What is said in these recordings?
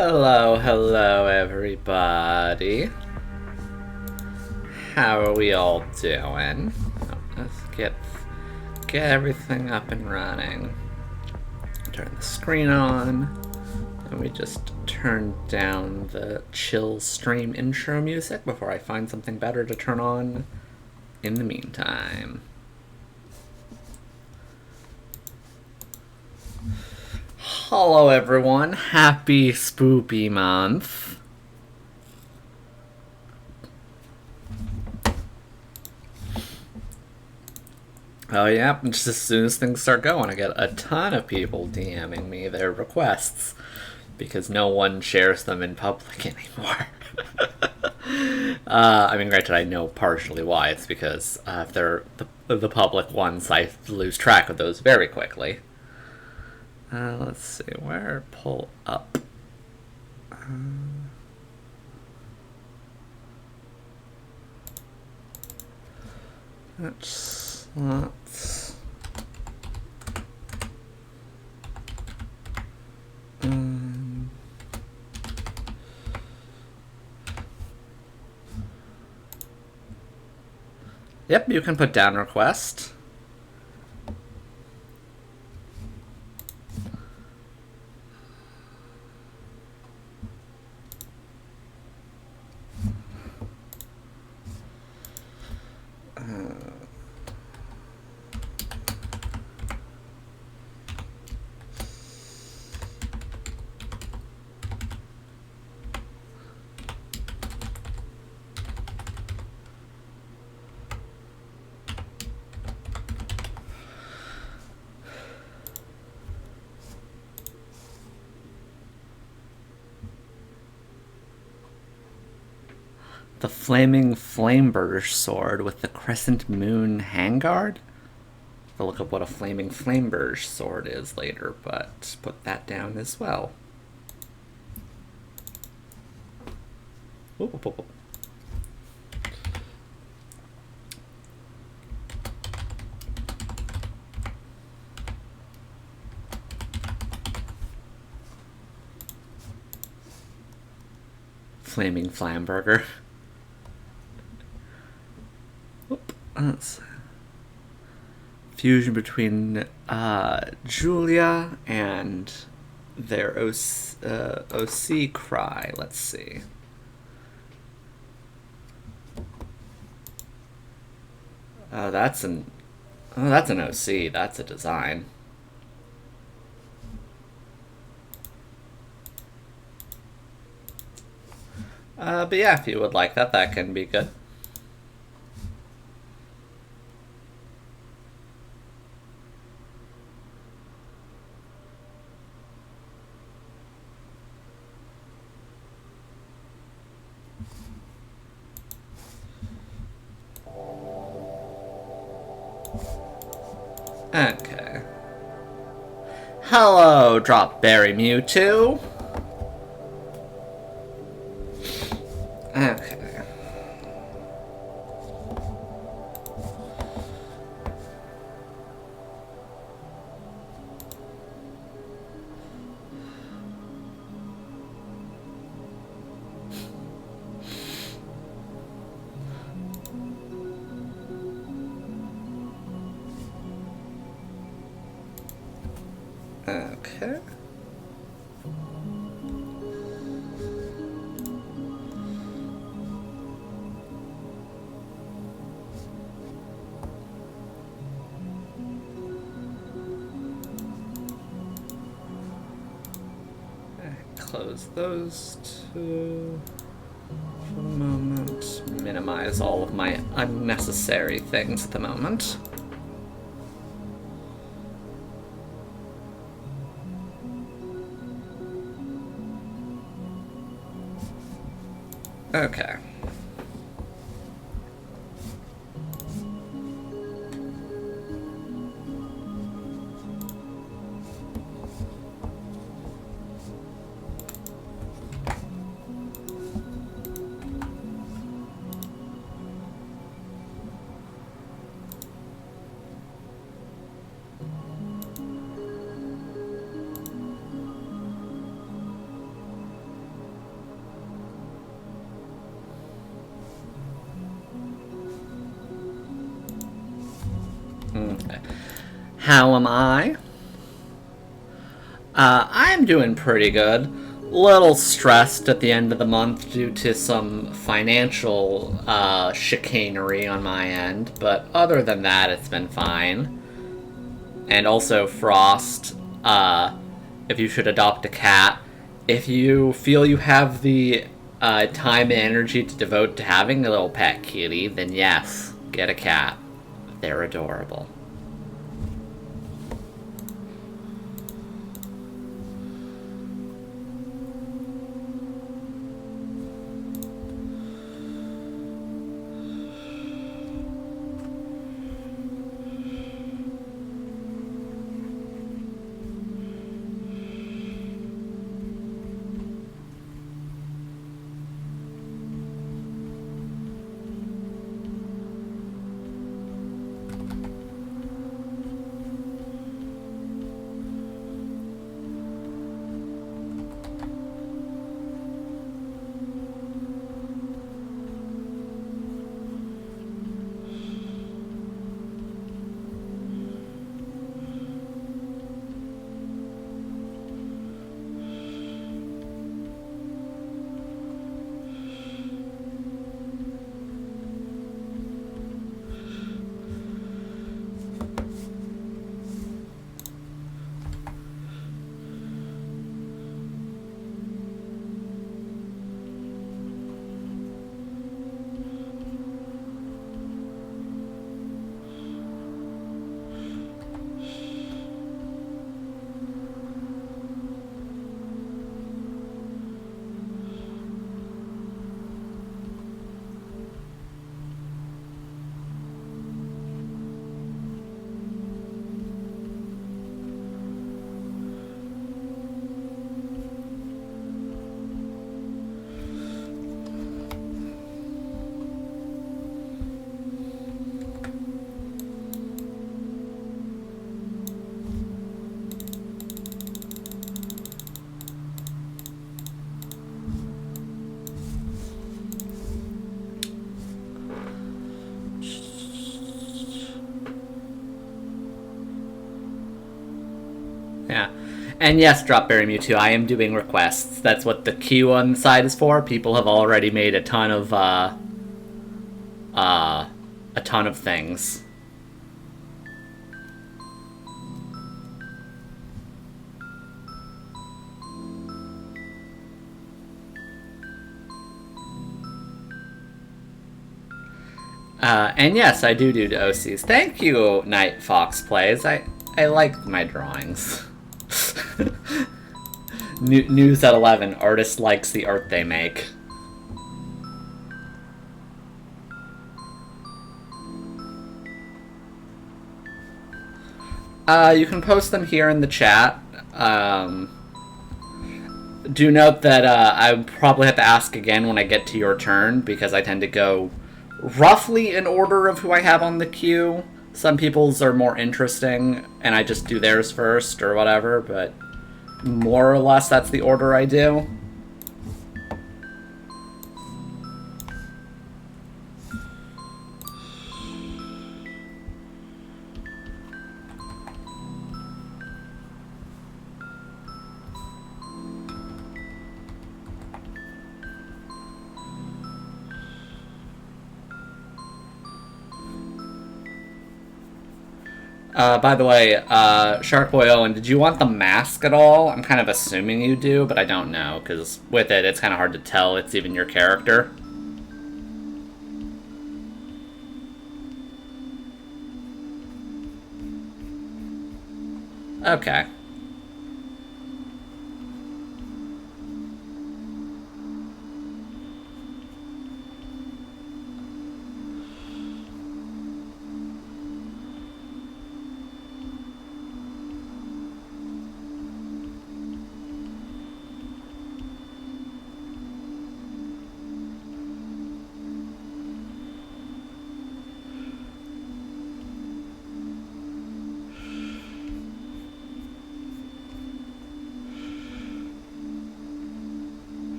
Hello, everybody. How are we all doing? Let's get everything up and running. Turn the screen on, and we just turn down the chill stream intro music before I find something better to turn on in the meantime. Hello, everyone. Happy Spoopy Month. Oh, yeah, just as soon as things start going, I get a ton of people DMing me their requests because no one shares them in public anymore. I mean, granted, I know partially why. It's because if they're the public ones, I lose track of those very quickly. Let's see, where pull up? Let's Yep, you can put down request. The flaming flameburger sword with the crescent moon handguard. I'll look up what a flaming flameburger sword is later, but put that down as well. Whoop, whoop, whoop. Flaming flamburger. Fusion between Julia and their OC cry. Let's see. That's an OC. That's a design. But yeah, if you would like that, that can be good. Okay. Hello, Dropberry Mewtwo. Okay. Okay. Close those two for the moment. Minimize all of my unnecessary things at the moment. Okay. How am I? I'm doing pretty good. Little stressed at the end of the month due to some financial chicanery on my end, but other than that, it's been fine. And also, Frost, if you should adopt a cat, if you feel you have the time and energy to devote to having a little pet kitty, then yes, get a cat. They're adorable. Yeah. And yes, Dropberry Mewtwo, I am doing requests. That's what the queue on the side is for. People have already made a ton of things. And yes, I do OCs. Thank you, Night Fox Plays. I like my drawings. News at 11. Artist likes the art they make. You can post them here in the chat. Do note that I probably have to ask again when I get to your turn, because I tend to go roughly in order of who I have on the queue. Some people's are more interesting, and I just do theirs first or whatever, but more or less that's the order I do. By the way, Sharkboy Owen, did you want the mask at all? I'm kind of assuming you do, but I don't know, because with it, it's kind of hard to tell it's even your character. Okay.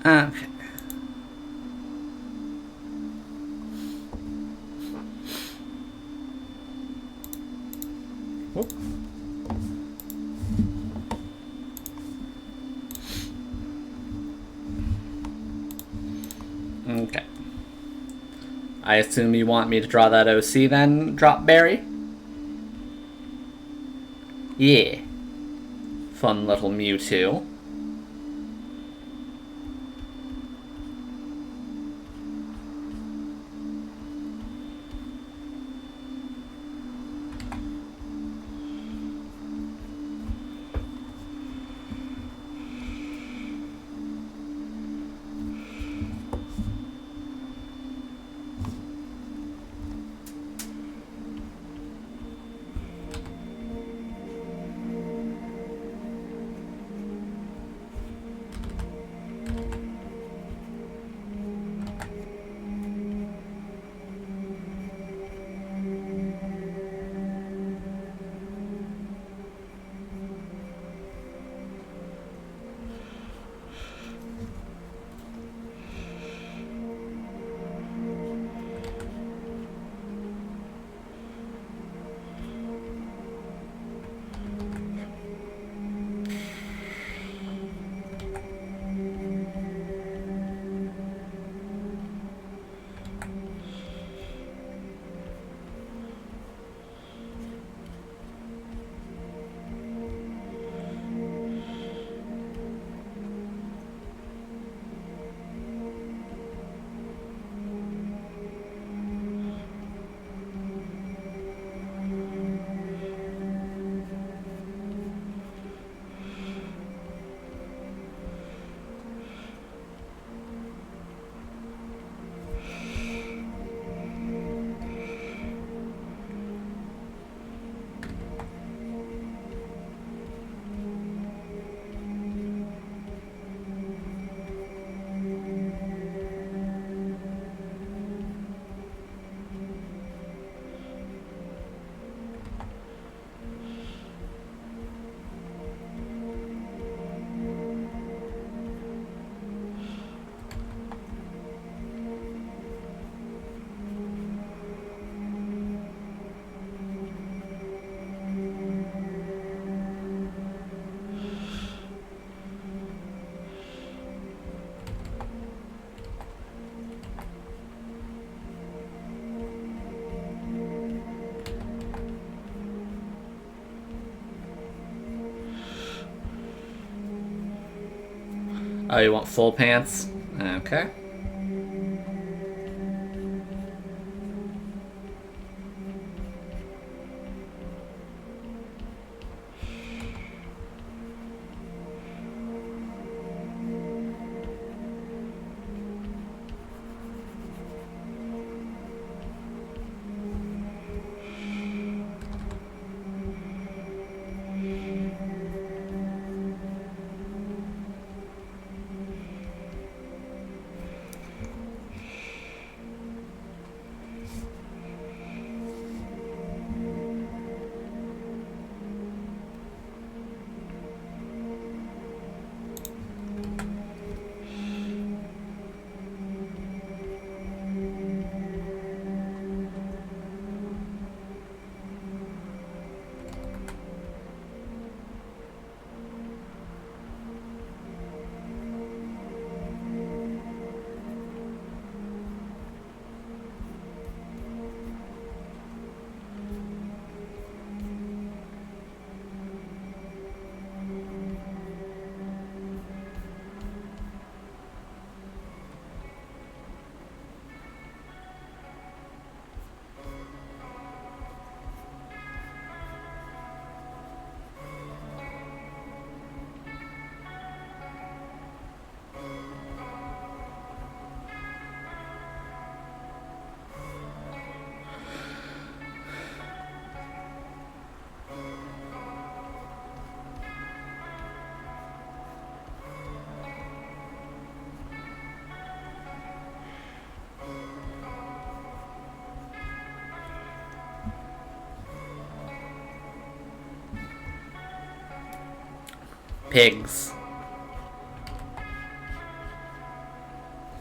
Okay. Whoop. Okay. I assume you want me to draw that OC then, Dropberry? Yeah. Fun little Mewtwo. Oh, you want full pants? Okay. Pigs.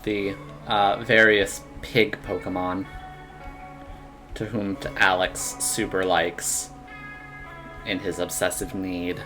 the various pig Pokemon to whom Alex super likes in his obsessive need.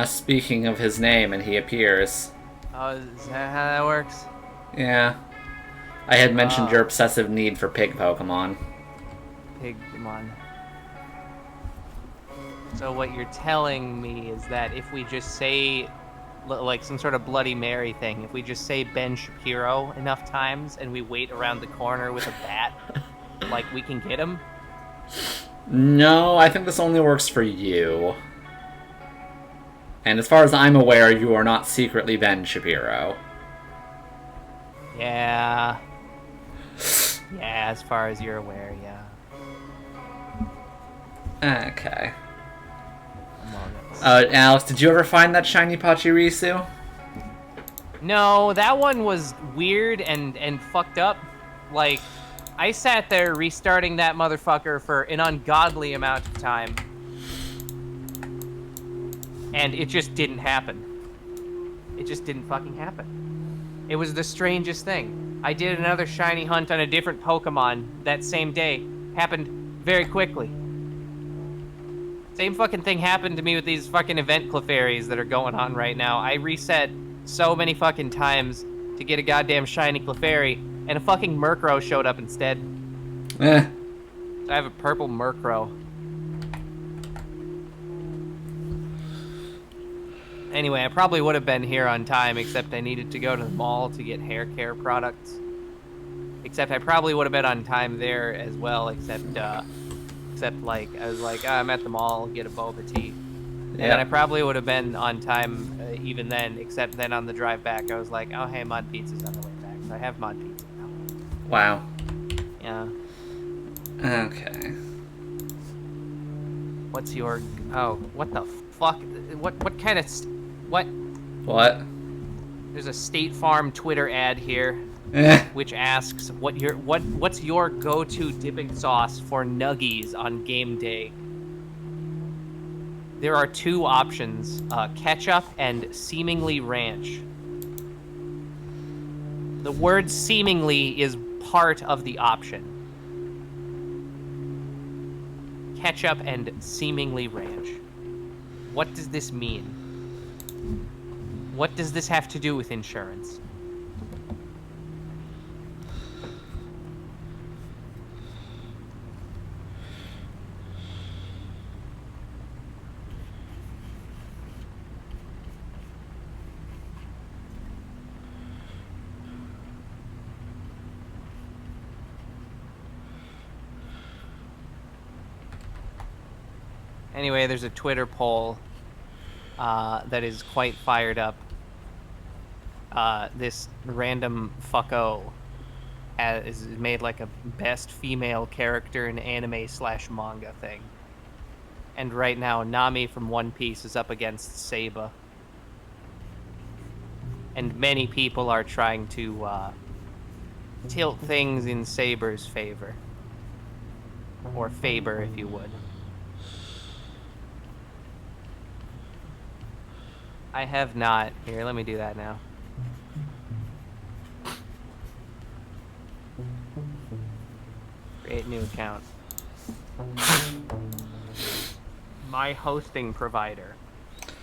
Speaking of his name, and he appears. Oh, is that how that works? Yeah. I had mentioned your obsessive need for pig Pokemon. Pigmon. So what you're telling me is that if we just say, like some sort of Bloody Mary thing, if we just say Ben Shapiro enough times and we wait around the corner with a bat, like we can get him? No, I think this only works for you. And as far as I'm aware, you are not secretly Ben Shapiro. Yeah. Yeah, as far as you're aware, yeah. Okay. Alex, did you ever find that shiny Pachirisu? No, that one was weird and fucked up. Like, I sat there restarting that motherfucker for an ungodly amount of time. And it just didn't happen. It just didn't fucking happen. It was the strangest thing. I did another shiny hunt on a different Pokemon that same day. Happened very quickly. Same fucking thing happened to me with these fucking event Clefairies that are going on right now. I reset so many fucking times to get a goddamn shiny Clefairy, and a fucking Murkrow showed up instead. Eh. So I have a purple Murkrow. Anyway, I probably would have been here on time, except I needed to go to the mall to get hair care products. Except I probably would have been on time there as well, except like, I was like, I'm at the mall, get a boba tea. And then I probably would have been on time even then, except then on the drive back, I was like, oh, hey, Mod Pizza's on the way back. So I have Mod Pizza now. Wow. Yeah. Okay. What's your... Oh, what the fuck? What kind of... What? What? There's a State Farm Twitter ad here, which asks what's your go-to dipping sauce for nuggies on game day? There are two options: ketchup and seemingly ranch. The word "seemingly" is part of the option. Ketchup and seemingly ranch. What does this mean? What does this have to do with insurance? Anyway, there's a Twitter poll that is quite fired up. This random fucko is made like a best female character in anime/manga thing. And right now, Nami from One Piece is up against Saba. And many people are trying to tilt things in Saber's favor. Or Faber, if you would. I have not. Here, let me do that now. Create new account. My hosting provider.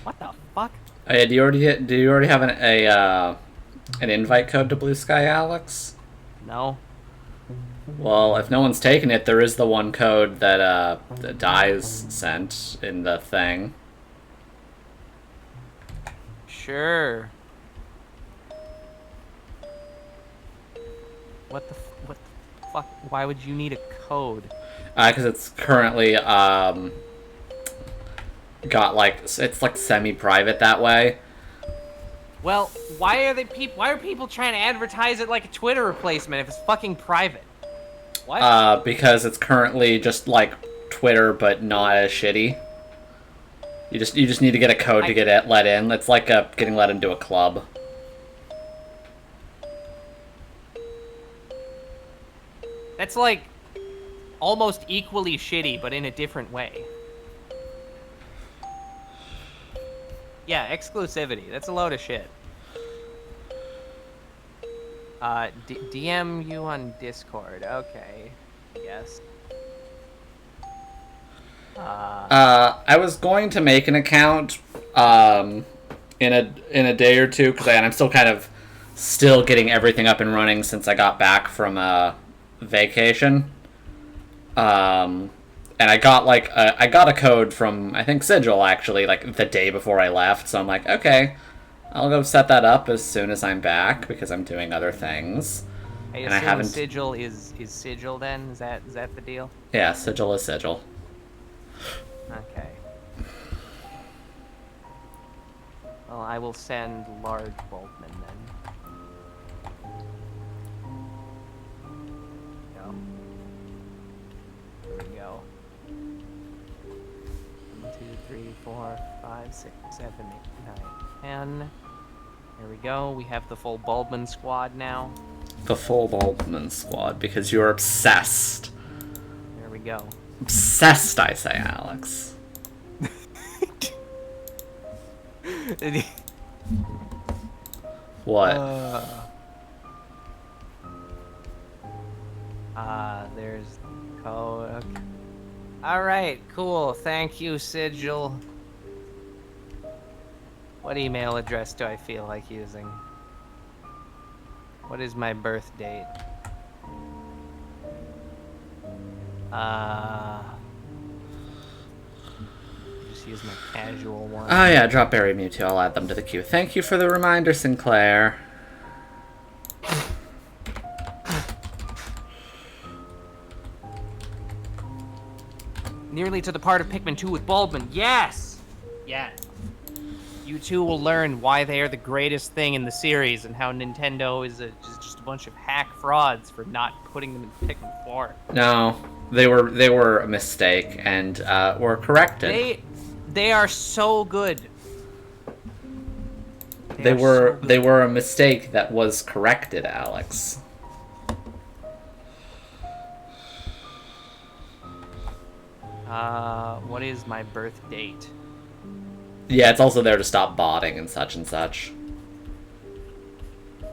What the fuck? Do you already have an invite code to Blue Sky, Alex? No. Well, if no one's taken it, there is the one code that Dies sent in the thing. Sure. What the fuck? Why would you need a code? Because it's currently got like it's like semi-private that way. Well, why are people trying to advertise it like a Twitter replacement if it's fucking private? What? Because it's currently just like Twitter, but not as shitty. You just need to get a code to get it let in. It's like getting let into a club. That's like almost equally shitty, but in a different way. Yeah, exclusivity. That's a load of shit. DM you on Discord. Okay. Yes. I was going to make an account in a day or two because I'm still kind of still getting everything up and running since I got back from vacation. And I got I got a code from I think Sigil actually like the day before I left, so I'm like, okay, I'll go set that up as soon as I'm back because I'm doing other things. I and I haven't. Sigil is Sigil then? Is that the deal? Yeah, Sigil is Sigil. Okay. Well, I will send large Boltman then. Go. There we go. 1, 2, 3, 4, 5, 6, 7, 8, 9, 10. There we go. We have the full Bulbman squad now. The full Bulbman squad because you're obsessed. There we go. Obsessed, I say, Alex. What? There's code. Okay. All right, cool. Thank you, Sigil. What email address do I feel like using? What is my birth date? Just use my casual one. Oh yeah, drop Berry Mewtwo. I'll add them to the queue. Thank you for the reminder, Sinclair. Nearly to the part of Pikmin 2 with Bulbman. Yes! Yes. You two will learn why they are the greatest thing in the series and how Nintendo is just a bunch of hack frauds for not putting them in Pikmin 4. No, they were a mistake and were corrected. They are so good. They were a mistake that was corrected, Alex. What is my birth date? Yeah, it's also there to stop botting and such and such. I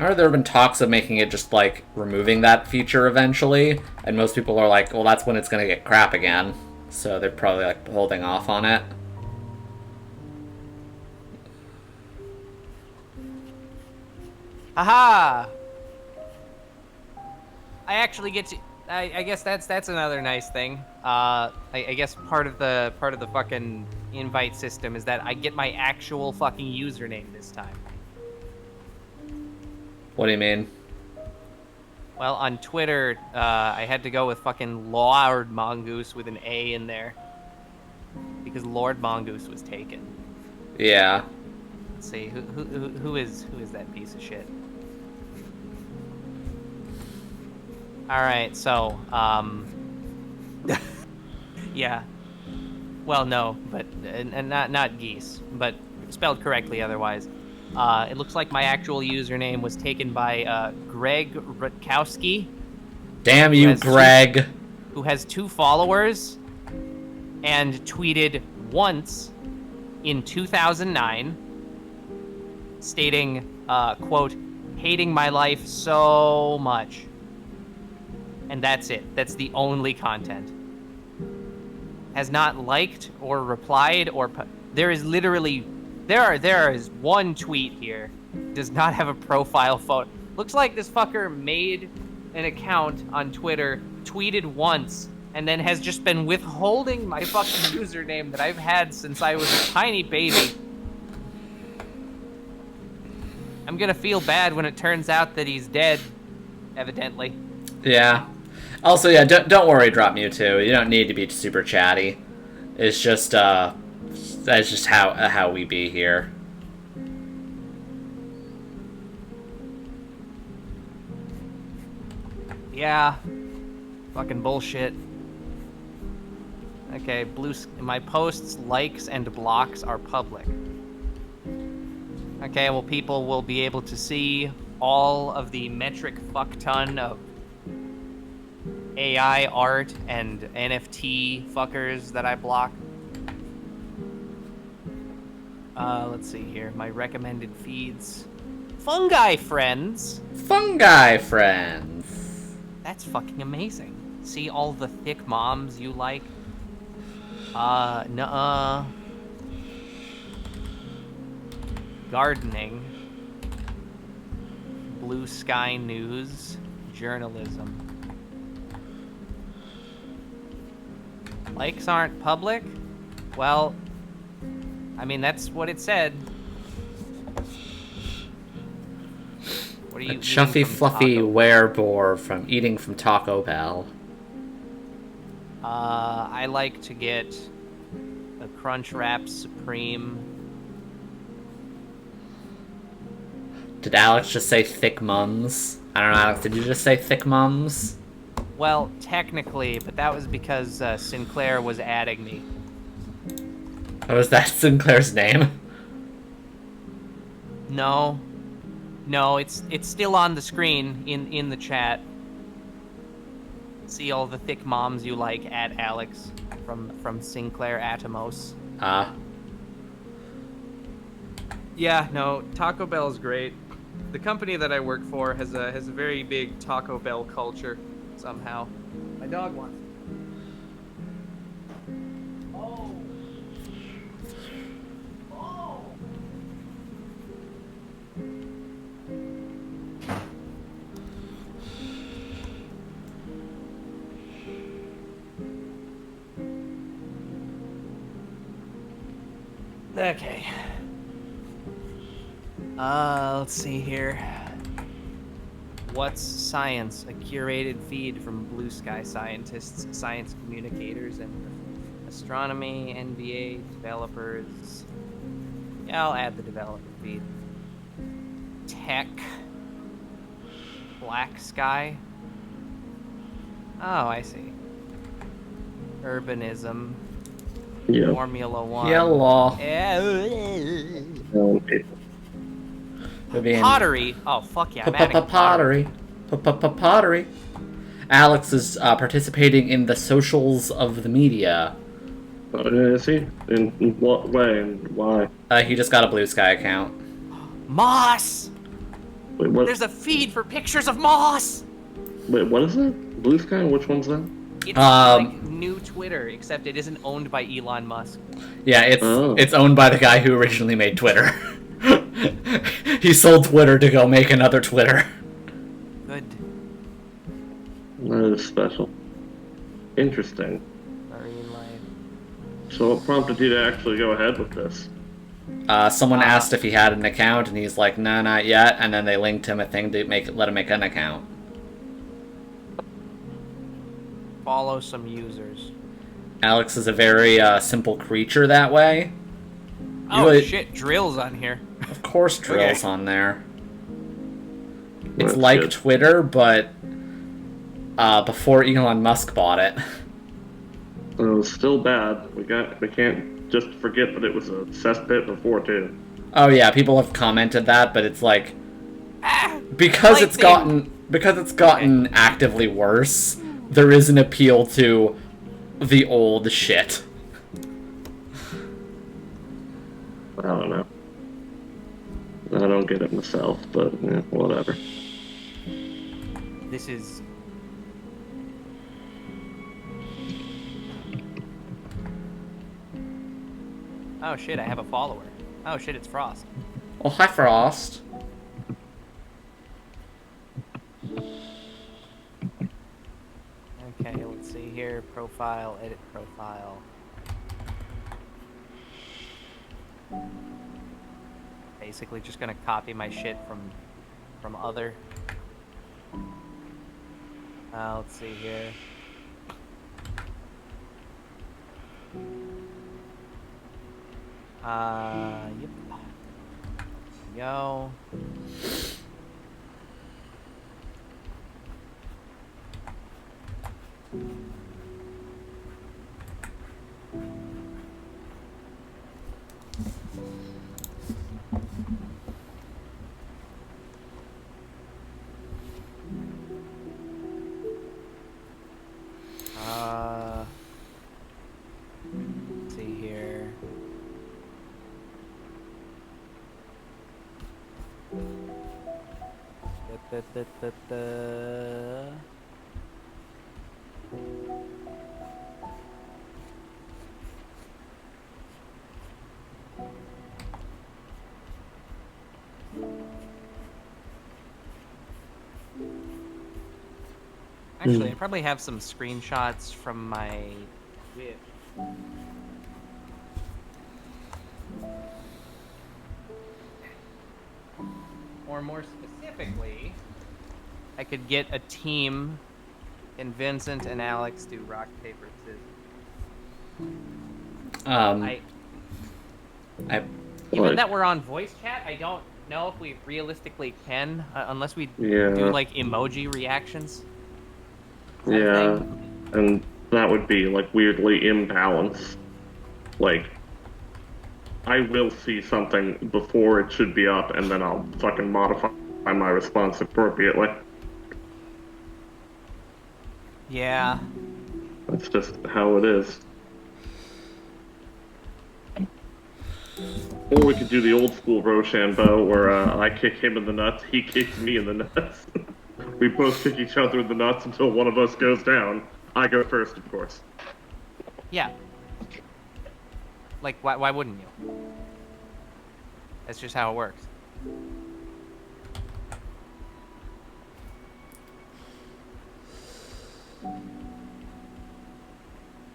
remember there have been talks of making it just, like, removing that feature eventually, and most people are like, well, that's when it's gonna get crap again. So they're probably, like, holding off on it. Haha! I actually get to... I guess that's another nice thing. I guess part of the fucking invite system is that I get my actual fucking username this time. What do you mean? Well, on Twitter, I had to go with fucking Lord Mongoose with an A in there. Because Lord Mongoose was taken. Yeah. Let's see, who is that piece of shit? Alright, so, yeah. Well, no, but, and not geese, but spelled correctly otherwise. It looks like my actual username was taken by, Greg Rutkowski. Damn you, Greg! Who has 2 followers, and tweeted once in 2009, stating, quote, hating my life so much. And that's it. That's the only content. Has not liked or replied or... There is literally... There is one tweet here. Does not have a profile photo. Looks like this fucker made an account on Twitter, tweeted once, and then has just been withholding my fucking username that I've had since I was a tiny baby. I'm gonna feel bad when it turns out that he's dead, evidently. Yeah. Also, yeah, don't worry, Drop Mewtwo. You don't need to be super chatty. It's just, That's just how we be here. Yeah. Fucking bullshit. Okay, my posts, likes, and blocks are public. Okay, well, people will be able to see all of the metric fuck ton of AI art and NFT fuckers that I block. Let's see here. My recommended feeds. Fungi friends. Fungi friends. That's fucking amazing. See all the thick moms you like. Nuh-uh. Gardening. Blue Sky News. Journalism. Likes aren't public? Well, I mean, that's what it said. What are you A chuffy, fluffy werebore from eating from Taco Bell. I like to get a Crunchwrap Supreme. Did Alex just say thick mums? I don't know, Alex, did you just say thick mums? Well, technically, but that was because Sinclair was adding me. Oh, is that Sinclair's name? No. No, it's still on the screen in the chat. See all the thick moms you like at Alex from Sinclair Atomos. Yeah, no, Taco Bell's great. The company that I work for has a very big Taco Bell culture somehow. My dog wants it. Oh. Oh. Okay. Let's see here. What's Science? A curated feed from blue sky scientists, science communicators, and astronomy, NBA, developers. Yeah, I'll add the developer feed. Tech. Black Sky. Oh, I see. Urbanism. Yeah. Formula One. Yellow. Pottery. Oh, fuck yeah. I'm adding Pottery. Pottery. Alex is participating in the socials of the media. Is he? In what way and why? He just got a Blue Sky account. Moss! Wait, what? There's a feed for pictures of moss! Wait, what is that? Blue Sky? Which one's that? It's like new Twitter, except it isn't owned by Elon Musk. Yeah, it's owned by the guy who originally made Twitter. He sold Twitter to go make another Twitter. Good. That is special. Interesting. Marine life. So what prompted you to actually go ahead with this? Someone asked if he had an account, and he's like, "No, not yet." And then they linked him a thing to let him make an account. Follow some users. Alex is a very simple creature that way. Oh shit, Drill's on here. Of course, Drill's Okay. on there. It's That's like good. Twitter, but before Elon Musk bought it. It was still bad. We can't just forget that it was a cesspit before too. Oh yeah, people have commented that, but it's like because it's gotten actively worse. There is an appeal to the old shit. I don't know. I don't get it myself, but yeah, whatever. This is... Oh shit, I have a follower. Oh shit, it's Frost. Oh, hi, Frost. Okay, let's see here. Profile, edit profile. Basically just gonna copy my shit from other. Let's see here. Yep. Yo. Let's see here. Da. Actually, I probably have some screenshots from my Twitch. Or more specifically, I could get a team and Vincent and Alex do rock, paper, scissors. Given that we're on voice chat, I don't know if we realistically can, unless we do like emoji reactions. Yeah, and that would be like weirdly imbalanced. Like, I will see something before it should be up, and then I'll fucking modify my response appropriately. Yeah. That's just how it is. Or we could do the old school Rochambeau, where I kick him in the nuts, he kicks me in the nuts. We both kick each other in the nuts until one of us goes down. I go first, of course. Yeah. Like, why wouldn't you? That's just how it works.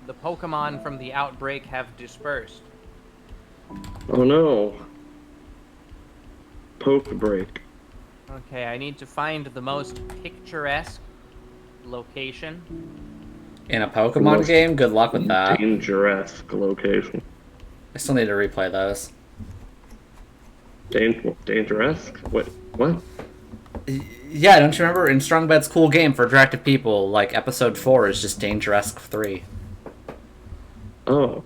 The Pokemon from the outbreak have dispersed. Oh no. Poke break. Okay, I need to find the most picturesque location. In a Pokemon game? Good luck with that. Dangerous location. I still need to replay those. Dangerous? Wait, what? Yeah, don't you remember in Strong Bad's Cool Game for Attractive People, like episode 4 is just Dangerous 3. Oh.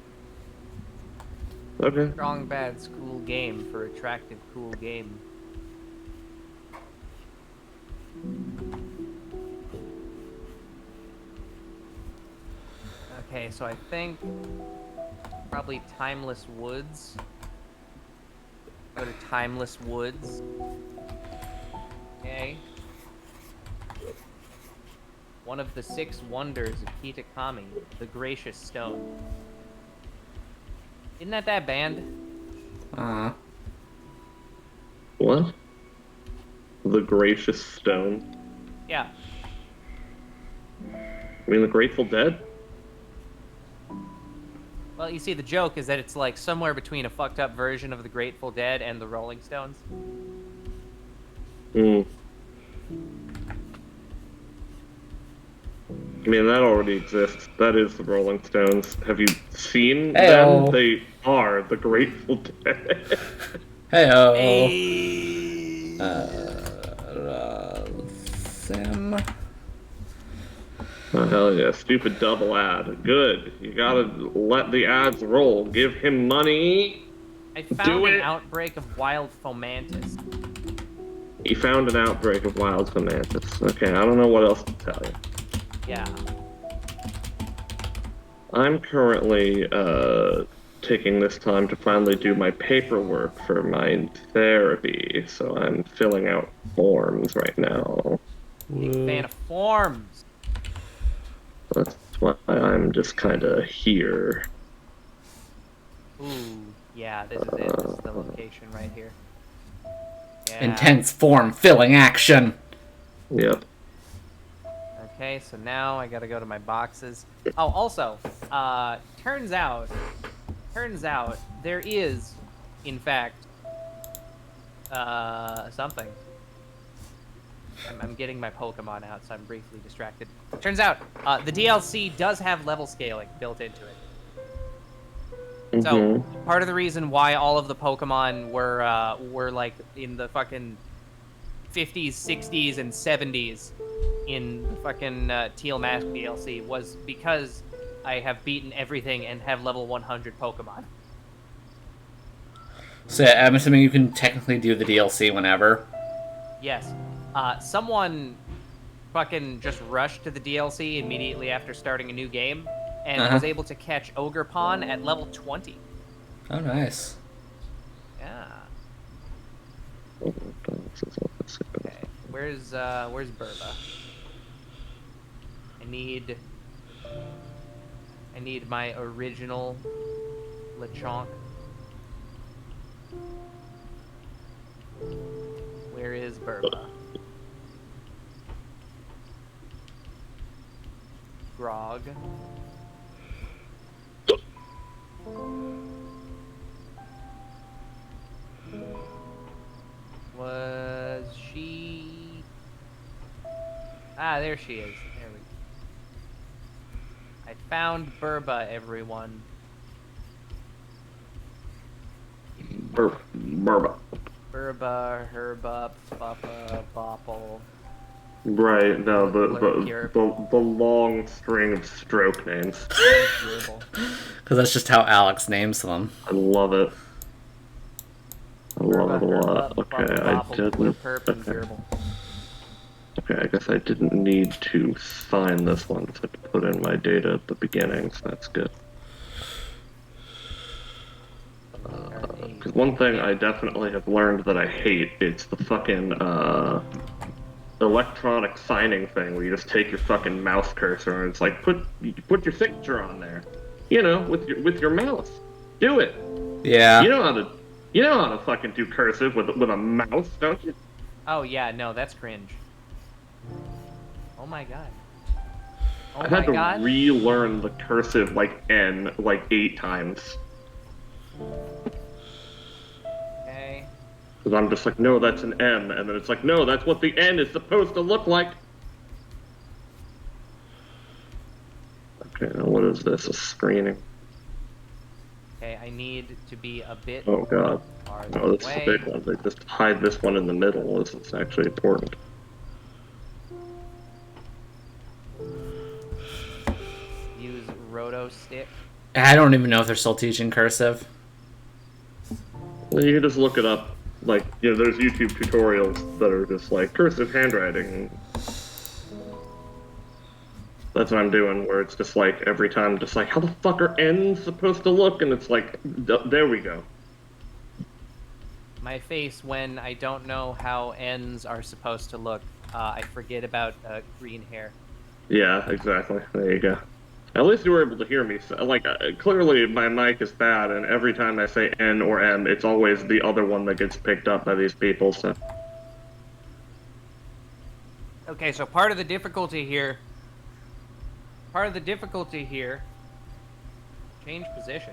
Okay. Strong Bad's Cool Game for attractive cool game. Okay, so I think probably Timeless Woods. Go to Timeless Woods. Okay. One of the 6 wonders of Kitakami, the Gracious Stone. Isn't that band? What? The Gracious Stone? Yeah. I mean the Grateful Dead? Well, you see, the joke is that it's like somewhere between a fucked up version of the Grateful Dead and the Rolling Stones. Hmm. I mean, that already exists. That is the Rolling Stones. Have you seen them? They are the Grateful Dead. Hey-o. Hey. Sim. Oh, hell yeah. Stupid double ad. Good. You gotta let the ads roll. Give him money. I found an outbreak of wild fomantis. He found an outbreak of wild fomantis. Okay, I don't know what else to tell you. Yeah. I'm currently taking this time to finally do my paperwork for my therapy, so I'm filling out forms right now. Big fan of forms. That's why I'm just kind of here. Ooh, yeah, this is it. This is the location right here. Yeah. Intense form filling action. Yep. Okay, so now I gotta go to my boxes. Oh, also, turns out there is, in fact, something. I'm getting my Pokemon out, so I'm briefly distracted. Turns out, the DLC does have level scaling built into it. So Mm-hmm. part of the reason why all of the Pokemon were like in the fucking 50s, 60s, and 70s in the fucking Teal Mask DLC was because I have beaten everything and have level 100 Pokemon. So yeah, I'm assuming you can technically do the DLC whenever. Yes. Someone fucking just rushed to the DLC immediately after starting a new game and Uh-huh. was able to catch Ogerpon at level 20. Oh, nice. Yeah. Okay. Where's Burba? I need my original Lechonk. Where is Burba? Grog. Was she? Ah, there she is. There we go. I found Burba, everyone. Burba. Burba, Herba, Buffa, Bopple. Right, no, Blurpure. the long string of stroke names. Gerbil. Because that's just how Alex names them. I love it. I love Herba, it a lot. Herba, Okay, Buffa, I Bopple, didn't. Blurperp, and Okay. Gerbil. Okay, I guess I didn't need to sign this one to put in my data at the beginning, so that's good. Because one thing I definitely have learned that I hate, it's the fucking electronic signing thing where you just take your fucking mouse cursor and it's like put your signature on there, with your mouse. Do it. Yeah. You know how to fucking do cursive with a mouse, don't you? Oh yeah, no, that's cringe. Oh my god. Oh I my had to god. relearn the cursive like N like 8 times. Okay. Because I'm just like, no, that's an M, and then it's like, no, that's what the N is supposed to look like. Okay, now what is this? A screening. Okay, I need to be a bit Oh god. farther No, this is a away. big one. They just hide this one in the middle. This is actually important. Use Roto Stick. I don't even know if they're still teaching cursive. Well, you can just look it up. Like, there's YouTube tutorials that are just like cursive handwriting. That's what I'm doing, where it's just like every time, just like, how the fuck are N's supposed to look? And it's like, there we go. My face when I don't know how ends are supposed to look. I forget about green hair. Yeah, exactly. There you go. At least you were able to hear me. Like, clearly my mic is bad, and every time I say N or M, it's always the other one that gets picked up by these people, so. Okay, so part of the difficulty here. Change position.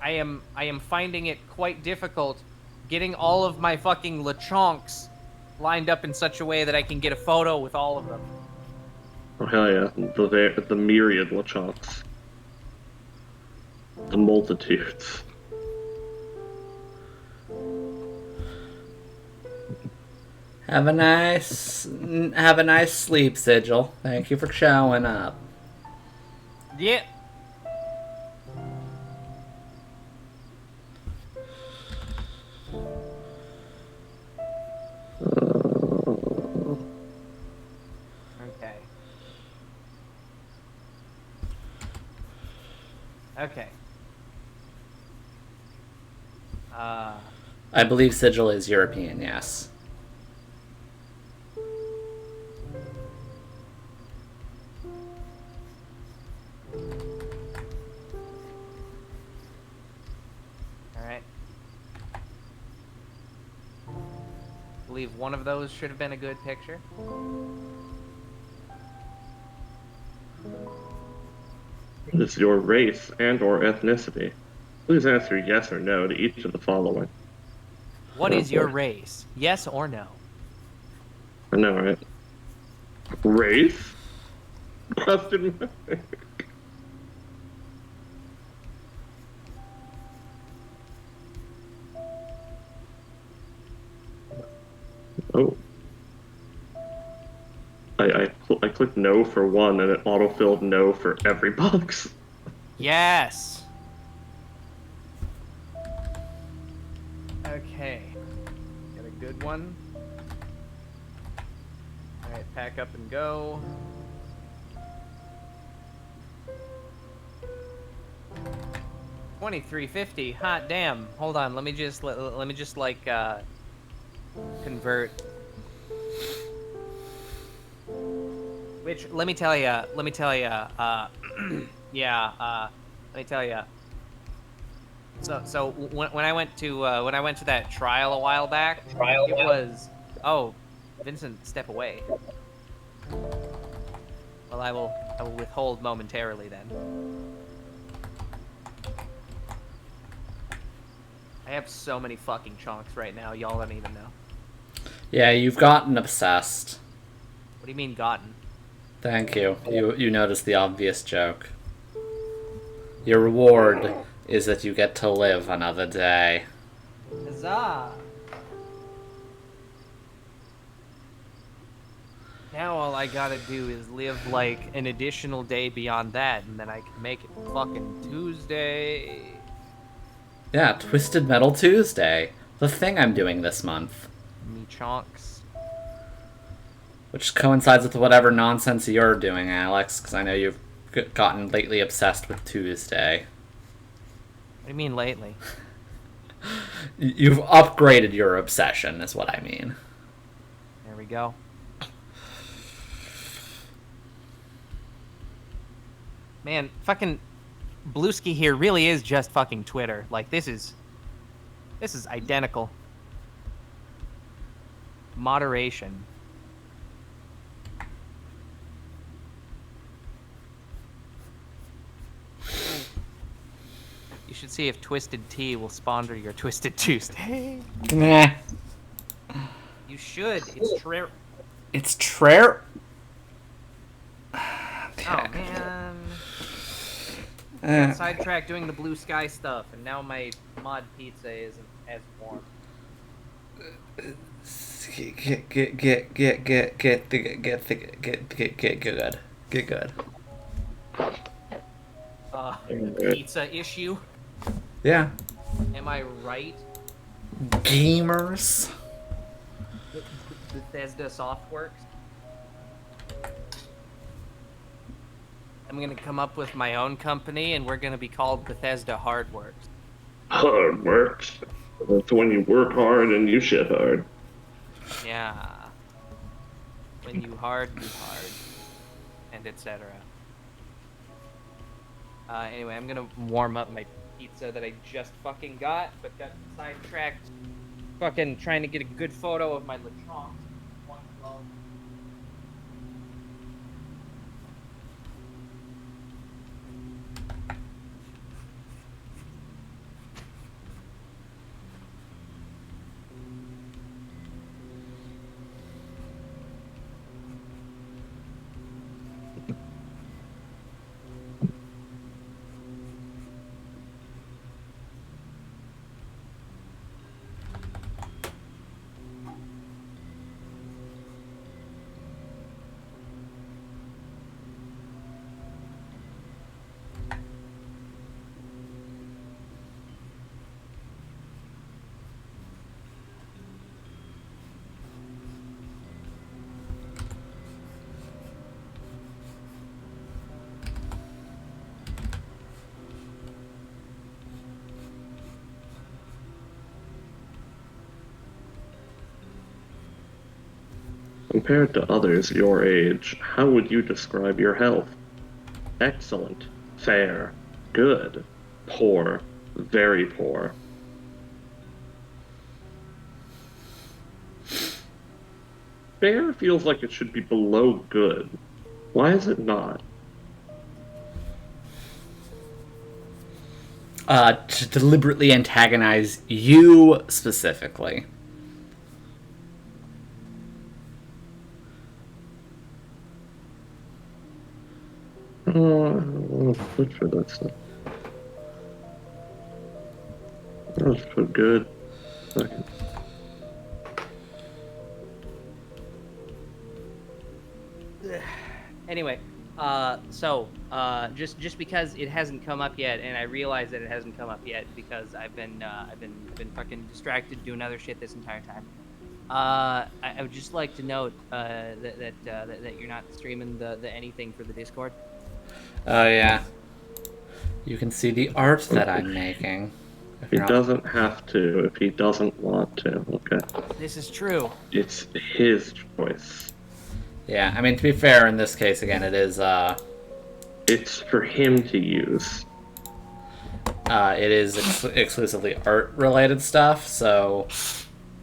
I am finding it quite difficult getting all of my fucking Lechonks lined up in such a way that I can get a photo with all of them. Oh, hell yeah. The myriad Lechonks. The multitudes. Have a nice sleep, Sigil. Thank you for showing up. Yeah. Okay. Okay. I believe Sigil is European, yes. Alright. Believe one of those should have been a good picture. What is your race and or ethnicity? Please answer yes or no to each of the following. What Oh, is your boy. race? Yes or no? I know, right? Race? Question mark. clicked no for one, and it autofilled no for every box. Yes. Okay. Got a good one. All right, pack up and go. $23.50. Hot damn. Hold on. Let me just like convert. Which let me tell you. Yeah. Let me tell you. So when I went to that trial a while back, it was Vincent, step away. Well, I will withhold momentarily then. I have so many fucking chunks right now, y'all don't even know. Yeah, you've gotten obsessed. What do you mean gotten? Thank you. You noticed the obvious joke. Your reward is that you get to live another day. Huzzah! Now all I gotta do is live like an additional day beyond that, and then I can make it fucking Tuesday. Yeah, Twisted Metal Tuesday. The thing I'm doing this month. Me chunks. Which coincides with whatever nonsense you're doing, Alex, because I know you've gotten lately obsessed with Tuesday. What do you mean lately? You've upgraded your obsession, is what I mean. There we go. Man, fucking Bluesky here really is just fucking Twitter. Like, this is identical. Moderation. You should see if Twisted Tea will sponsor your Twisted Tuesday. Nah. You should. It's true. It's Trare. Oh, man. Got sidetracked doing the blue sky stuff, and now my mod pizza isn't as warm. Get good. Pizza issue? Yeah. Am I right? Gamers. Bethesda Softworks? I'm gonna come up with my own company, and we're gonna be called Bethesda Hardworks. Hard works. That's when you work hard and you shit hard. Yeah. When you hard, and etc. Anyway, I'm gonna warm up my pizza that I just fucking got, but got sidetracked fucking trying to get a good photo of my lechon. Compared to others your age, how would you describe your health? Excellent, fair, good, poor, very poor. Fair feels like it should be below good. Why is it not? To deliberately antagonize you specifically. Oh, good for that stuff. Let's put good. Second. Anyway, just because it hasn't come up yet, and I realize that it hasn't come up yet because I've been fucking distracted doing other shit this entire time. I would just like to note that you're not streaming the anything for the Discord. Oh yeah. You can see the art that I'm making. If He you're not- doesn't have to if he doesn't want to. Okay. This is true. It's his choice. Yeah, I mean, to be fair, in this case, again, it is It's for him to use. exclusively art-related stuff, so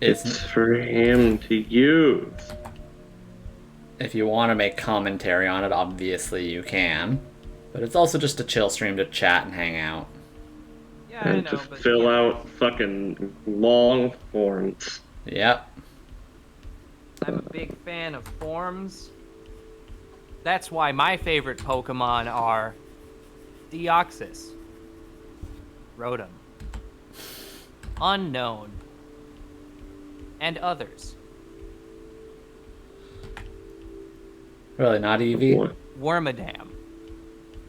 It's for him to use. if you want to make commentary on it, obviously you can. But it's also just a chill stream to chat and hang out. Yeah, I And know, just but fill out fucking long forms. Yep. I'm a big fan of forms. That's why my favorite Pokemon are Deoxys, Rotom, Unknown, and others. Really, not Eevee? Boy, Wormadam.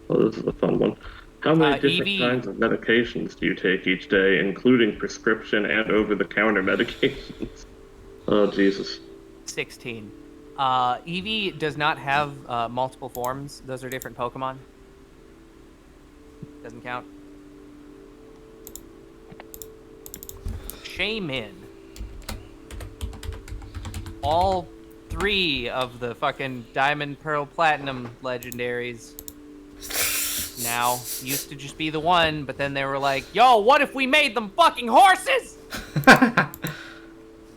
well, this is a fun one. How many different Eevee- kinds of medications do you take each day, including prescription and over-the-counter medications? Oh, Jesus. 16. Eevee does not have multiple forms. Those are different Pokemon. Doesn't count. Shaymin. All 3 of the fucking Diamond, Pearl, Platinum legendaries now used to just be the one, but then they were like, yo, what if we made them fucking horses?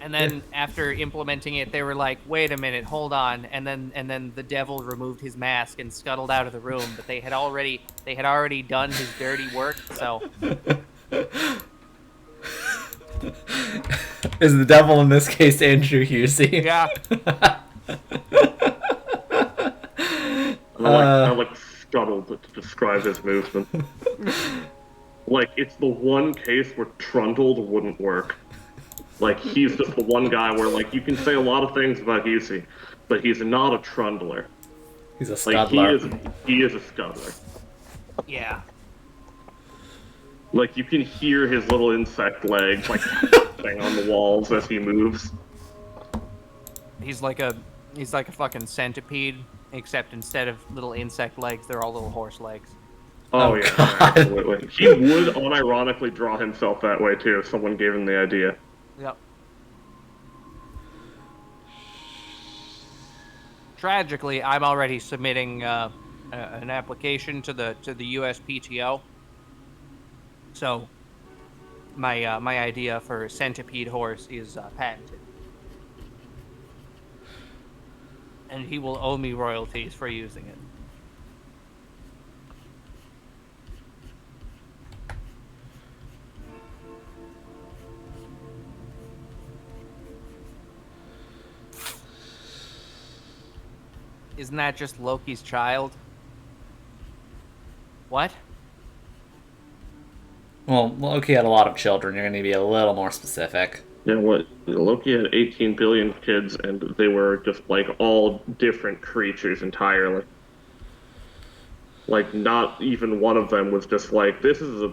And then after implementing it, they were like, wait a minute, hold on. And then the devil removed his mask and scuttled out of the room, but they had already done his dirty work, so Is the devil in this case Andrew Husey? yeah. I like scuttled to describe his movement. Like, it's the one case where trundled wouldn't work. Like, he's just the one guy where, like, you can say a lot of things about Husey, but he's not a trundler. He's a Like, scuddler. he is a scuddler. Yeah. Like, you can hear his little insect legs, like, thing on the walls as he moves. He's like a fucking centipede, except instead of little insect legs, they're all little horse legs. Oh, Oh, yeah, God. absolutely. He would unironically draw himself that way, too, if someone gave him the idea. Yep. Tragically, I'm already submitting an application to the USPTO. So, my idea for centipede horse is patented, and he will owe me royalties for using it. Isn't that just Loki's child? What? Well, Loki had a lot of children. You're going to be a little more specific. Yeah, what? Loki had 18 billion kids, and they were just, like, all different creatures entirely. Like, not even one of them was just like, this is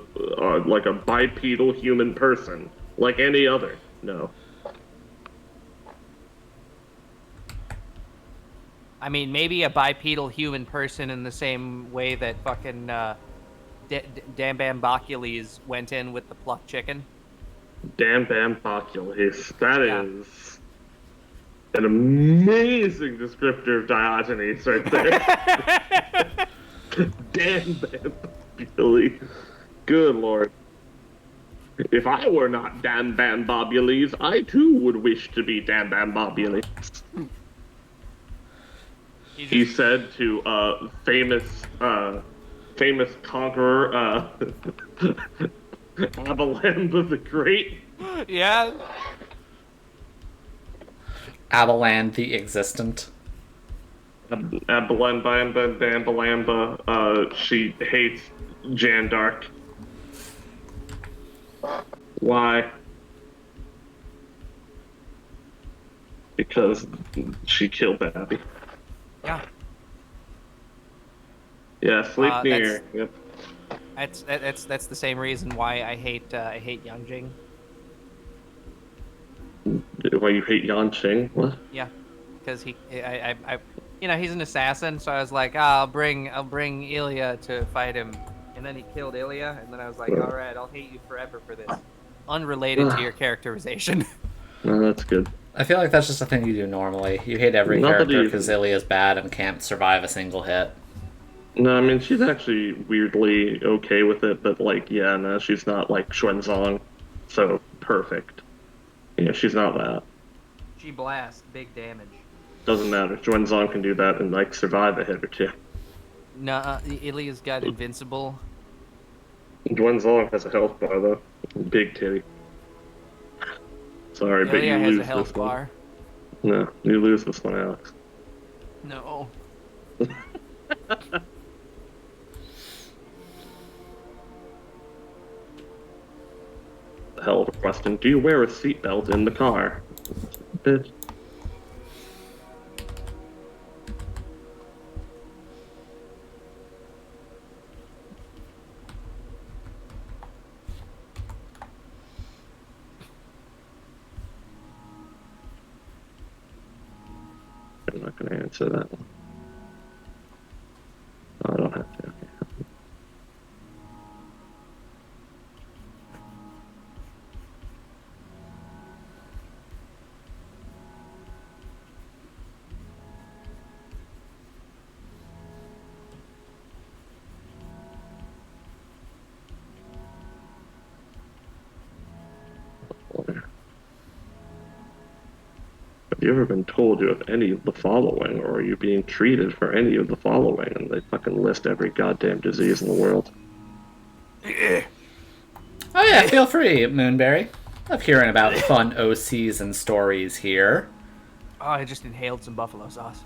like a bipedal human person, like any other. No. I mean, maybe a bipedal human person in the same way that fucking Dambambocules went in with the plucked chicken. Damn Bambocules. That Yeah. is an amazing descriptor of Diogenes right there. Damn Bambocules. Good lord. If I were not Dan Bambocules, I too would wish to be Dan Bambocules. He said to famous conqueror Abalamba the Great. Yeah. Abaland the Existent. Abalamba, she hates Jan d'Arc. Why? Because she killed Babby. Yeah. Yeah, sleep That's near. Yep. that's the same reason why I hate Youngjing. Why you hate Yan Qing? What? Yeah, because he's an assassin. So I was like, I'll bring Ilya to fight him, and then he killed Ilya, and then I was like, all right, I'll hate you forever for this, unrelated to your characterization. No, that's good. I feel like that's just a thing you do normally. You hate every Not that character he. because Ilya's bad and can't survive a single hit. No, I mean she's actually weirdly okay with it, but like, yeah, no, she's not like Xuanzang, so perfect. Yeah, she's not that. She blasts big damage. Doesn't matter. Xuanzang can do that and like survive a hit or two. Nah, Ilya's got invincible. Xuanzang has a health bar though, big titty. Sorry, but Ilya you has lose a health this one. bar. No, you lose this one, Alex. No. Hell of a question. Do you wear a seatbelt in the car? Bitch. I'm not going to answer that one. Oh, I don't have to. Okay. Have you ever been told you have any of the following, or are you being treated for any of the following? And they fucking list every goddamn disease in the world. Oh yeah, feel free, Moonberry. Love hearing about fun OCs and stories here. Oh, I just inhaled some buffalo sauce.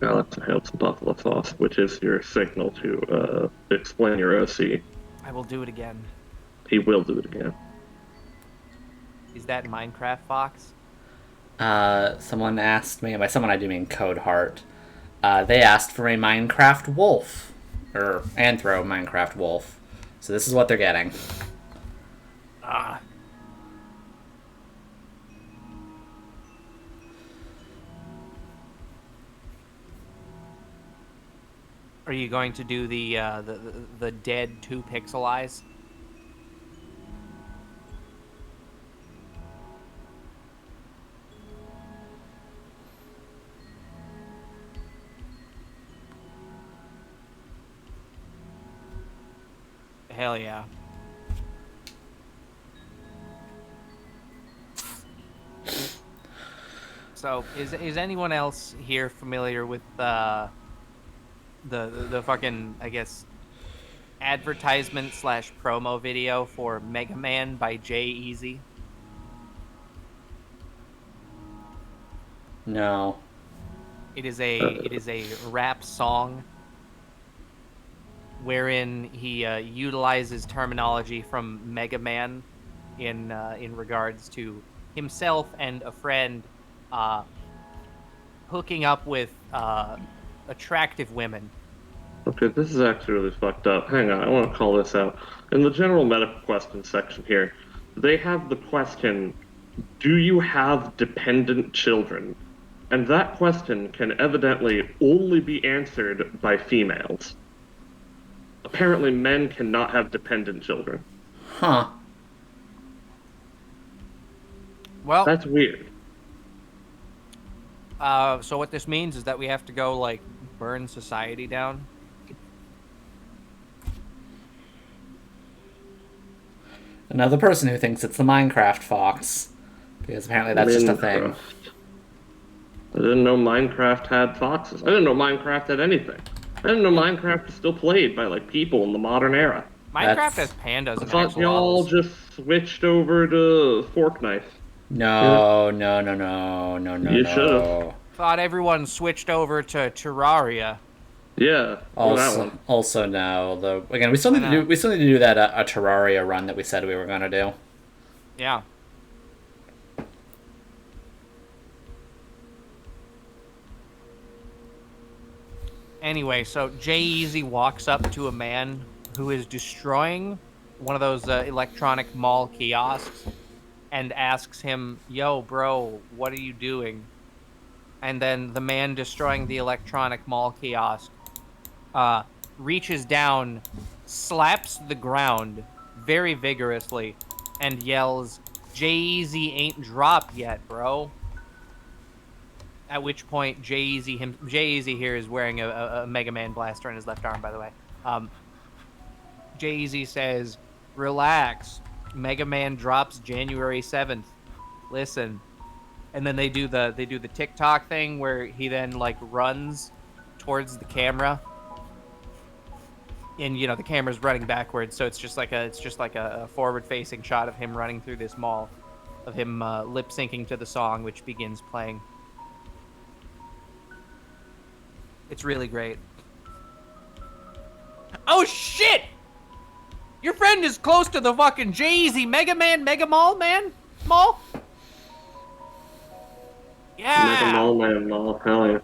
Now let's inhale some buffalo sauce, which is your signal to explain your OC. I will do it again. He will do it again. Is that Minecraft Fox? Someone asked me, and by someone I do mean Code Heart. They asked for a Minecraft wolf, or Anthro Minecraft wolf. So this is what they're getting. Ah. Are you going to do the dead 2 pixel eyes? Hell yeah. So, is anyone else here familiar with the fucking, I guess, advertisement / promo video for Mega Man by Jay Easy? No. It is a rap song wherein he utilizes terminology from Mega Man in regards to himself and a friend hooking up with attractive women. Okay, this is actually really fucked up. Hang on, I want to call this out. In the general medical questions section here, they have the question, do you have dependent children? And that question can evidently only be answered by females. Apparently, men cannot have dependent children. Huh. Well, That's weird. so what this means is that we have to go, like, burn society down. Another person who thinks it's the Minecraft Fox. Because apparently that's just a thing. Minecraft. I didn't know Minecraft had foxes. I didn't know Minecraft had anything. I didn't know Minecraft is still played by like people in the modern era. Minecraft has pandas I and thought y'all axolotls. just switched over to Fork Knife. No. You should've. Thought everyone switched over to Terraria. Yeah, or that one. Also no. Though again, we still need to do that a Terraria run that we said we were gonna do. Yeah. Anyway, so Jay-Z walks up to a man who is destroying one of those electronic mall kiosks and asks him, "Yo, bro, what are you doing?" And then the man destroying the electronic mall kiosk reaches down, slaps the ground very vigorously, and yells, "Jay-Z ain't dropped yet, bro." At which point, Jay-Z here is wearing a Mega Man blaster on his left arm, by the way. Jay-Z says, "Relax. Mega Man drops January 7th. Listen." And then they do the TikTok thing where he then like runs towards the camera. And the camera's running backwards, so it's just like a forward-facing shot of him running through this mall, of him lip syncing to the song, which begins playing. It's really great. Oh shit! Your friend is close to the fucking Jay-Z Mega Mall, man? Mall? Yeah! Mega Mall Man, Mall, hell yeah.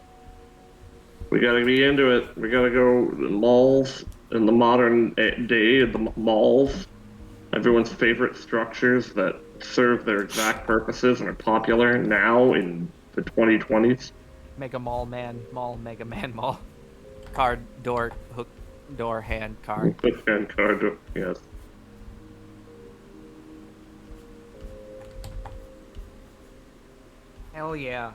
We gotta be into it. We gotta go to malls in the modern day, the malls. Everyone's favorite structures that serve their exact purposes and are popular now in the 2020s. Mega Mall Man, Mall, Mega Man Mall. Card, door, hook, door, hand, card. Hook and card, yes. Hell yeah.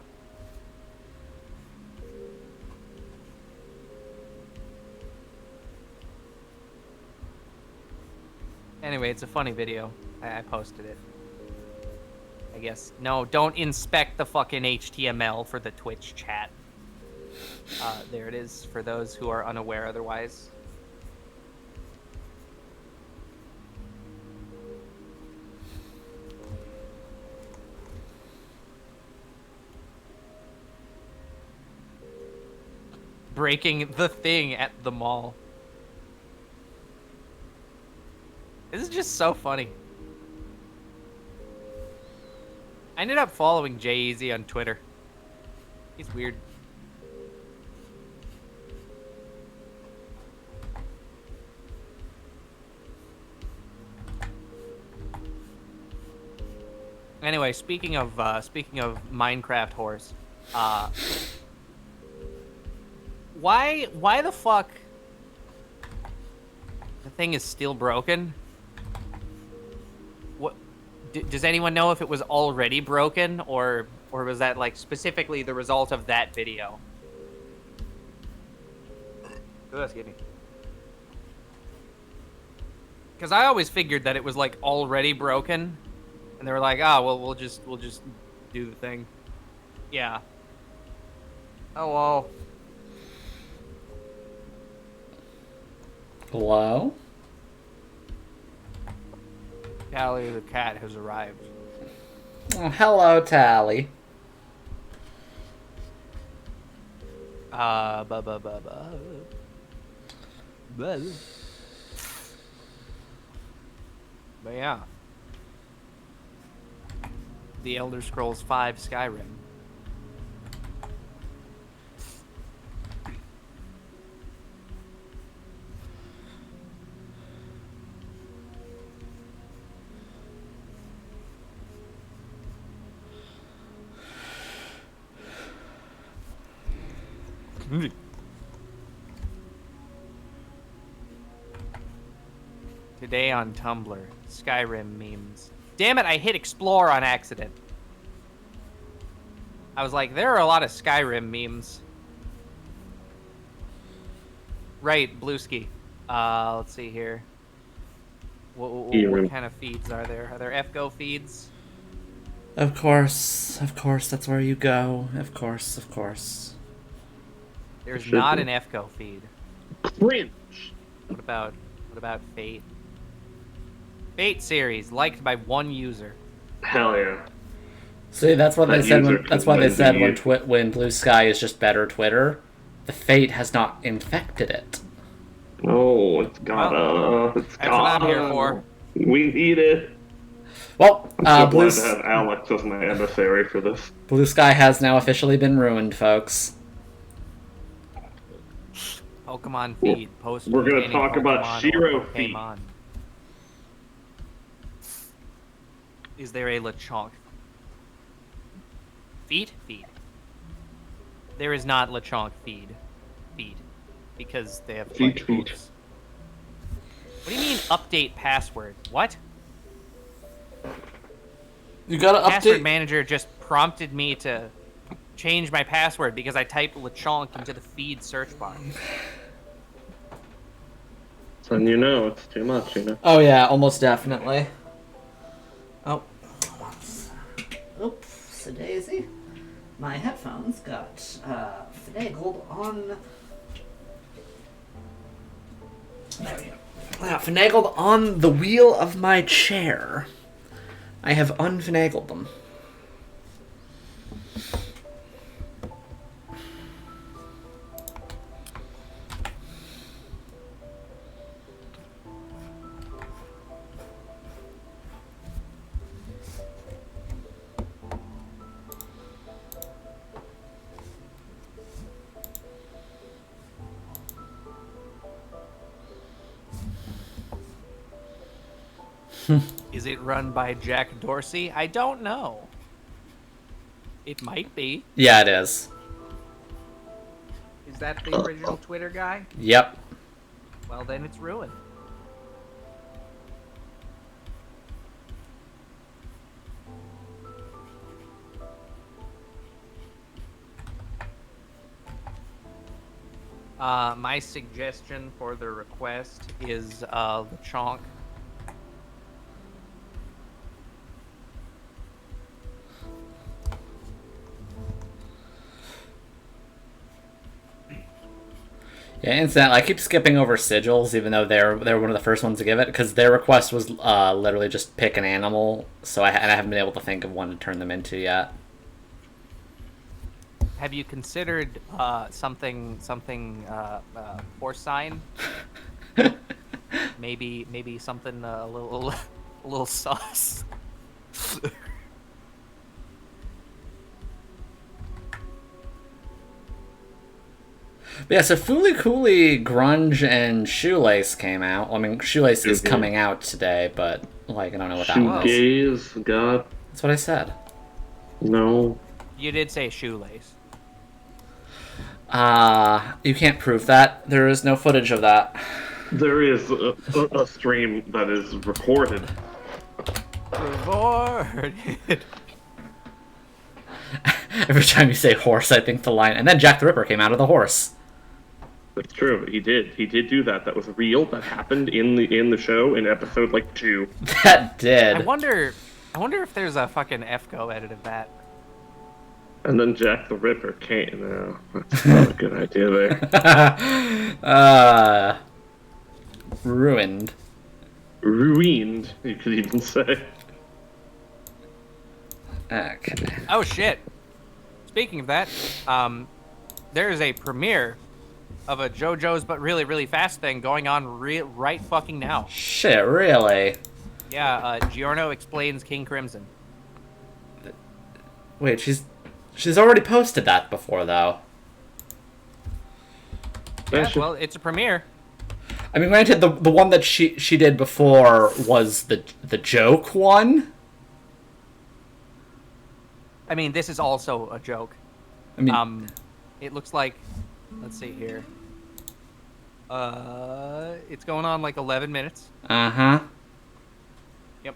Anyway, it's a funny video. I posted it. I guess. No, don't inspect the fucking HTML for the Twitch chat. There it is, for those who are unaware otherwise. Breaking the thing at the mall. This is just so funny. I ended up following Jay-Z on Twitter. He's weird. Anyway, speaking of Minecraft horse, why the fuck the thing is still broken? What does anyone know if it was already broken, or was that like specifically the result of that video? Excuse me. Because I always figured that it was like already broken, and they were like, "Ah, well, we'll just do the thing." Yeah. Hello. Hello? Tally the cat has arrived. Oh, hello, Tally. But yeah. The Elder Scrolls V Skyrim. Today on Tumblr, Skyrim memes. Damn it, I hit explore on accident. I was like, there are a lot of Skyrim memes. Right, Blueski. Let's see here. What kind of feeds are there? Are there FGO feeds? Of course, that's where you go. Of course. There's not an FGO feed. Cringe. What about Fate? Fate series liked by one user. Hell yeah. See, that's what they said. That's why they said indeed. when Blue Sky is just better Twitter, the Fate has not infected it. No, it's gotta. It's That's what I'm here for. We need it. Well, I'm Blue glad to have Alex as my emissary for this. Sky has now officially been ruined, folks. Pokemon feed. Post. We're gonna containing talk about Pokemon or Shiro feed. Pokemon. Is there a Lechonk? Feed? Feed. There is not Lechonk feed. Feed. Because they have Feed. hooves. What do you mean update password? What? You gotta Password update. manager just prompted me to change my password because I typed Lechonk into the feed search bar. So you know it's too much, you know. Oh yeah, almost definitely. Oh. Oops, a daisy. My headphones got finagled on. There we go. Finagled on the wheel of my chair. I have unfinagled them. Is it run by Jack Dorsey? I don't know. It might be. Yeah, it is. Is that the original Twitter guy? Yep. Well, then it's ruined. My suggestion for the request is Lechonk. Yeah, incidentally, I keep skipping over sigils, even though they're one of the first ones to give it, because their request was literally just pick an animal, so I haven't been able to think of one to turn them into yet. Have you considered something porcine? maybe something a little sus. But yeah, so Fooly Cooly, Grunge, and Shoelace came out. Well, I mean, Shoelace is coming out today, but, like, I don't know what that one is. Shoegaze, God, That's what I said. no. You did say shoelace. You can't prove that. There is no footage of that. There is a stream that is recorded. Rewarded. Every time you say horse, I think the line. And then Jack the Ripper came out of the horse. That's true. He did. He did do that. That was real. That happened in the show in episode like 2. That did. I wonder if there's a fucking FGO edit of that. And then Jack the Ripper came. No, that's not a good idea there. Ruined. Ruined, you could even say. Okay. Oh shit. Speaking of that, there is a premiere of a JoJo's but really really fast thing going on right fucking now. Shit, really? Yeah, Giorno explains King Crimson. Wait, she's already posted that before, though. Yeah, well, it's a premiere. I mean, granted, the one that she did before was the joke one. I mean, this is also a joke. I mean, It looks like, let's see here. It's going on like 11 minutes. uh-huh. Yep.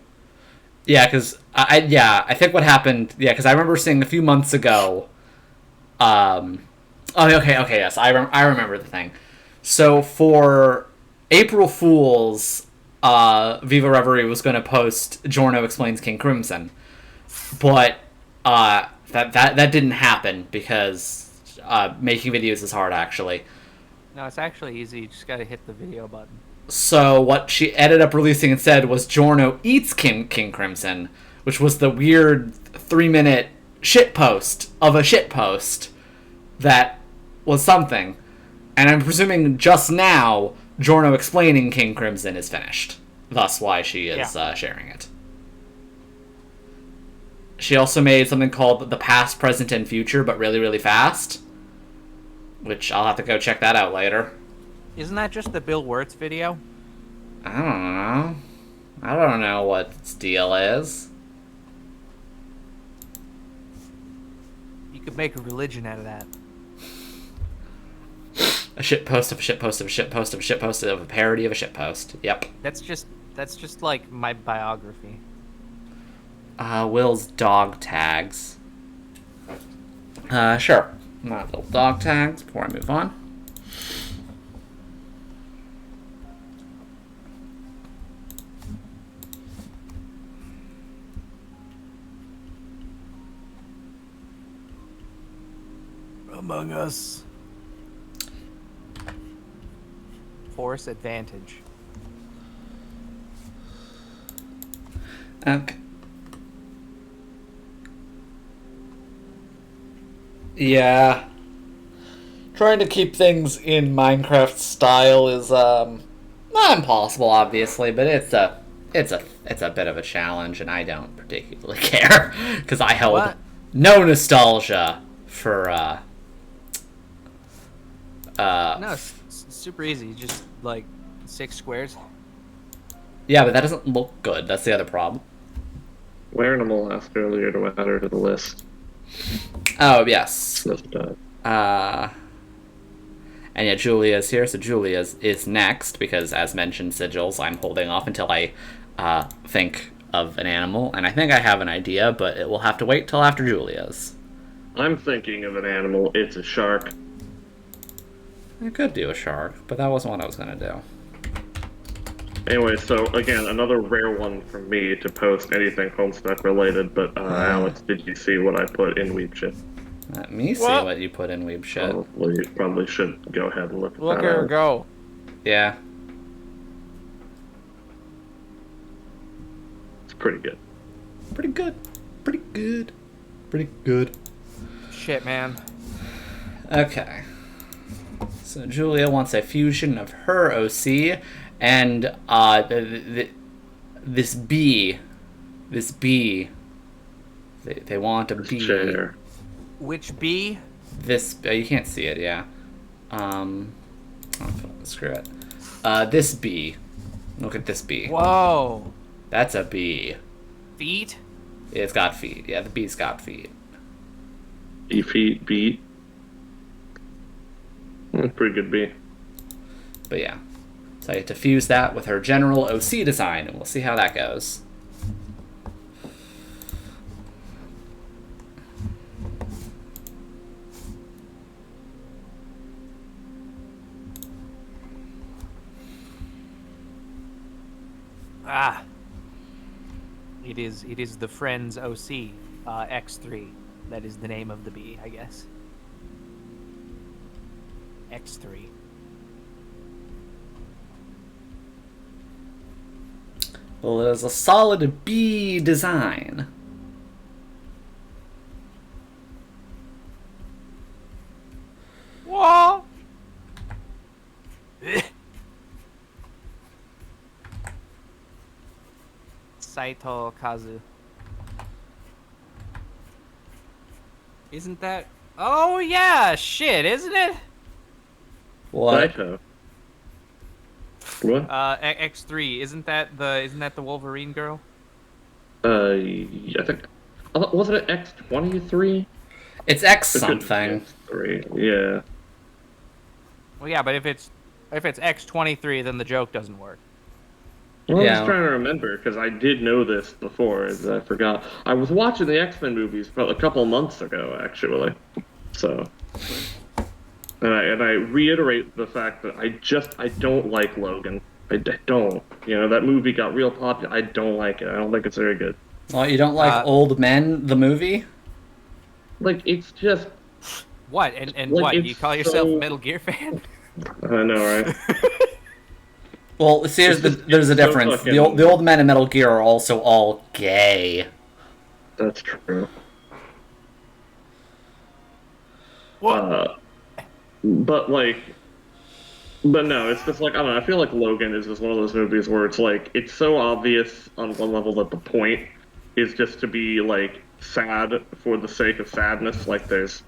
Yeah, because I think what happened. Yeah, because I remember seeing a few months ago. Oh, okay, yes, I remember the thing. So for April Fools, Viva Reverie was going to post Giorno explains King Crimson, but that didn't happen because making videos is hard, actually. No, it's actually easy. You just gotta hit the video button. So what she ended up releasing instead was Giorno eats King Crimson, which was the weird 3-minute shit post of a shit post that was something. And I'm presuming just now Giorno explaining King Crimson is finished. Thus why she is sharing it. She also made something called The Past, Present, and Future, but really, really fast. Which I'll have to go check that out later. Isn't that just the Bill Wirtz video? I don't know. I don't know what its deal is. You could make a religion out of that. A shit post of a shit post of a shit post of a shit post of a parody of a shit post. Yep. That's just like my biography. Will's dog tags. Sure. My little dog tags before I move on. Among Us. Force advantage. Okay. Yeah. Trying to keep things in Minecraft style is not impossible, obviously, but it's a bit of a challenge, and I don't particularly care because I held no nostalgia for No, it's super easy. Just like 6 squares. Yeah, but that doesn't look good. That's the other problem. Where Animal asked earlier to add her to the list. Oh, yes. Just, and yeah, Julia's here, so Julia is next, because as mentioned, sigils, I'm holding off until I think of an animal, and I think I have an idea, but it will have to wait till after Julia's. I'm thinking of an animal. It's a shark. I could do a shark, but that wasn't what I was going to do. Anyway, so again, another rare one from me to post anything Homestuck related, but Alex, did you see what I put in Weeb Shit? Let me see what you put in Weeb Shit. Well, you probably should go ahead and look at Look that. at her go. Yeah. It's pretty good. Pretty good. Pretty good. Pretty good. Shit, man. Okay. So Julia wants a fusion of her OC and this bee. They want a bee. Chair. Which bee? This you can't see it, yeah. Screw it. This bee. Look at this bee. Whoa. That's a bee. Feet? It's got feet. Yeah, the bee's got feet. Feet, beat. Pretty good bee. But yeah. So I get to fuse that with her general OC design, and we'll see how that goes. Ah. It is the Friends OC, X3. That is the name of the bee, I guess. X3. Well, it is a solid bee design. Whoa! Saito Kazu. Isn't that... Oh, yeah! Shit, isn't it? What? Saito. What? X3. Isn't that the Wolverine girl? I think... Wasn't it X-23? It's X something. X3, yeah. Well, yeah, but if it's X23, then the joke doesn't work. Well, I'm Yeah. just trying to remember, because I did know this before, as I forgot. I was watching the X-Men movies a couple of months ago, actually. So... And I reiterate the fact that I don't like Logan. I don't. You know, that movie got real popular. I don't like it. I don't think it's very good. Well, you don't like Old Men, the movie? Like, it's just... What? And Like, what? it's You call yourself so- a Metal Gear fan? I know, right? Well, see, there's a so difference. fucking- The old men in Metal Gear are also all gay. That's true. What? But no, it's just like, I don't know, I feel like Logan is just one of those movies where it's like, it's so obvious on one level that the point is just to be, like, sad for the sake of sadness. Like, there's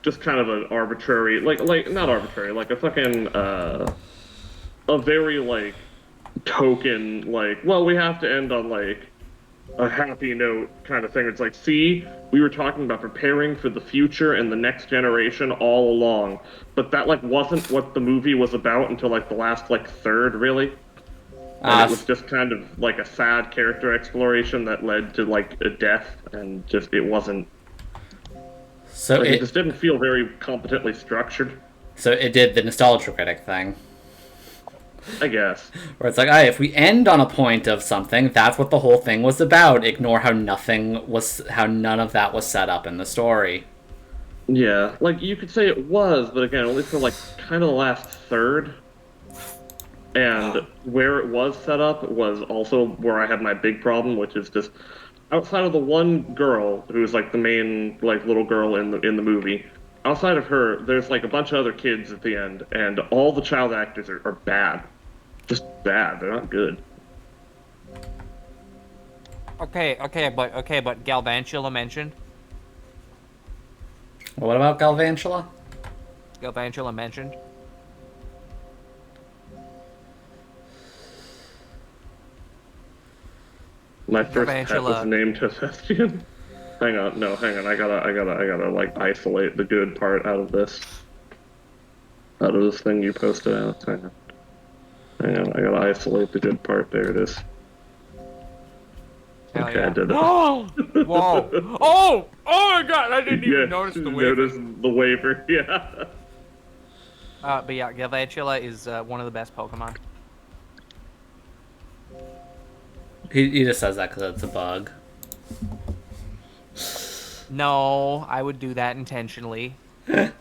just kind of an arbitrary, like not arbitrary, like a fucking a very like token, like, well, we have to end on like a happy note kind of thing. It's like, see, we were talking about preparing for the future and the next generation all along, but that like wasn't what the movie was about until like the last like third, really. And it was just kind of like a sad character exploration that led to like a death, and just it wasn't. So like, it just didn't feel very competently structured. So it did the nostalgia critic thing. I guess. Where it's like, if we end on a point of something, that's what the whole thing was about. Ignore how none of that was set up in the story. Yeah, like you could say it was, but again, only for like kind of the last third. And where it was set up was also where I had my big problem, which is just outside of the one girl who's like the main like little girl in the movie. Outside of her, there's like a bunch of other kids at the end, and all the child actors are bad. Just bad. They're not good. Okay, but Galvantula mentioned. What about Galvantula? Galvantula mentioned. My first pet was named Hephaestion. Hang on, I gotta like isolate the good part out of this thing you posted out. Hang on, I gotta isolate the good part. There it is. Hell okay, yeah. I did it. Oh! Whoa! Oh! Oh my god! I didn't even notice the waiver. Notice the waiver, yeah. But yeah, Galvantula is one of the best Pokemon. He just says that because it's a bug. No, I would do that intentionally. Yeah,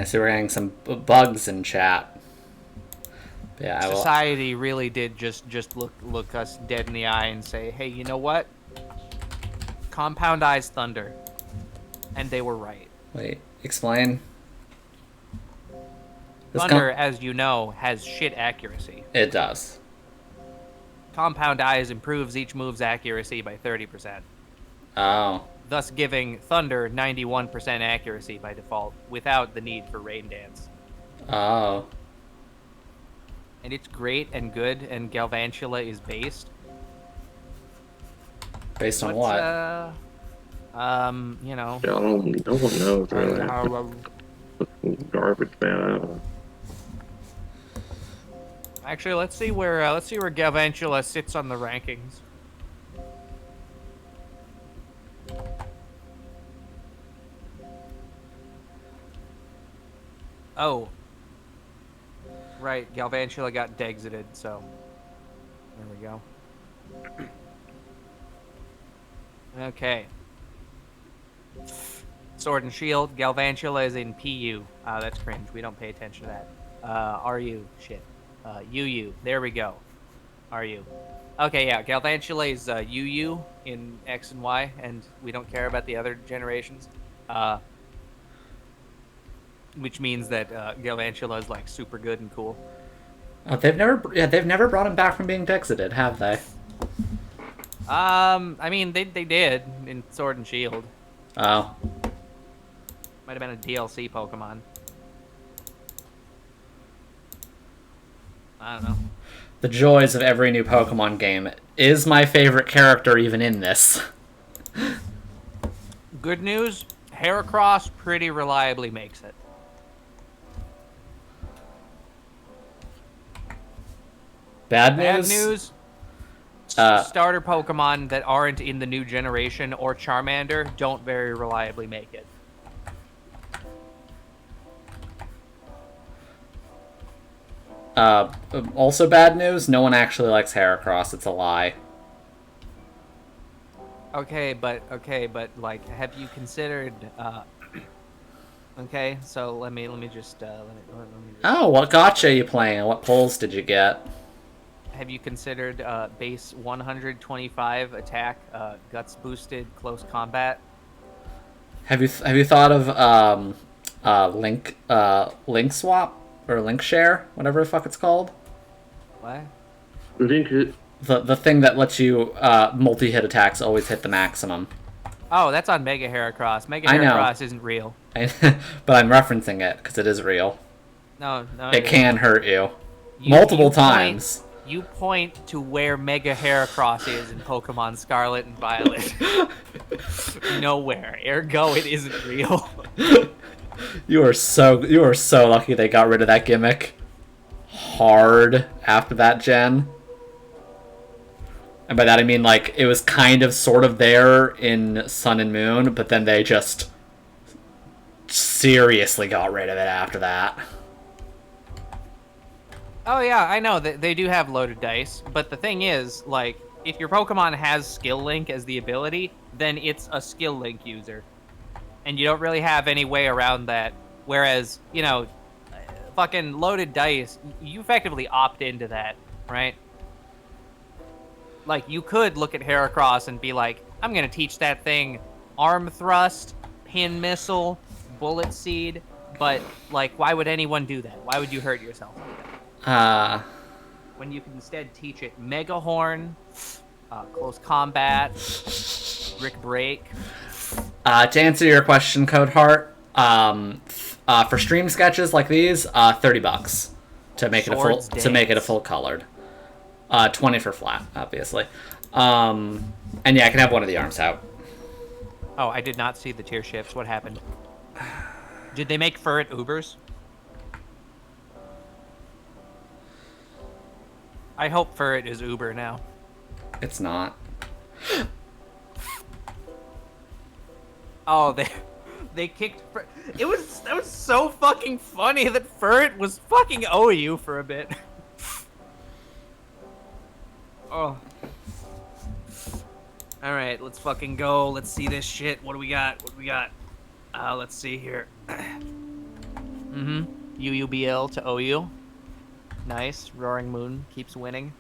so we're getting some bugs in chat. Yeah, Society really did just look us dead in the eye and say, hey, you know what? Compound Eyes Thunder. And they were right. Wait, explain. Thunder, as you know, has shit accuracy. It does. Compound Eyes improves each move's accuracy by 30%. Oh. Thus giving Thunder 91% accuracy by default, without the need for Rain Dance. Oh. And it's great and good, and Galvantula is based. Based on what? You know. Yeah, no one knows, really. Garbage, man. I don't know. Actually, let's see where Galvantula sits on the rankings. Oh. Right, Galvantula got Dexited, so there we go. Okay. Sword and Shield, Galvantula is in PU. That's cringe. We don't pay attention to that. RU, shit. UU, there we go. RU. Okay, yeah, Galvantula is UU in X and Y, and we don't care about the other generations. Which means that Galvantula is like super good and cool. Oh, they've never brought him back from being Dexited, have they? I mean, they did in Sword and Shield. Oh. Might have been a DLC Pokemon. I don't know. The joys of every new Pokemon game. Is my favorite character even in this? Good news, Heracross pretty reliably makes it. Bad news? Bad news, starter Pokemon that aren't in the new generation or Charmander don't very reliably make it. Also bad news, no one actually likes Heracross, it's a lie. Okay, but like, have you considered okay, so let me just Oh, what gotcha are you playing? What polls did you get? Have you considered base 125 attack, guts boosted close combat? Have you thought of link swap or link share, whatever the fuck it's called? What? Link it. The thing that lets you multi-hit attacks always hit the maximum. Oh, that's on Mega Heracross. Mega I know. Heracross isn't real. But I'm referencing it because it is real. No, It can hurt you. You- Multiple you point- times. You point to where Mega Heracross is in Pokemon Scarlet and Violet. Nowhere. Ergo, it isn't real. You are so lucky they got rid of that gimmick hard after that gen. And by that I mean, like, it was kind of sort of there in Sun and Moon, but then they just seriously got rid of it after that. Oh yeah, I know that they do have loaded dice, but the thing is, like, if your Pokemon has Skill Link as the ability, then it's a Skill Link user. And you don't really have any way around that. Whereas, you know, fucking loaded dice, you effectively opt into that, right? Like, you could look at Heracross and be like, I'm gonna teach that thing Arm Thrust, Pin Missile, Bullet Seed, but, like, why would anyone do that? Why would you hurt yourself like that? When you can instead teach it Mega Horn, Close Combat, Brick Break. To answer your question, Code Heart, for stream sketches like these, $30 to make it a full colored. 20 for flat, obviously. And yeah, I can have one of the arms out. Oh, I did not see the tier shifts. What happened? Did they make Furret Ubers? I hope Furret is Uber now. It's not. Oh, they kicked. That was so fucking funny that Furret was fucking OU for a bit. Oh. All right, let's fucking go. Let's see this shit. What do we got? Let's see here. UUBL to OU. Nice. Roaring Moon keeps winning.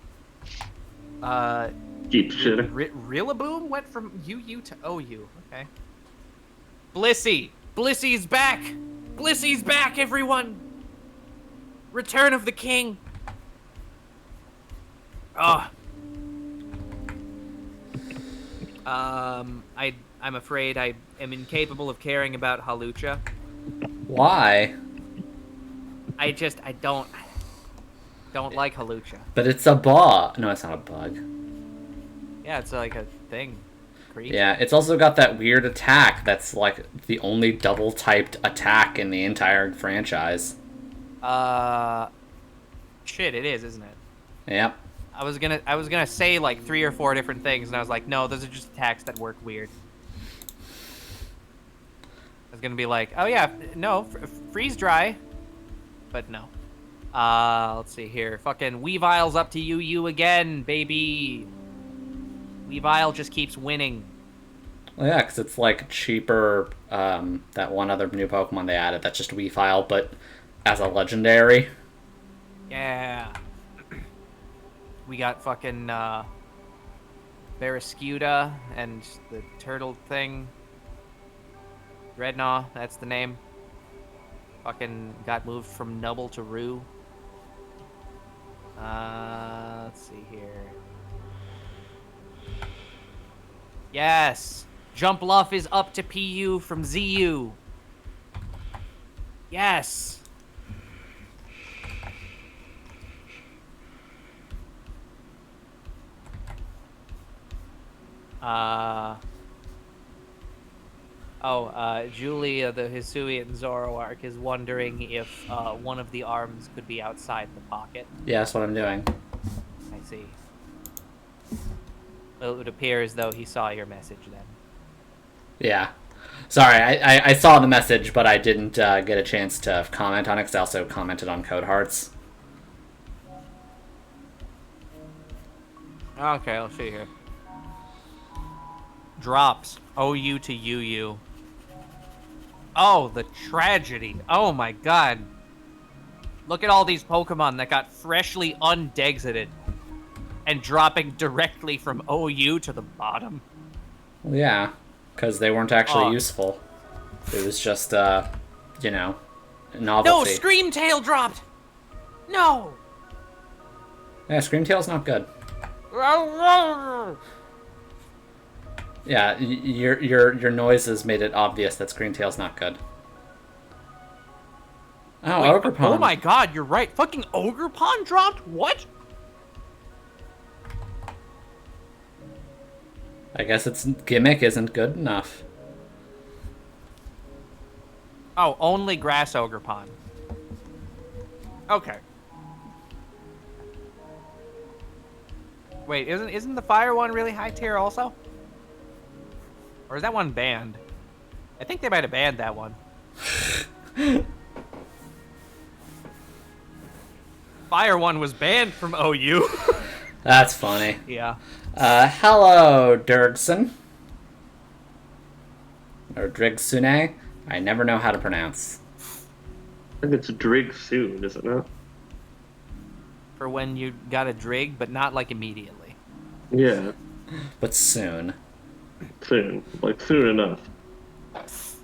Keeps shitting. Rillaboom went from UU to OU. Okay. Blissey! Blissy's back! Blissy's back, everyone! Return of the King! Oh. I'm afraid I am incapable of caring about Halucha. Why? I don't like Halucha. But it's a bug. No, it's not a bug. Yeah, it's like a thing. Creature. Yeah, it's also got that weird attack that's like the only double-typed attack in the entire franchise. Shit, it is, isn't it? Yep. I was gonna say like 3 or 4 different things, and I was like, no, those are just attacks that work weird. I was gonna be like, oh yeah, no, freeze dry, but no. Let's see here. Fucking Weavile's up to UU again, baby. Weavile just keeps winning. Well, yeah, because it's like cheaper. That one other new Pokemon they added that's just Weavile, but as a legendary. Yeah. We got fucking Barraskewda and the turtle thing. Dreadnought, that's the name. Fucking got moved from Nubble to Roo. Let's see here. Yes! Jumpluff is up to PU from ZU. Yes! Julia, the Hisuian Zoroark, is wondering if one of the arms could be outside the pocket. Yeah, that's what I'm doing. I see. Well, it would appear as though he saw your message then. Yeah. Sorry, I saw the message, but I didn't get a chance to comment on it, because I also commented on Code Hearts. Okay, I'll see here. Drops. OU to UU. Oh, the tragedy. Oh my god. Look at all these Pokemon that got freshly undexited and dropping directly from OU to the bottom. Well, yeah, because they weren't actually useful. It was just, you know, a novelty. No, Screamtail dropped! No! Yeah, Screamtail's not good. Yeah, your noises made it obvious that Screamtail's not good. Oh, Wait, Ogre Pond. oh my god, you're right. Fucking Ogre Pond dropped? What? I guess its gimmick isn't good enough. Oh, only Grass Ogre Pond. Okay. Wait, isn't the fire one really high tier also? Or is that one banned? I think they might have banned that one. Fire one was banned from OU. That's funny. Yeah. Hello, Dirgson. Or Drigsune. I never know how to pronounce. I think it's Drig soon, is it not? For when you got a drig, but not like immediately. Yeah, But soon. soon. Like soon enough.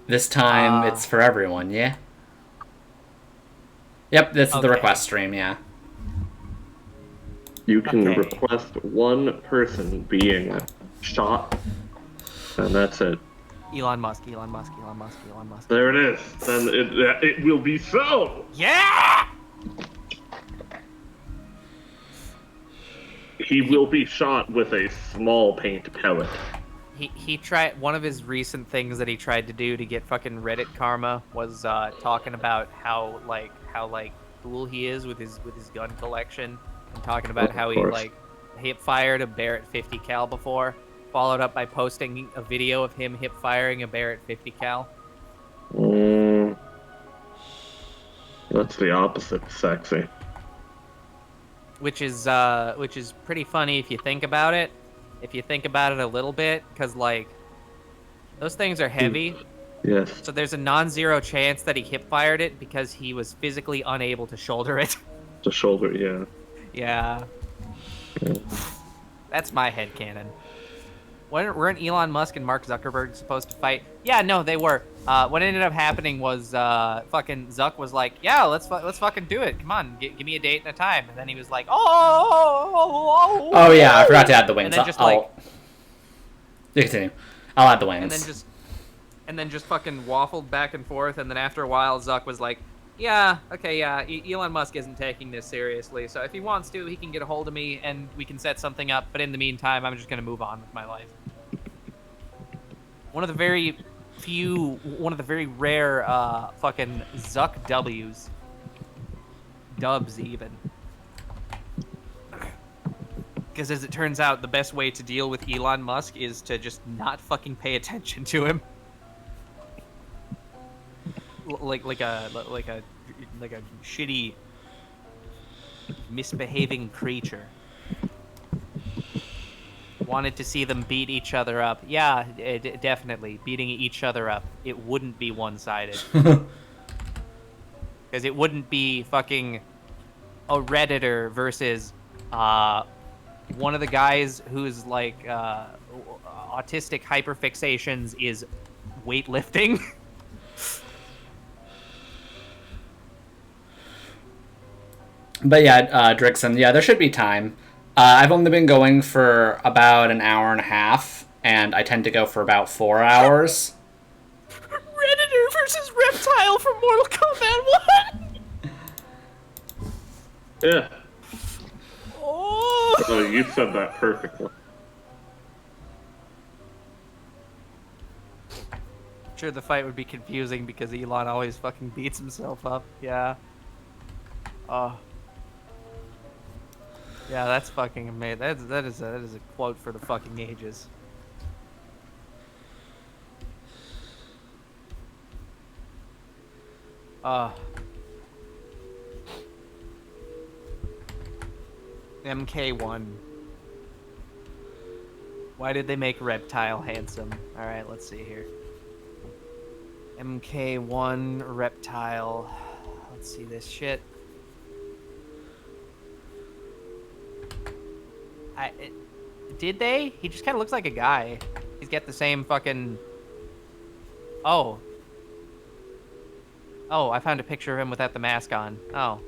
This time, it's for everyone, yeah? Yep, this is the Okay. request stream, yeah. You can Okay. request one person being shot, and that's it. Elon Musk, Elon Musk, Elon Musk, Elon Musk. There it is. Then it will be so. Yeah! He will be shot with a small paint pellet. He tried, one of his recent things that he tried to do to get fucking Reddit karma was talking about how cool he is with his gun collection, and talking about Of how he course. like hip fired a Barrett 50 cal before, followed up by posting a video of him hip firing a Barrett 50 cal. That's the opposite sexy. Which is pretty funny if you think about it. If you think about it a little bit, because like those things are heavy, Yes. so there's a non-zero chance that he hip fired it because he was physically unable to shoulder it. The shoulder, yeah. Yeah. That's my headcanon. Weren't Elon Musk and Mark Zuckerberg supposed to fight? Yeah, no, they were. What ended up happening was fucking Zuck was like, yeah, let's fucking do it. Come on, give me a date and a time. And then he was like, Oh yeah, I forgot to add the wings. And then just You continue. I'll add the wings. and then just fucking waffled back and forth. And then after a while, Zuck was like, yeah, okay, yeah, Elon Musk isn't taking this seriously. So if he wants to, he can get a hold of me and we can set something up. But in the meantime, I'm just going to move on with my life. One of the very rare fucking Zuck W's. Dubs, even. Because as it turns out, the best way to deal with Elon Musk is to just not fucking pay attention to him. Like a shitty, misbehaving creature. Wanted to see them beat each other up. Yeah, definitely. Beating each other up. It wouldn't be one-sided. Because it wouldn't be fucking a Redditor versus one of the guys whose, like, autistic hyperfixations is weightlifting. But yeah, Drixon, yeah, there should be time. I've only been going for about an hour and a half, and I tend to go for about 4 hours. Redditor versus Reptile from Mortal Kombat 1! Yeah. Oh! Oh, you said that perfectly. Sure, the fight would be confusing because Elon always fucking beats himself up. Yeah. Oh. Yeah, that's fucking amazing. That is a quote for the fucking ages. MK1. Why did they make Reptile handsome? Alright, let's see here. MK1 Reptile. Let's see this shit. Did they? He just kind of looks like a guy. He's got the same fucking... Oh. Oh, I found a picture of him without the mask on. Oh.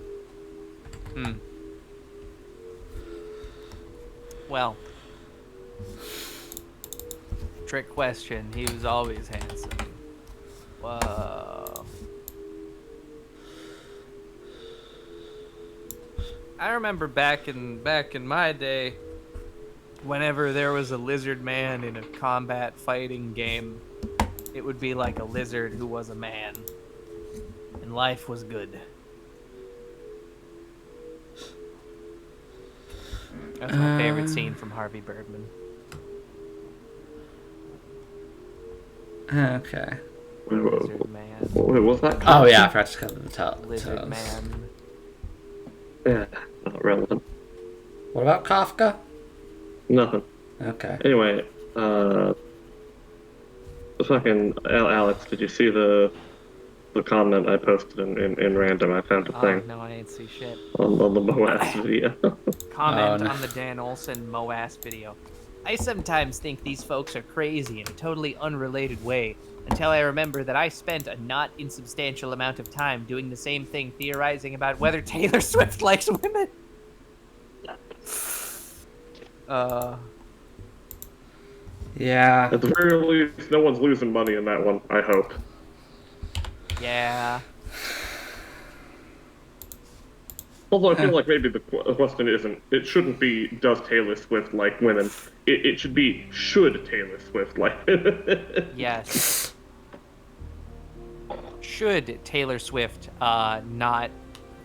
Well. trick question. He was always handsome. Whoa. I remember back in my day, whenever there was a lizard man in a combat fighting game, it would be like a lizard who was a man, and life was good. That's my favorite scene from Harvey Birdman. Okay. Lizard man. Wait, what's that? Oh yeah, I forgot to cover the Lizard toes. man. Yeah, not relevant. What about Kafka? Nothing. Okay. Anyway, fucking Alex, did you see the comment I posted in random? I found a Oh, thing no, I didn't see shit. on the Moas video. Comment Oh, no. on the Dan Olson Moas video. I sometimes think these folks are crazy in a totally unrelated way, until I remember that I spent a not insubstantial amount of time doing the same thing, theorizing about whether Taylor Swift likes women. Yeah. At the very least, no one's losing money in that one, I hope. Yeah. Although I feel like maybe the question isn't, it shouldn't be, does Taylor Swift like women? It should be, should Taylor Swift like women? Yes. Should Taylor Swift not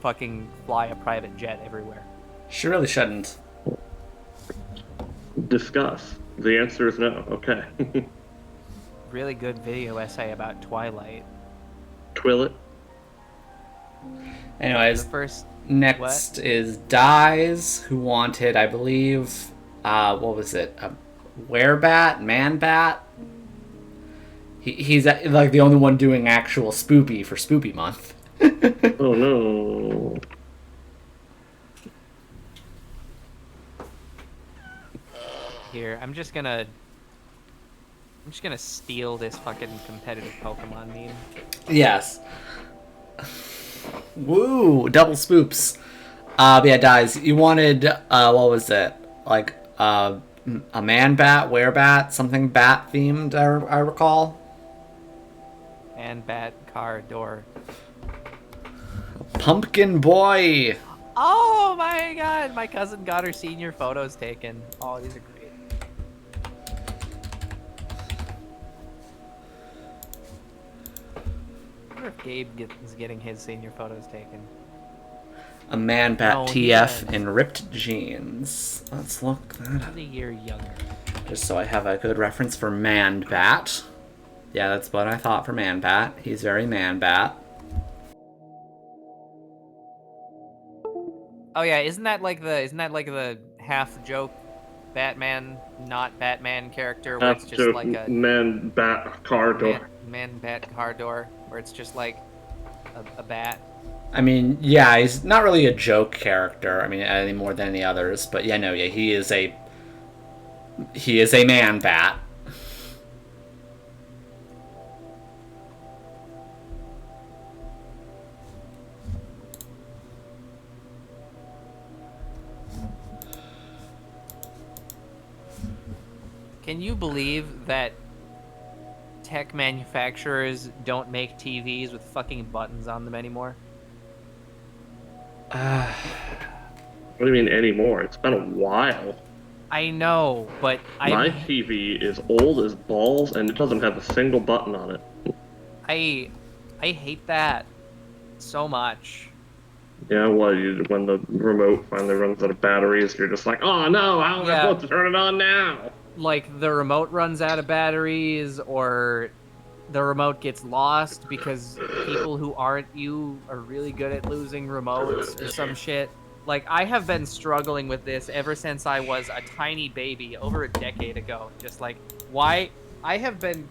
fucking fly a private jet everywhere? She really shouldn't. Discuss. The answer is no. Okay. Really good video essay about Twilight. Twillet. Anyways, The first... next is Dies, who wanted, I believe, what was it? A werebat? Man-bat? He's like the only one doing actual spoopy for Spoopy Month. Oh no. Here, I'm just gonna steal this fucking competitive Pokemon meme. Yes. Woo! Double spoops. But yeah, Dies. You wanted, what was it? Like, a man-bat, werebat, something bat-themed, I recall? And bat, car, door. Pumpkin Boy! Oh my god, my cousin got her senior photos taken. Oh, these are great. I wonder if Gabe is getting his senior photos taken. A man-bat Oh, TF yeah. in ripped jeans. Let's look that up. He's a year younger. Just so I have a good reference for man-bat. Yeah, that's what I thought for man-bat. He's very man-bat. Oh yeah, isn't that like the half joke Batman, not Batman character where it's Half just joke, like a man, bat, car door. man bat car door where it's just like a bat. I mean, yeah, he's not really a joke character. I mean, any more than any others. But yeah, no, yeah, he is a man-bat. Can you believe that tech manufacturers don't make TVs with fucking buttons on them anymore? What do you mean anymore? It's been a while. I know, but My TV is old as balls and it doesn't have a single button on it. I hate that so much. Yeah, well, when the remote finally runs out of batteries, you're just like, oh no, how am I supposed to turn it on now? Like the remote runs out of batteries, or the remote gets lost because people who aren't you are really good at losing remotes or some shit. Like, I have been struggling with this ever since I was a tiny baby over a decade ago. Just like, why? I've been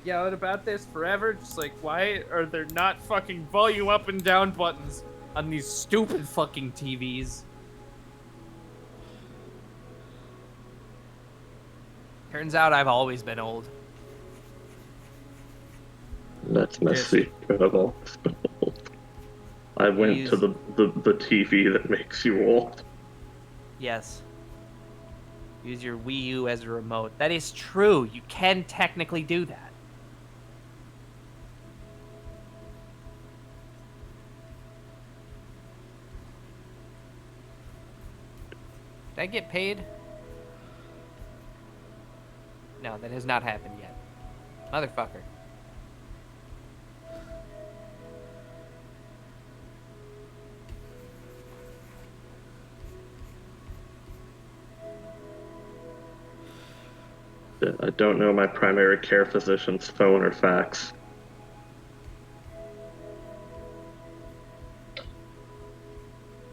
yelling about this forever. Just like, why are there not fucking volume up and down buttons on these stupid fucking TVs? Turns out I've always been old. That's my secret of all. I went to the TV that makes you old. Yes. Use your Wii U as a remote. That is true. You can technically do that. Did I get paid? No, that has not happened yet. Motherfucker. I don't know my primary care physician's phone or fax.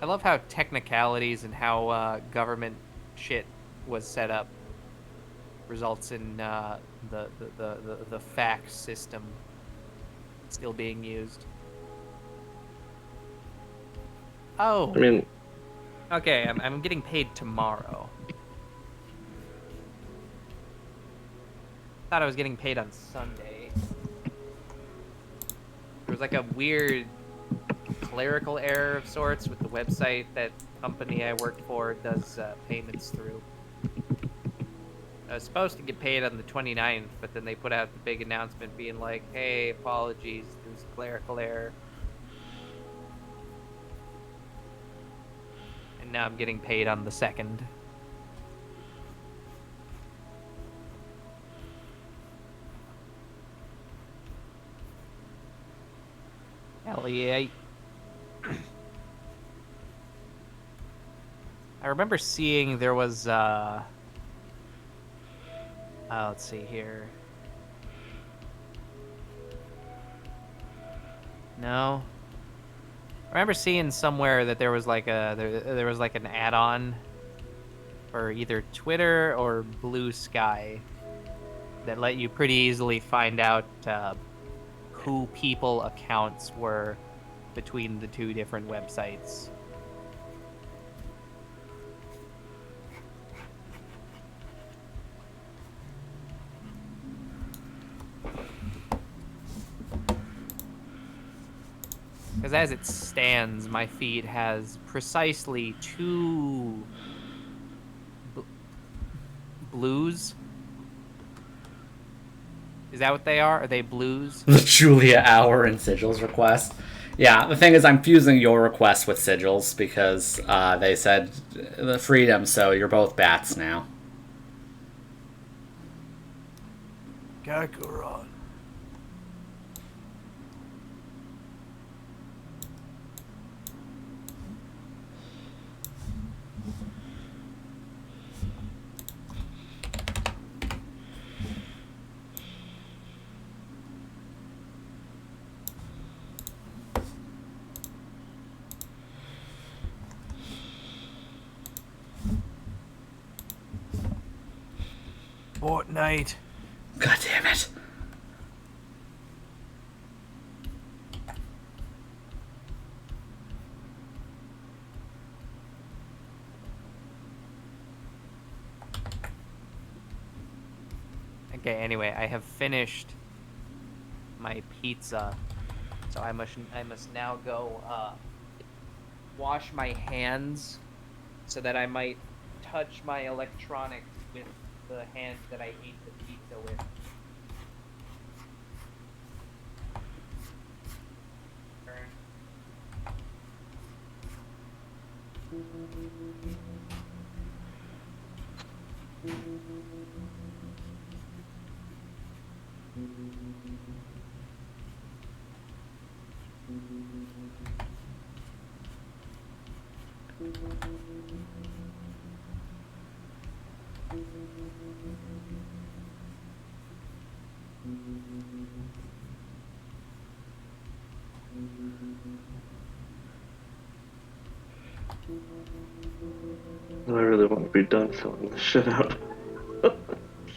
I love how technicalities and how government shit was set up results in the fax system still being used. Oh. I mean, Okay, I'm getting paid tomorrow. Thought I was getting paid on Sunday. There was like a weird clerical error of sorts with the website that company I work for does payments through. I was supposed to get paid on the 29th, but then they put out the big announcement being like, hey, apologies, there was a clerical error. And now I'm getting paid on the 2nd. Hell yeah. I remember seeing there was, let's see here. No. I remember seeing somewhere that there was like there was like an add-on for either Twitter or Blue Sky that let you pretty easily find out who people accounts were between the two different websites. Because as it stands, my feed has precisely 2 blues. Is that what they are? Are they blues? The Julia Hour and Sigils request. Yeah, the thing is, I'm fusing your request with Sigils because they said the freedom, so you're both bats now. Kakarot. Fortnite. God damn it. Okay, anyway, I have finished my pizza, so I must now go wash my hands so that I might touch my electronics with the hands that I ate the pizza with. I really want to be done filling this shit out. I'm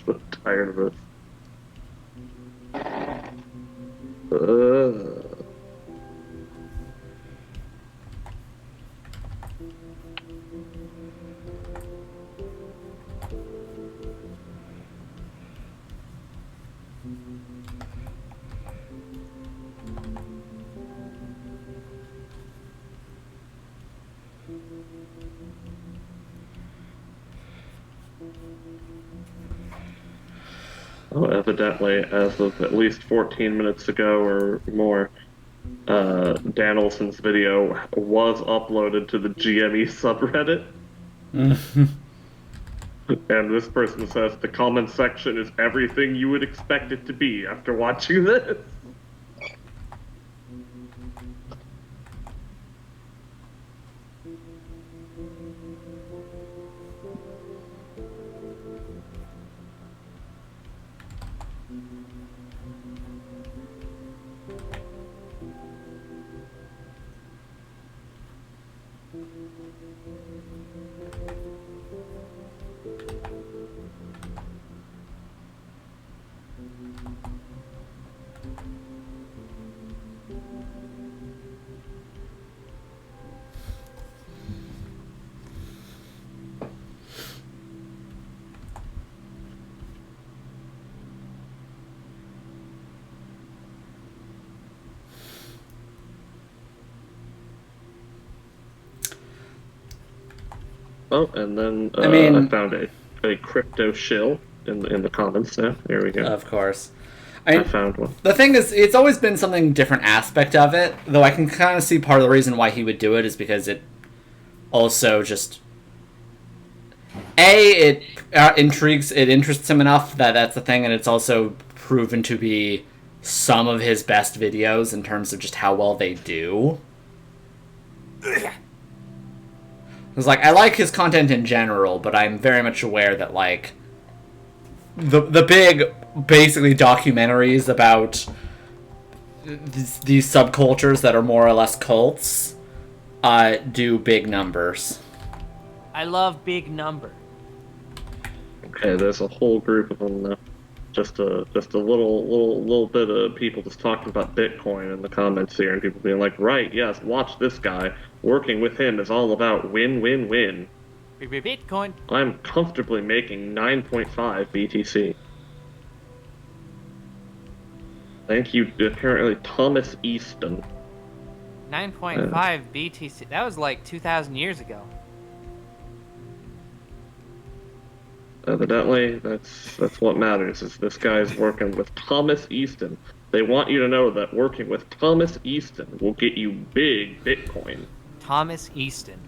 so tired of it. Oh, evidently, as of at least 14 minutes ago or more, Danielson's video was uploaded to the GME subreddit. And this person says the comment section is everything you would expect it to be after watching this. Oh, and then I mean, I found a crypto shill in the comments there. There we go. of course. I found one. The thing is, it's always been something different aspect of it, though I can kind of see part of the reason why he would do it is because it also just... it interests him enough that that's the thing, and it's also proven to be some of his best videos in terms of just how well they do. It's like, I like his content in general, but I'm very much aware that, like, the big, basically, documentaries about these subcultures that are more or less cults do big numbers. I love big number. Okay, there's a whole group of them now. Just a little bit of people just talking about Bitcoin in the comments here, and people being like, right, yes, watch this guy. Working with him is all about win-win-win. Bitcoin. I'm comfortably making 9.5 BTC. Thank you, apparently, Thomas Easton. 9.5 BTC. That was like 2,000 years ago. Evidently, that's what matters, is this guy's working with Thomas Easton. They want you to know that working with Thomas Easton will get you big Bitcoin. Thomas Easton.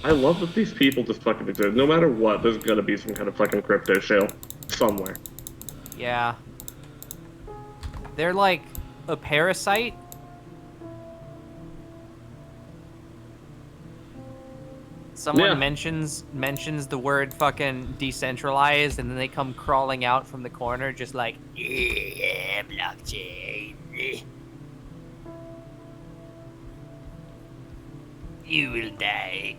I love that these people just fucking exist. No matter what, there's gonna be some kind of fucking crypto show somewhere. Yeah. They're like a parasite. Someone mentions the word fucking decentralized, and then they come crawling out from the corner just like, yeah, blockchain. You will die.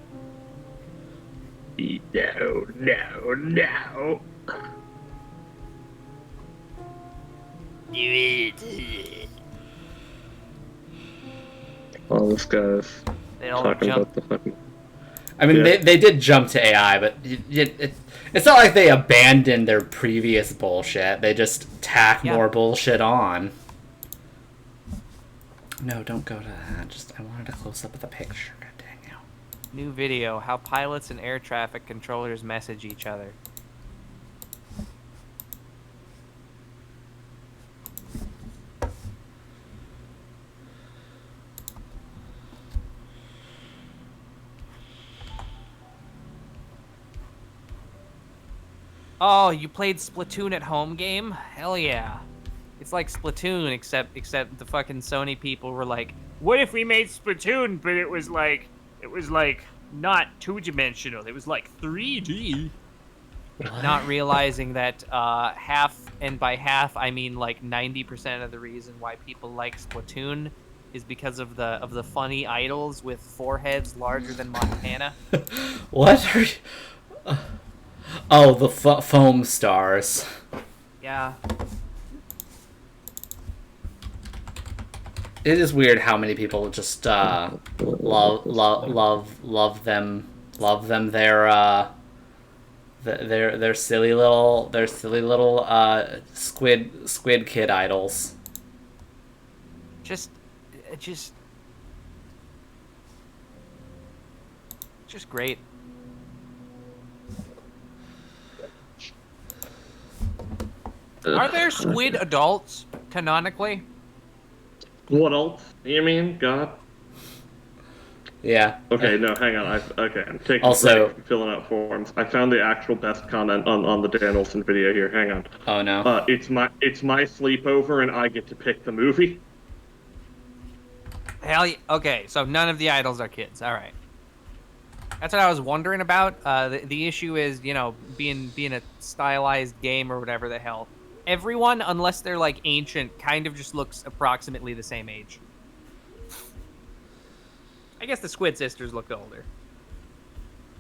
No, no, no. Do it. All this guy's They don't talking jump. about the fucking... I mean, Yeah. they did jump to AI, but it's not like they abandoned their previous bullshit. They just tack more bullshit on. No, don't go to that. I wanted a close-up of the picture. God dang you. New video, how pilots and air traffic controllers message each other. Oh, you played Splatoon at home game? Hell yeah. It's like Splatoon, except the fucking Sony people were like, what if we made Splatoon, but it was like not two-dimensional, it was like 3D. What? Not realizing that half, and by half I mean like 90% of the reason why people like Splatoon is because of the funny idols with foreheads larger than Montana. What are you... Oh, the foam stars. Yeah. It is weird how many people just love them their silly little squid kid idols. Just great. Are there squid adults canonically? What else? You mean? God. Yeah. Okay, no, hang on. I'm taking Also- a break from filling out forms. I found the actual best comment on the Danielson video here. Hang on. Oh no. It's my sleepover, and I get to pick the movie. Hell yeah. Okay, so none of the idols are kids. All right. That's what I was wondering about. The issue is, you know, being a stylized game or whatever the hell. Everyone, unless they're like ancient, kind of just looks approximately the same age. I guess the Squid Sisters look older.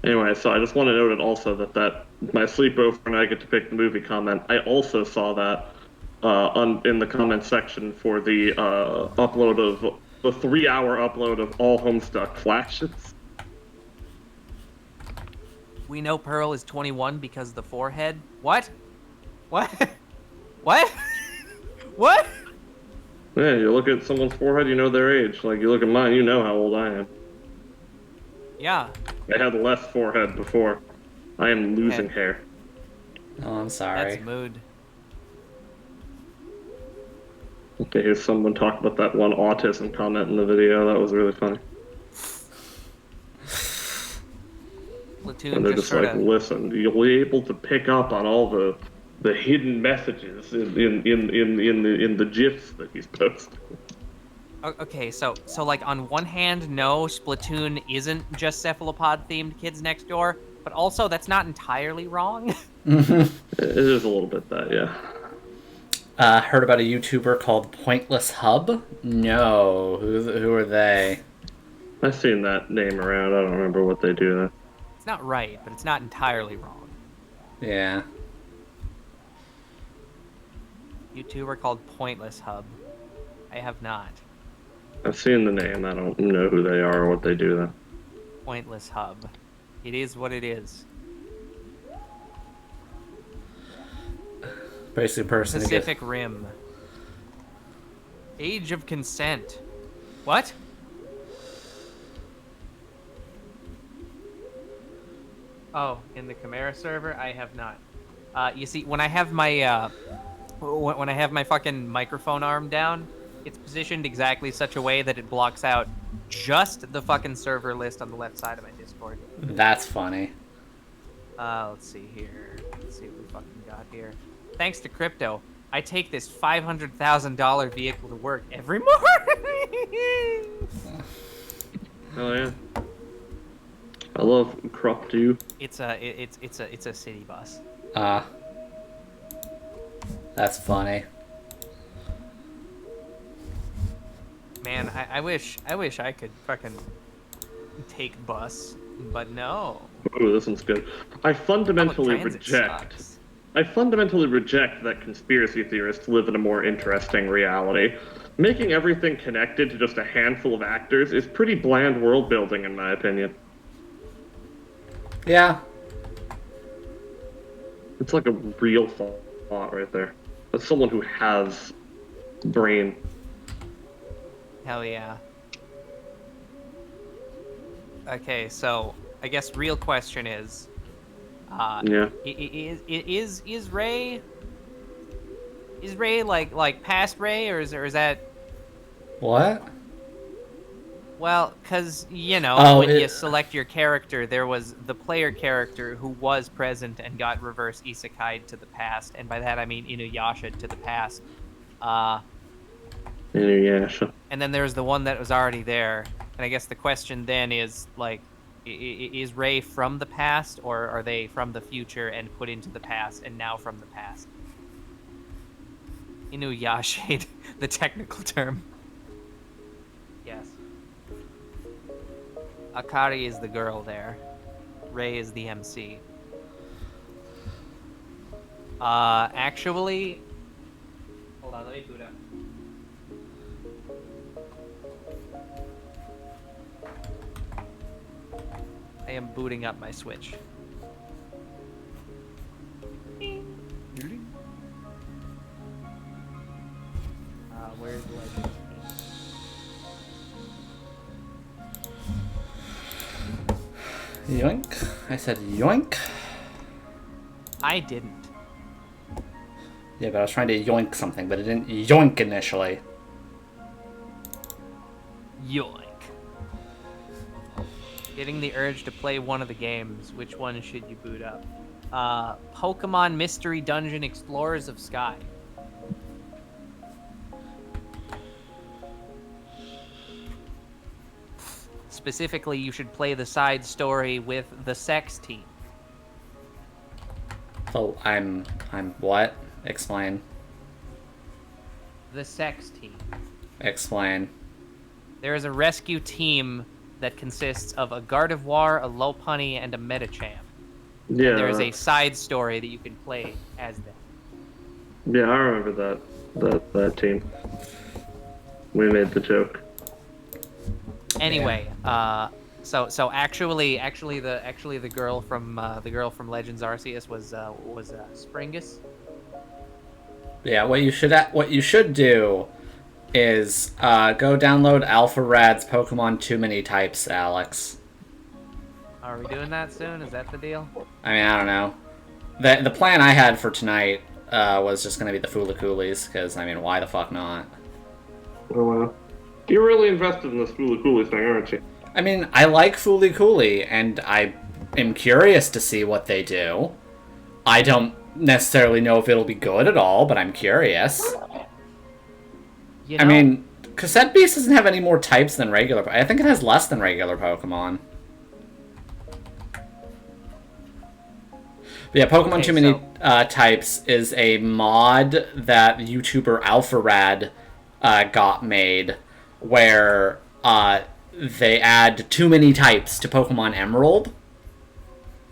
Anyway, so I just want to note it also that my sleepover and I get to pick the movie comment. I also saw that in the comment section for the upload of the 3-hour upload of all Homestuck flashes. We know Pearl is 21 because of the forehead. What? What? What? What? Yeah, you look at someone's forehead, you know their age. Like you look at mine, you know how old I am. Yeah. I had less forehead before. I am losing hair. Oh, I'm sorry. That's mood. Okay, here's someone talk about that one autism comment in the video. That was really funny. Platoon And they're just just like, sorta... listen, you'll be able to pick up on all the hidden messages in the gifs that he's posting. Okay, so like on one hand, no, Splatoon isn't just cephalopod themed Kids Next Door, but also that's not entirely wrong. It is a little bit that, yeah. Heard about a YouTuber called Pointless Hub? No. Who are they? I've seen that name around. I don't remember what they do though. It's not right, but it's not entirely wrong. Yeah. YouTuber called Pointless Hub. I have not. I've seen the name. I don't know who they are or what they do though. Pointless Hub. It is what it is. Basically, person who Pacific Rim. Age of Consent. What? Oh, in the Chimera server, I have not. You see, when I have my when I have my fucking microphone arm down, it's positioned exactly such a way that it blocks out just the fucking server list on the left side of my Discord. That's funny. Let's see here. Let's see what we fucking got here. Thanks to crypto, I take this $500,000 vehicle to work every morning. Oh yeah. I love crop too. It's a city bus. That's funny. Man, I wish I could fucking take bus, but no. Ooh, this one's good. I fundamentally Public transit reject. sucks. I fundamentally reject that conspiracy theorists live in a more interesting reality. Making everything connected to just a handful of actors is pretty bland world building, in my opinion. Yeah. It's like a real thought right there. That's someone who has brain. Hell yeah. Okay, so I guess real question is, Yeah. is Ray like past Ray, or is that? What? Well, because, you know, Oh, when you select your character, there was the player character who was present and got reverse isekai'd to the past, and by that I mean Inuyasha to the past. Inuyasha. And then there's the one that was already there, and I guess the question then is, like, is Rei from the past, or are they from the future and put into the past, and now from the past? Inuyasha, the technical term. Yes. Akari is the girl there. Rei is the MC. Actually... Hold on, let me boot up. I am booting up my Switch. Where's Legend? Yoink. I said yoink. I didn't. Yeah, but I was trying to yoink something, but it didn't yoink initially. Yoink. Getting the urge to play one of the games. Which one should you boot up? Pokemon Mystery Dungeon Explorers of Sky. Specifically, you should play the side story with the sex team. So I'm what? Explain. The sex team. Explain. There is a rescue team that consists of a Gardevoir, a Lopunny, and a Medicham. Yeah. And there is a side story that you can play as them. Yeah, I remember that team. We made the joke. Anyway, so actually the girl from Legends Arceus was Springus. Yeah, what you should do is go download Alpha Rad's Pokemon Too Many Types, Alex. Are we doing that soon? Is that the deal? I mean, I don't know. The plan I had for tonight was just going to be the Fulicoolies, because, I mean, why the fuck not? Oh, wow. You're really invested in this Fuliculi thing, aren't you? I mean, I like Fuliculi, and I am curious to see what they do. I don't necessarily know if it'll be good at all, but I'm curious. You know, I mean, Cassette Beast doesn't have any more types than regular. I think it has less than regular Pokemon. But yeah, Pokemon Too Many Types is a mod that YouTuber AlphaRad got made, where they add too many types to Pokemon Emerald.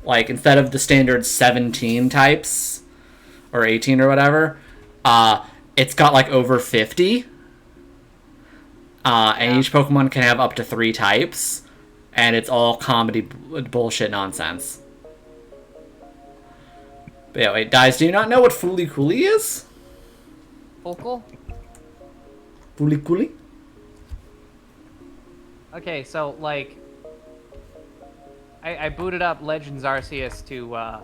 Like, instead of the standard 17 types, or 18 or whatever, it's got like over 50. And each Pokemon can have up to 3 types, and it's all comedy bullshit nonsense. But yeah, wait, guys, do you not know what Fuliculi is? Focal? Fuliculi? Okay, so, like, I booted up Legends Arceus to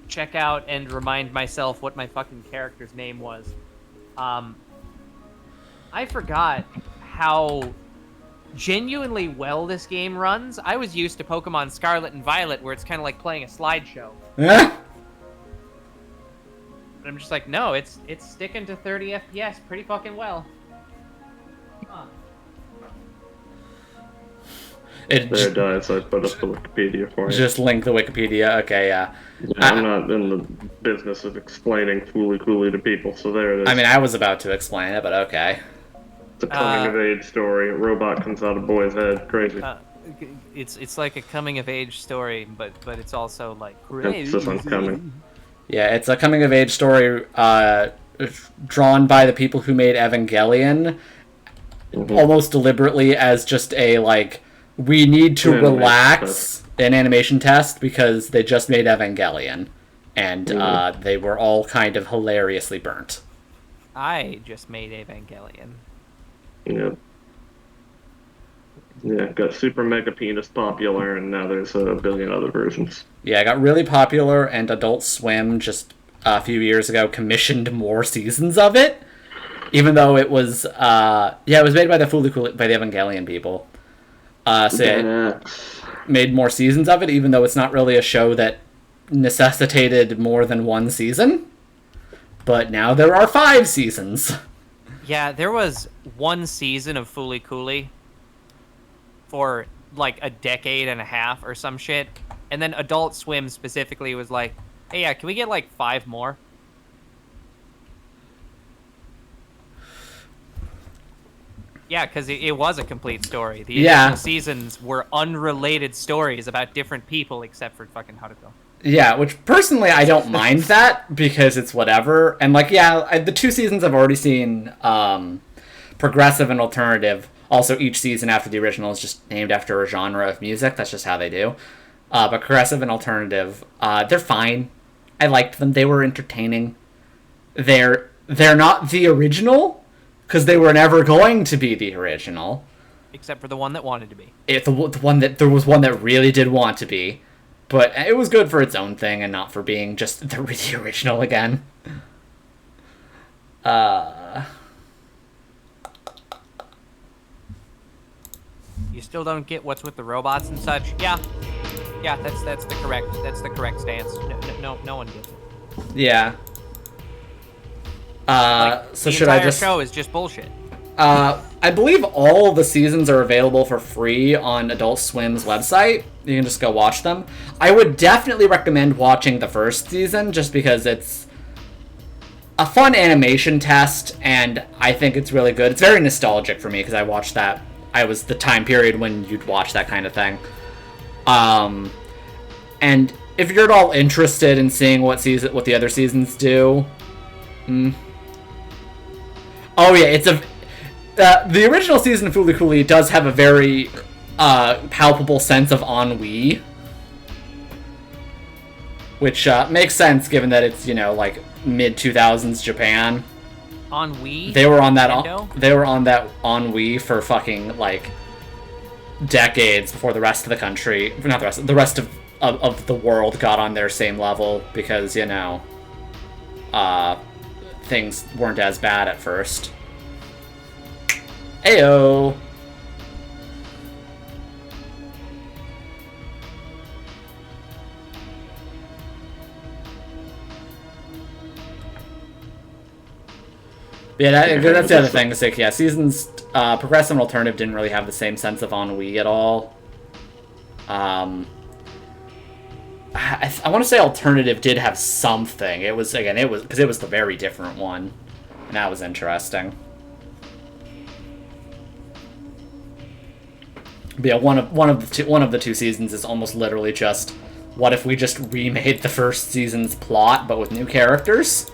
check out and remind myself what my fucking character's name was. I forgot how genuinely well this game runs. I was used to Pokemon Scarlet and Violet, where it's kind of like playing a slideshow. Yeah. But I'm just like, no, it's sticking to 30 FPS pretty fucking well. Huh. There it does. I put up the Wikipedia for you. Just link the Wikipedia. Okay, yeah. I'm not in the business of explaining Fuliculi to people, so there it is. I mean, I was about to explain it, but okay. It's a coming-of-age story. A robot comes out of a boy's head. Crazy. It's like a coming-of-age story, but it's also like crazy. Emphasis on coming. Yeah, it's a coming-of-age story drawn by the people who made Evangelion, almost deliberately as just a, like, we need to relax an animation test because they just made Evangelion, and they were all kind of hilariously burnt. I just made Evangelion. Yep. Yeah, got Super Mega Penis popular, and now there's a billion other versions. Yeah, it got really popular, and Adult Swim just a few years ago commissioned more seasons of it, even though it was it was made by the Evangelion people. So it made more seasons of it, even though it's not really a show that necessitated more than one season. But now there are 5 seasons. Yeah, there was one season of Fuliculi for like a decade and a half or some shit, and then Adult Swim specifically was like, hey, yeah, can we get like 5 more? Yeah, because it was a complete story. The additional seasons were unrelated stories about different people except for fucking Haruko. Yeah, which personally I don't mind that because it's whatever. And like, yeah, the 2 seasons I've already seen, progressive and alternative. Also, each season after the original is just named after a genre of music. That's just how they do. But progressive and alternative, they're fine. I liked them. They were entertaining. They're not the original because they were never going to be the original. Except for the one that wanted to be. There was one that really did want to be. But it was good for its own thing and not for being just the original again. You still don't get what's with the robots and such? Yeah. Yeah, that's the correct stance. No one gets it. Yeah. So the should I entire just... show is just bullshit. I believe all the seasons are available for free on Adult Swim's website. You can just go watch them. I would definitely recommend watching the first season, just because it's a fun animation test, and I think it's really good. It's very nostalgic for me, because I watched that. I was the time period when you'd watch that kind of thing. And if you're at all interested in seeing what the other seasons do... Oh yeah, it's a... the original season of Fooly Cooly does have a very palpable sense of ennui, which makes sense given that it's, you know, like mid-2000s Japan. Ennui? They were on that. Nintendo? They were on that ennui for fucking like decades before the rest of the country, not the rest of the world got on their same level, because, you know, things weren't as bad at first. Ayo. Yeah, that's the other thing. It's like, yeah, seasons, Progressive and Alternative didn't really have the same sense of ennui at all. I want to say Alternative did have something. It was because it was the very different one, and that was interesting. But yeah, one of the two seasons is almost literally just, what if we just remade the first season's plot but with new characters?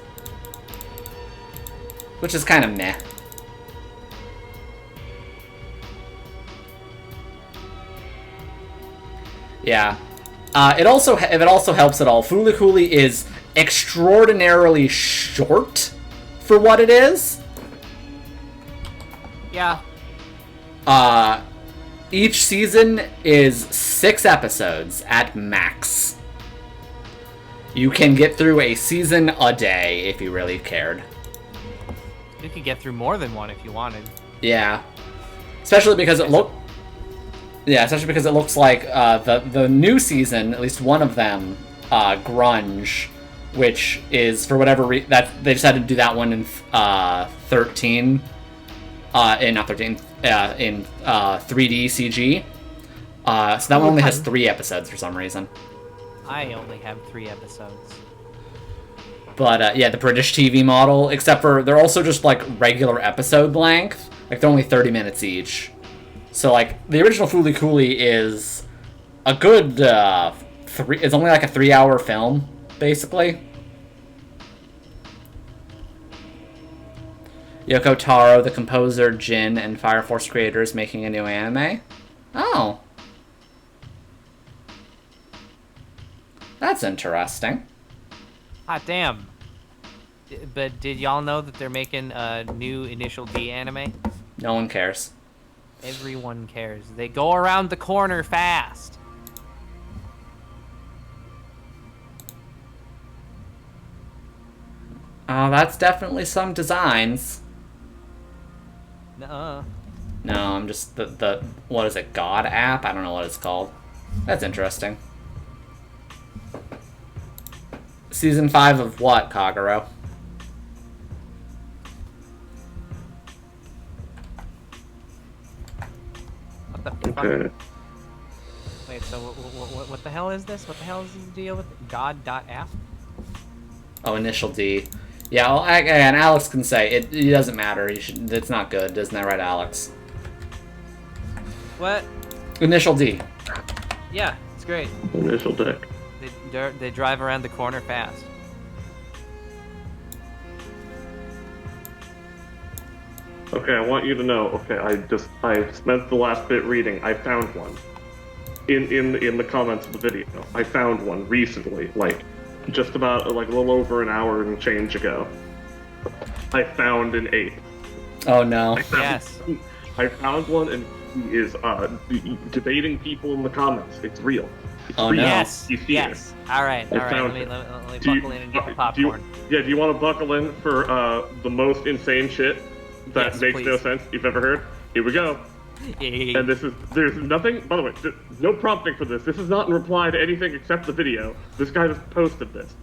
Which is kind of meh. Yeah. If it also helps at all, Fooly Cooly is extraordinarily short for what it is. Yeah. Each season is 6 episodes at max. You can get through a season a day if you really cared. You could get through more than one if you wanted. Yeah. Especially because it looks like the new season, at least one of them, Grunge, which is, for whatever reason, that they decided to do that one in 13, not 13, in 3D CG. So that one only has 3 episodes for some reason. I only have 3 episodes. But yeah, the British TV model, except for they're also just like regular episode length. Like they're only 30 minutes each. So like the original Fooly Cooly is a good it's only like a 3-hour film, basically. Yoko Taro, the composer, Jin, and Fire Force creators making a new anime. Oh. That's interesting. Hot damn. But did y'all know that they're making a new Initial D anime? No one cares. Everyone cares. They go around the corner fast. Oh, that's definitely some designs. Nuh-uh. No, I'm just the what is it, God app? I don't know what it's called. That's interesting. Season 5 of what, Kagero? What the fuck? Okay. Wait, so what the hell is this? What the hell is this deal with God.app? Oh, Initial D. Yeah, well, and Alex can say it doesn't matter. It's not good, isn't that right, Alex? What? Initial D. Yeah, it's great. Initial deck. They drive around the corner fast. Okay, I want you to know. Okay, I spent the last bit reading. I found one. In the comments of the video, I found one recently, like just about like a little over an hour and change ago. I found an ape. Oh no. Yes. I found one, and He is debating people in the comments. It's real. It's Oh, real. no. Yes. He's here. Yes. All right. I All right. found Let me it. buckle in and get the popcorn. Do you want to buckle in for the most insane shit that Yes, makes no please. sense you've ever heard? Here we go. Yeah. And there's nothing, by the way, no prompting for this. This is not in reply to anything except the video. This guy just posted this.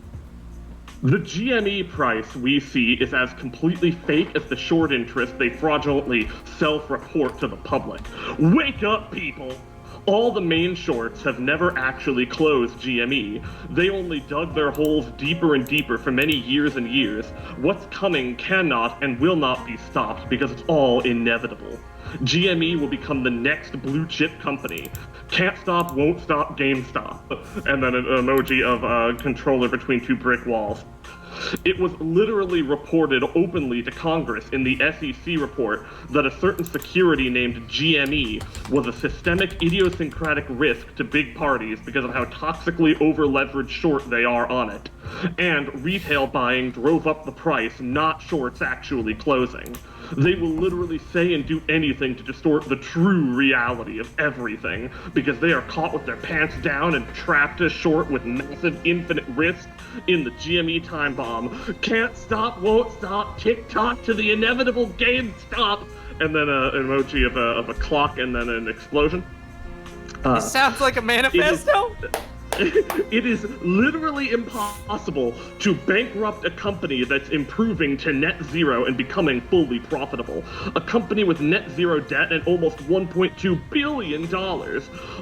The GME price we see is as completely fake as the short interest they fraudulently self-report to the public. Wake up, people! All the main shorts have never actually closed GME. They only dug their holes deeper and deeper for many years and years. What's coming cannot and will not be stopped because it's all inevitable. GME will become the next blue chip company. Can't stop, won't stop, GameStop. And then an emoji of a controller between two brick walls. It was literally reported openly to Congress in the SEC report that a certain security named GME was a systemic idiosyncratic risk to big parties because of how toxically over-leveraged short they are on it. And retail buying drove up the price, not shorts actually closing. They will literally say and do anything to distort the true reality of everything, because they are caught with their pants down and trapped as short with massive infinite risk in the GME time bomb. Can't stop, won't stop, tick-tock to the inevitable GameStop! And then an emoji of a clock and then an explosion. This sounds like a manifesto. It is literally impossible to bankrupt a company that's improving to net zero and becoming fully profitable. A company with net zero debt and almost $1.2 billion.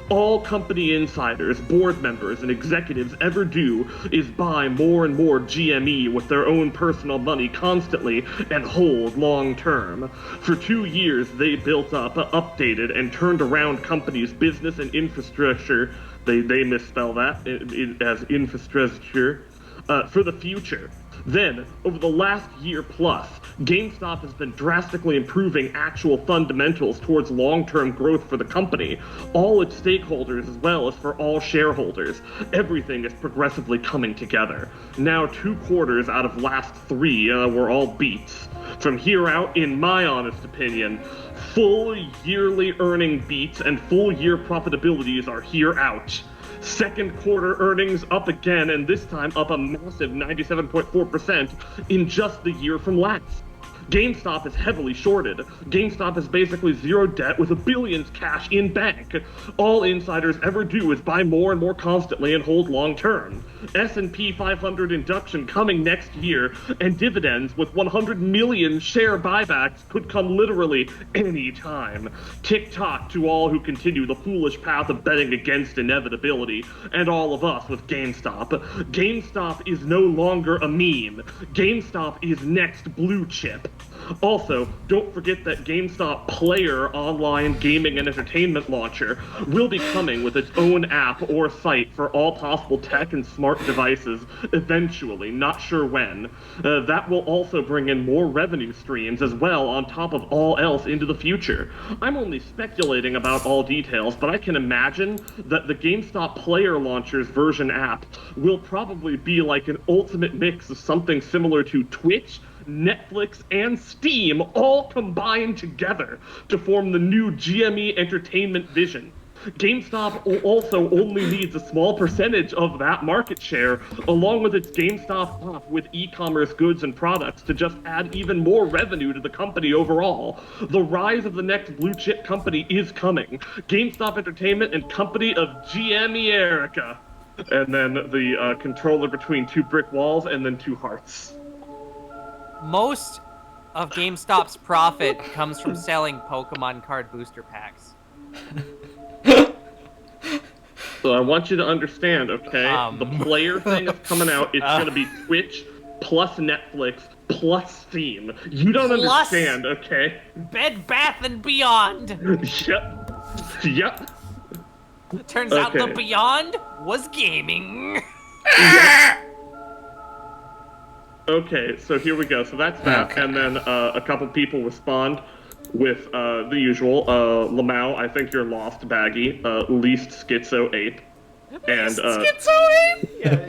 All company insiders, board members, and executives ever do is buy more and more GME with their own personal money constantly and hold long term. For 2 years, they built up, updated, and turned around companies' business and infrastructure. They misspell that as infrastructure for the future. Then, over the last year plus, GameStop has been drastically improving actual fundamentals towards long-term growth for the company, all its stakeholders as well as for all shareholders. Everything is progressively coming together. Now 2 quarters out of last 3 were all beats. From here out, in my honest opinion, full yearly earning beats and full year profitabilities are here out. Second quarter earnings up again, and this time up a massive 97.4% in just the year from last. GameStop is heavily shorted. GameStop has basically zero debt with billions cash in bank. All insiders ever do is buy more and more constantly and hold long term. S&P 500 induction coming next year, and dividends with 100 million share buybacks could come literally any time. Tick-tock to all who continue the foolish path of betting against inevitability, and all of us with GameStop. GameStop is no longer a meme. GameStop is next blue chip. Also, don't forget that GameStop Player online gaming and entertainment launcher will be coming with its own app or site for all possible tech and smart devices eventually, not sure when. That will also bring in more revenue streams as well on top of all else into the future. I'm only speculating about all details, but I can imagine that the GameStop Player launcher's version app will probably be like an ultimate mix of something similar to Twitch, Netflix, and Steam all combined together to form the new GME entertainment vision. GameStop also only needs a small percentage of that market share, along with its GameStop app with e-commerce goods and products to just add even more revenue to the company overall. The rise of the next blue chip company is coming. GameStop Entertainment and Company of GME Erica. And then the controller between 2 brick walls and then 2 hearts. Most of GameStop's profit comes from selling Pokemon card booster packs. So I want you to understand, okay? The player thing is coming out. It's going to be Twitch plus Netflix plus Steam. You don't understand, okay? Bed Bath and Beyond. Yep. Turns out the Beyond was gaming. Yep. Okay, so here we go. So that's that, okay. And then a couple people respond with the usual. Lamau, I think you're lost, Baggy. Least Schizo Ape. And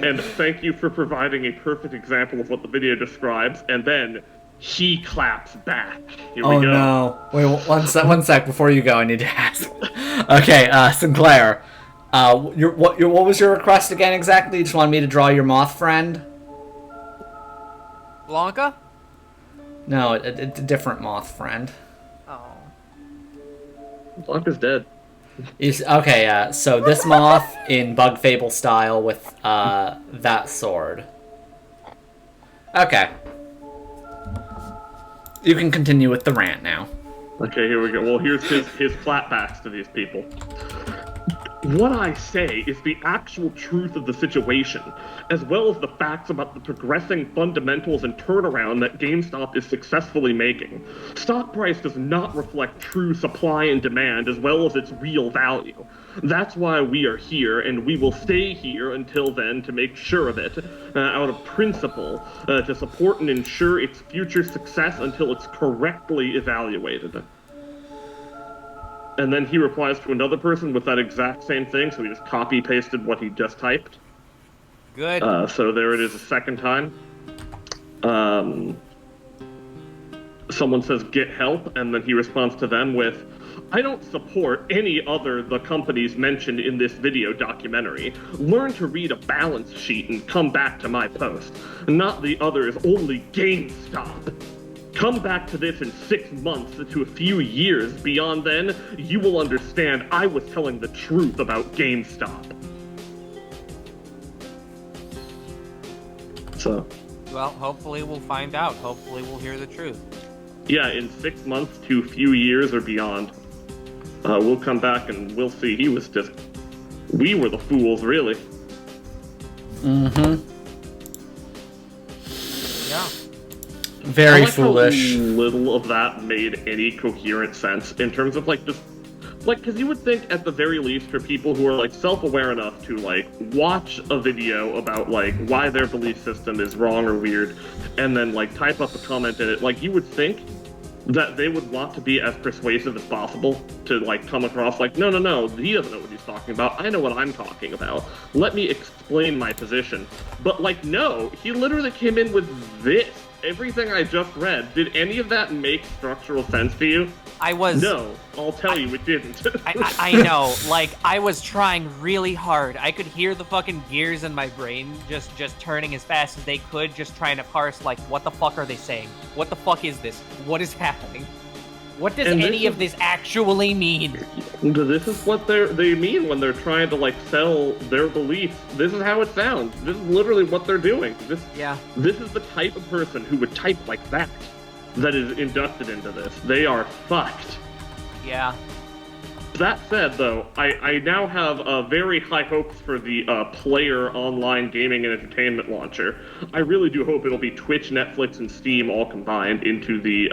and thank you for providing a perfect example of what the video describes. And then he claps back. Here Oh we go. no! Wait, one sec before you go. I need to ask. Okay, Sinclair. What was your request again exactly? You just wanted me to draw your moth friend? Blanca? No, a different moth friend. Oh. Blanca's dead. Okay, so this moth in Bug Fable style with that sword. Okay. You can continue with the rant now. Okay, here we go. Well, here's his flatbacks to these people. What I say is the actual truth of the situation, as well as the facts about the progressing fundamentals and turnaround that GameStop is successfully making. Stock price does not reflect true supply and demand, as well as its real value. That's why we are here, and we will stay here until then to make sure of it, out of principle, to support and ensure its future success until it's correctly evaluated. And then he replies to another person with that exact same thing, so he just copy-pasted what he just typed. Good. So there it is a second time. Someone says, get help, and then he responds to them with, I don't support any other the companies mentioned in this video documentary. Learn to read a balance sheet and come back to my post. Not the others, only GameStop. Come back to this in 6 months to a few years. Beyond then, you will understand I was telling the truth about GameStop. So. Well, hopefully we'll find out. Hopefully we'll hear the truth. Yeah, in 6 months to a few years or beyond. We'll come back and we'll see. We were the fools, really. Mm-hmm. Yeah. Very I like foolish. How little of that made any coherent sense in terms of just because you would think at the very least for people who are self-aware enough to watch a video about why their belief system is wrong or weird, and then type up a comment in it, you would think that they would want to be as persuasive as possible to come across no, he doesn't know what he's talking about. I know what I'm talking about. Let me explain my position. But no, he literally came in with this. Everything I just read, did any of that make structural sense to you? No, I'll tell you it didn't. I know, I was trying really hard. I could hear the fucking gears in my brain just turning as fast as they could, just trying to parse, what the fuck are they saying? What the fuck is this? What is happening? What does any of this actually mean? This is what they mean when they're trying to sell their beliefs. This is how it sounds. This is literally what they're doing. This is the type of person who would type like that is inducted into this. They are fucked. Yeah. That said, though, I now have very high hopes for the Player online gaming and entertainment launcher. I really do hope it'll be Twitch, Netflix, and Steam all combined into the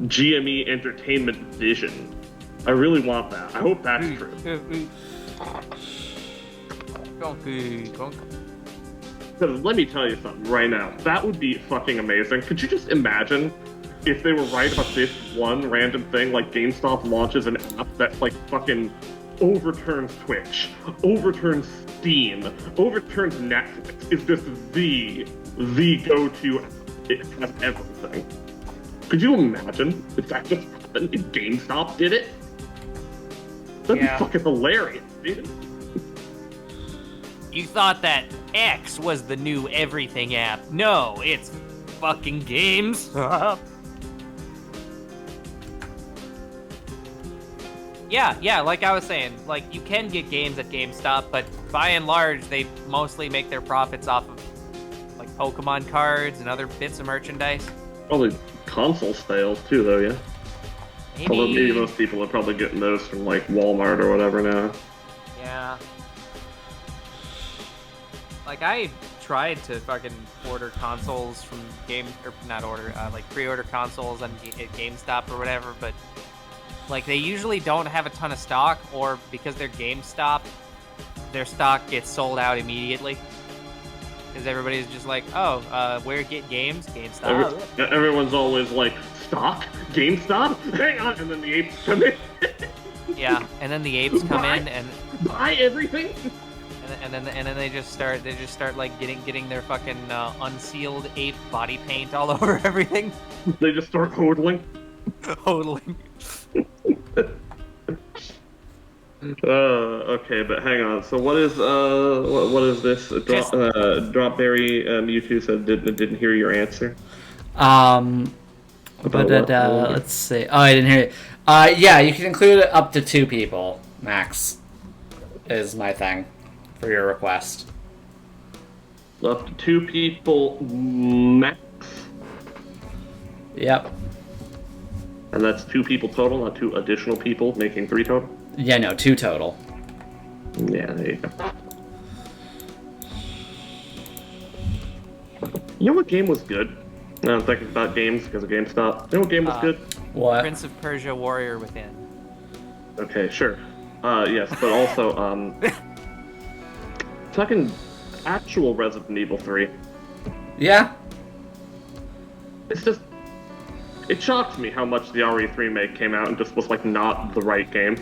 GME Entertainment Vision. I really want that. I hope that's true. Because let me tell you something right now. That would be fucking amazing. Could you just imagine if they were right about this one random thing, GameStop launches an app that fucking overturns Twitch, overturns Steam, overturns Netflix, is just the go-to app. It has everything. Could you imagine if that just happened, if GameStop did it? That'd be fucking hilarious, dude. You thought that X was the new everything app. No, it's fucking games. Yeah, like I was saying, you can get games at GameStop, but by and large, they mostly make their profits off of, Pokemon cards and other bits of merchandise. Probably console sales, too, though, yeah? Maybe. Although maybe most people are probably getting those from, Walmart or whatever now. Yeah. I tried to fucking order consoles from pre-order consoles at GameStop or whatever, but they usually don't have a ton of stock, or because they're GameStop, their stock gets sold out immediately. Because everybody's just where get games? GameStop. Everyone's always stock? GameStop? Hang on, and then the apes come in. Yeah, and then the apes come in and buy everything. and then they just start like getting their fucking unsealed ape body paint all over everything. They just start hodling. Hodling. Okay, but hang on. So what is this? Dropberry Mewtwo said didn't hear your answer. Let's see. Oh, I didn't hear it. Yeah, you can include up to 2 people max. Is my thing for your request. Up to 2 people max. Yep. And that's 2 people total, not 2 additional people, making 3 total. Yeah, no, 2 total. Yeah, there you go. You know what game was good? I'm thinking about games because of GameStop. You know what game was good? What? Prince of Persia: Warrior Within. Okay, sure. Yes, but also, fucking actual Resident Evil 3. Yeah. It's just, it shocked me how much the RE3 remake came out and just was like not the right game.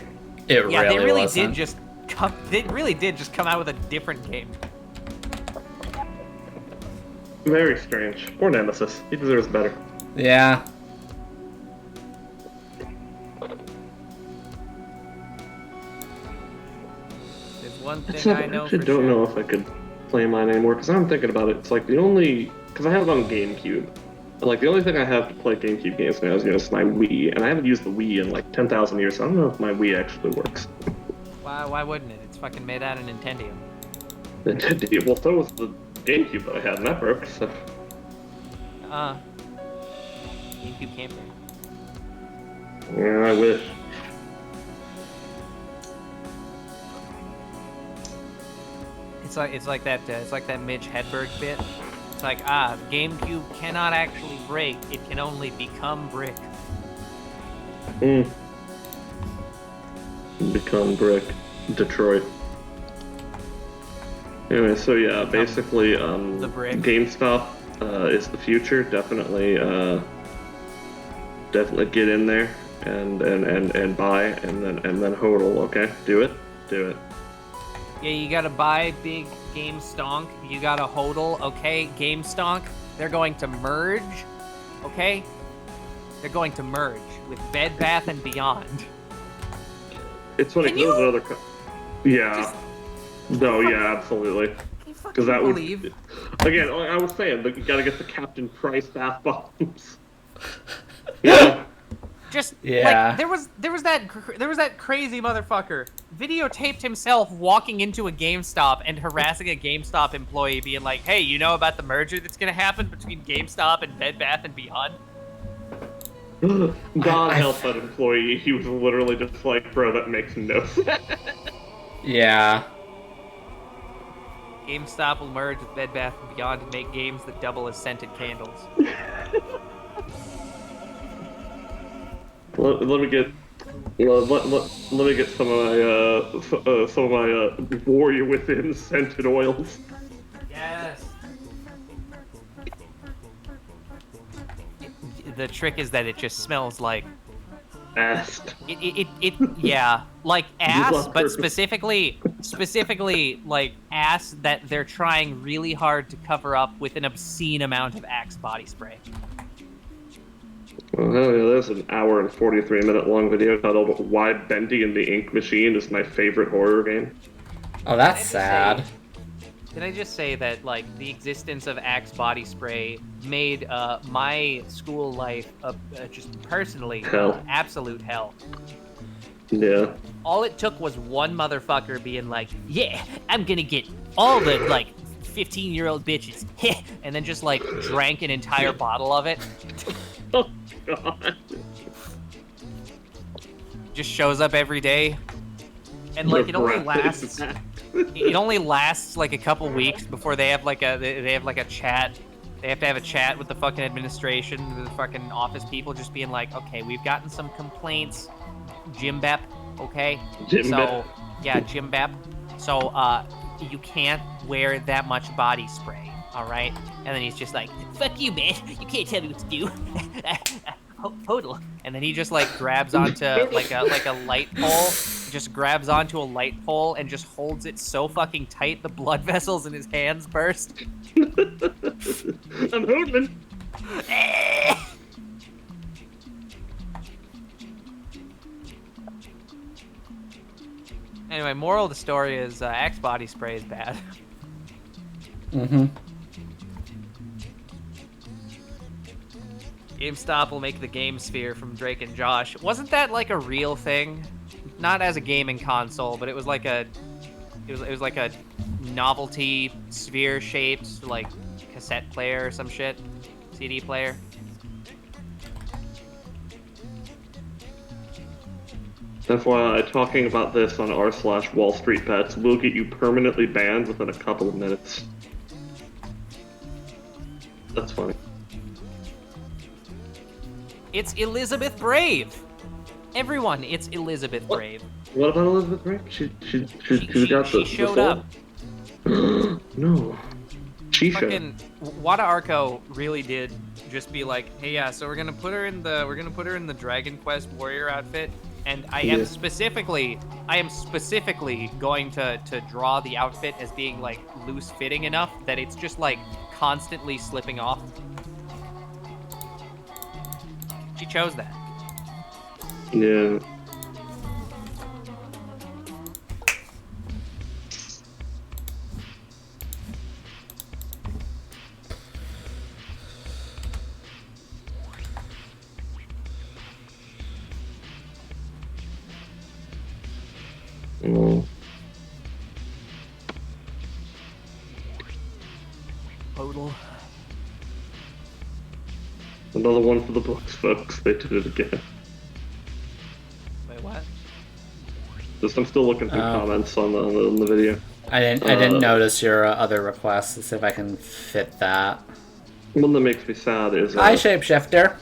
It Yeah, really they really wasn't. did just come. They really did just come out with a different game. Very strange. Poor Nemesis. He deserves better. Yeah. There's one thing I know for don't sure. know if I could play mine anymore because I'm thinking about it. It's like the only because I have it on GameCube. Like the only thing I have to play GameCube games now is my Wii, and I haven't used the Wii in like 10,000 years. So I don't know if my Wii actually works. Why wouldn't it? It's fucking made out of Nintendo. Well, so was the GameCube that I had, and that broke. So. GameCube can't break. Yeah, I wish. It's like that Mitch Hedberg bit. It's like GameCube cannot actually break; it can only become brick. Become brick, Detroit. Anyway, so yeah, basically, the brick. GameStop is the future. Definitely get in there and buy and then hodl. Okay, do it. Yeah, you gotta buy big Game Stonk. You gotta hodl. Okay, Game Stonk. They're going to merge. Okay, they're going to merge with Bed Bath and Beyond. It's funny Can because you- those other. Yeah. No. Yeah. Absolutely. Because that would. Again, like I was saying, you gotta get the Captain Price bath bombs. Yeah. Just Yeah. like there was that crazy motherfucker videotaped himself walking into a GameStop and harassing a GameStop employee, being like, "Hey, you know about the merger that's gonna happen between GameStop and Bed Bath and Beyond?" God help that employee. He was literally just like, bro, that makes no sense. Yeah. GameStop will merge with Bed Bath & Beyond and make games that double as scented candles. Let me get some of my Warrior Within scented oils. Yes. The trick is that it just smells like Ass. yeah, like ass, love but purpose. specifically like ass that they're trying really hard to cover up with an obscene amount of Axe body spray. Well, hell yeah, there's an hour and 43-minute long video titled "Why Bendy and the Ink Machine is My Favorite Horror Game." Oh, that's sad. Can I just say that, like, the existence of Axe body spray made my school life just personally Hell. absolute hell. Yeah. All it took was one motherfucker being like, "Yeah, I'm gonna get all the like 15-year-old bitches," and then just like drank an entire bottle of it. Oh God. Just shows up every day, and like it only lasts. It only lasts like a couple weeks before they have like a chat. They have to have a chat with the fucking administration, the fucking office people, just being like, "Okay, we've gotten some complaints, Jim Bep, okay? Jim so Bep. yeah, Jim Bep. So you can't wear that much body spray, all right?" And then he's just like, "Fuck you, man! You can't tell me what to do." Total. And then he just like grabs onto like a light pole just grabs onto a light pole and just holds it so fucking tight the blood vessels in his hands burst. I'm holding. Anyway, moral of the story is Axe body spray is bad. Mm-hmm. GameStop will make the Game Sphere from Drake and Josh. Wasn't that like a real thing? Not as a gaming console, but it was like a it was like a novelty sphere shaped like cassette player or some shit. CD player. FYI, talking about this on r/Wall Street Bets will get you permanently banned within a couple of minutes. That's funny. It's Elizabeth Brave. Everyone, it's Elizabeth Brave. What about Elizabeth Brave? She got the. She showed up. No. She Fucking Wada Arco really did just be like, hey, yeah, so we're gonna put her in the Dragon Quest warrior outfit, and I am specifically going to draw the outfit as being like loose fitting enough that it's just like constantly slipping off. She chose that. Yeah. Total. Another one for the books, folks. They did it again. Wait, what? I'm still looking through comments on the video. I didn't notice your other requests. Let's see if I can fit that. One that makes me sad is Hi, Shapeshifter.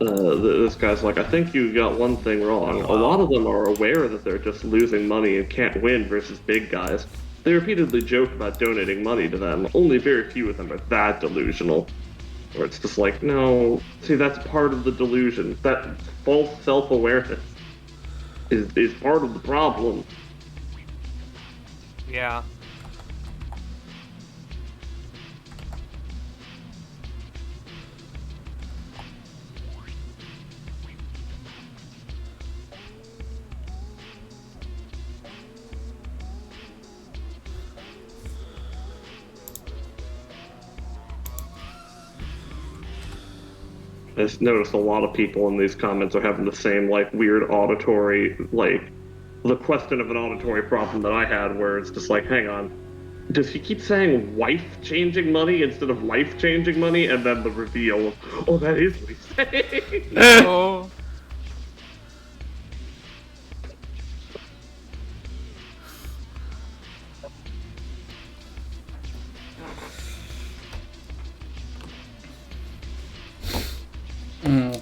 this guy's like, I think you got one thing wrong. A lot of them are aware that they're just losing money and can't win versus big guys. They repeatedly joke about donating money to them. Only very few of them are that delusional. Or it's just like, no, see, that's part of the delusion. That false self-awareness is part of the problem. Yeah. I just noticed a lot of people in these comments are having the same, like, weird auditory, like, the question of an auditory problem that I had, where it's just like, hang on, does he keep saying wife-changing money instead of life-changing money? And then the reveal of, oh, that is what he's saying. Oh.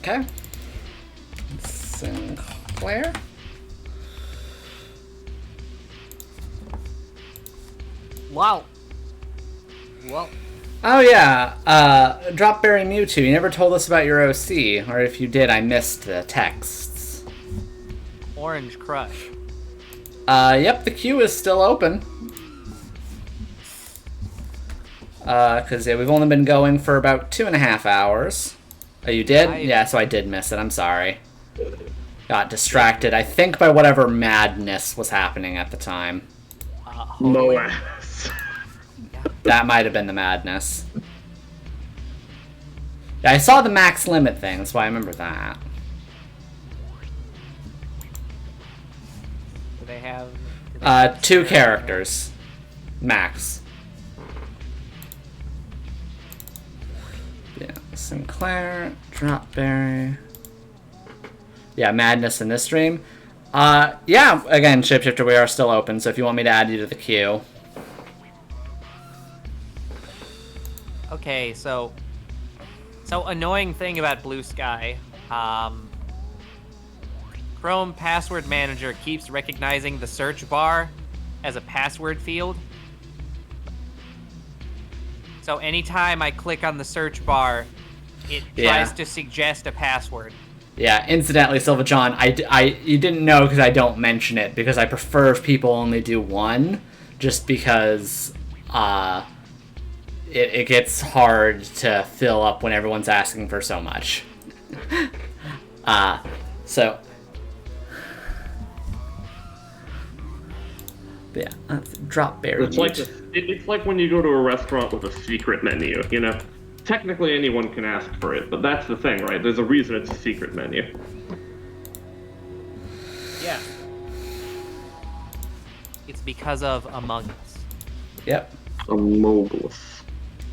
Okay. Sinclair. Wow. Well. Oh yeah, Dropberry Mewtwo, you never told us about your OC, or if you did, I missed the texts. Orange Crush. Yep, the queue is still open. Because yeah, we've only been going for about 2.5 hours. Oh, you did? Yeah, so I did miss it, I'm sorry. Got distracted, I think, by whatever madness was happening at the time. No ass. That might have been the madness. Yeah, I saw the max limit thing, that's why I remember that. Do they have... 2 characters. Max. Yeah, Sinclair, Dropberry. Yeah, madness in this stream. Yeah, again, Shapeshifter, we are still open, so if you want me to add you to the queue. Okay, so annoying thing about Blue Sky. Chrome Password Manager keeps recognizing the search bar as a password field. So anytime I click on the search bar, it tries to suggest a password. Yeah, incidentally, Silva John, you didn't know because I don't mention it, because I prefer if people only do one, just because it gets hard to fill up when everyone's asking for so much. So... yeah, let's drop berry meat. It's like when you go to a restaurant with a secret menu, you know? Technically anyone can ask for it, but that's the thing, right? There's a reason it's a secret menu. Yeah. It's because of Among Us. Yep. Among Us.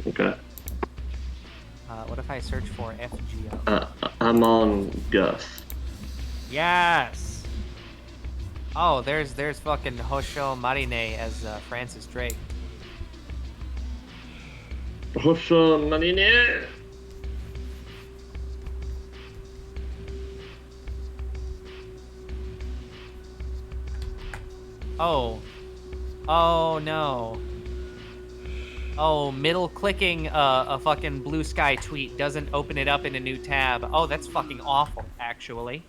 Okay. What if I search for FGO? Among Us. Yes! Oh, there's fucking Hosho Marine as Francis Drake. Hosho Marine! Oh. Oh, no. Oh, middle clicking a fucking Blue Sky tweet doesn't open it up in a new tab. Oh, that's fucking awful, actually.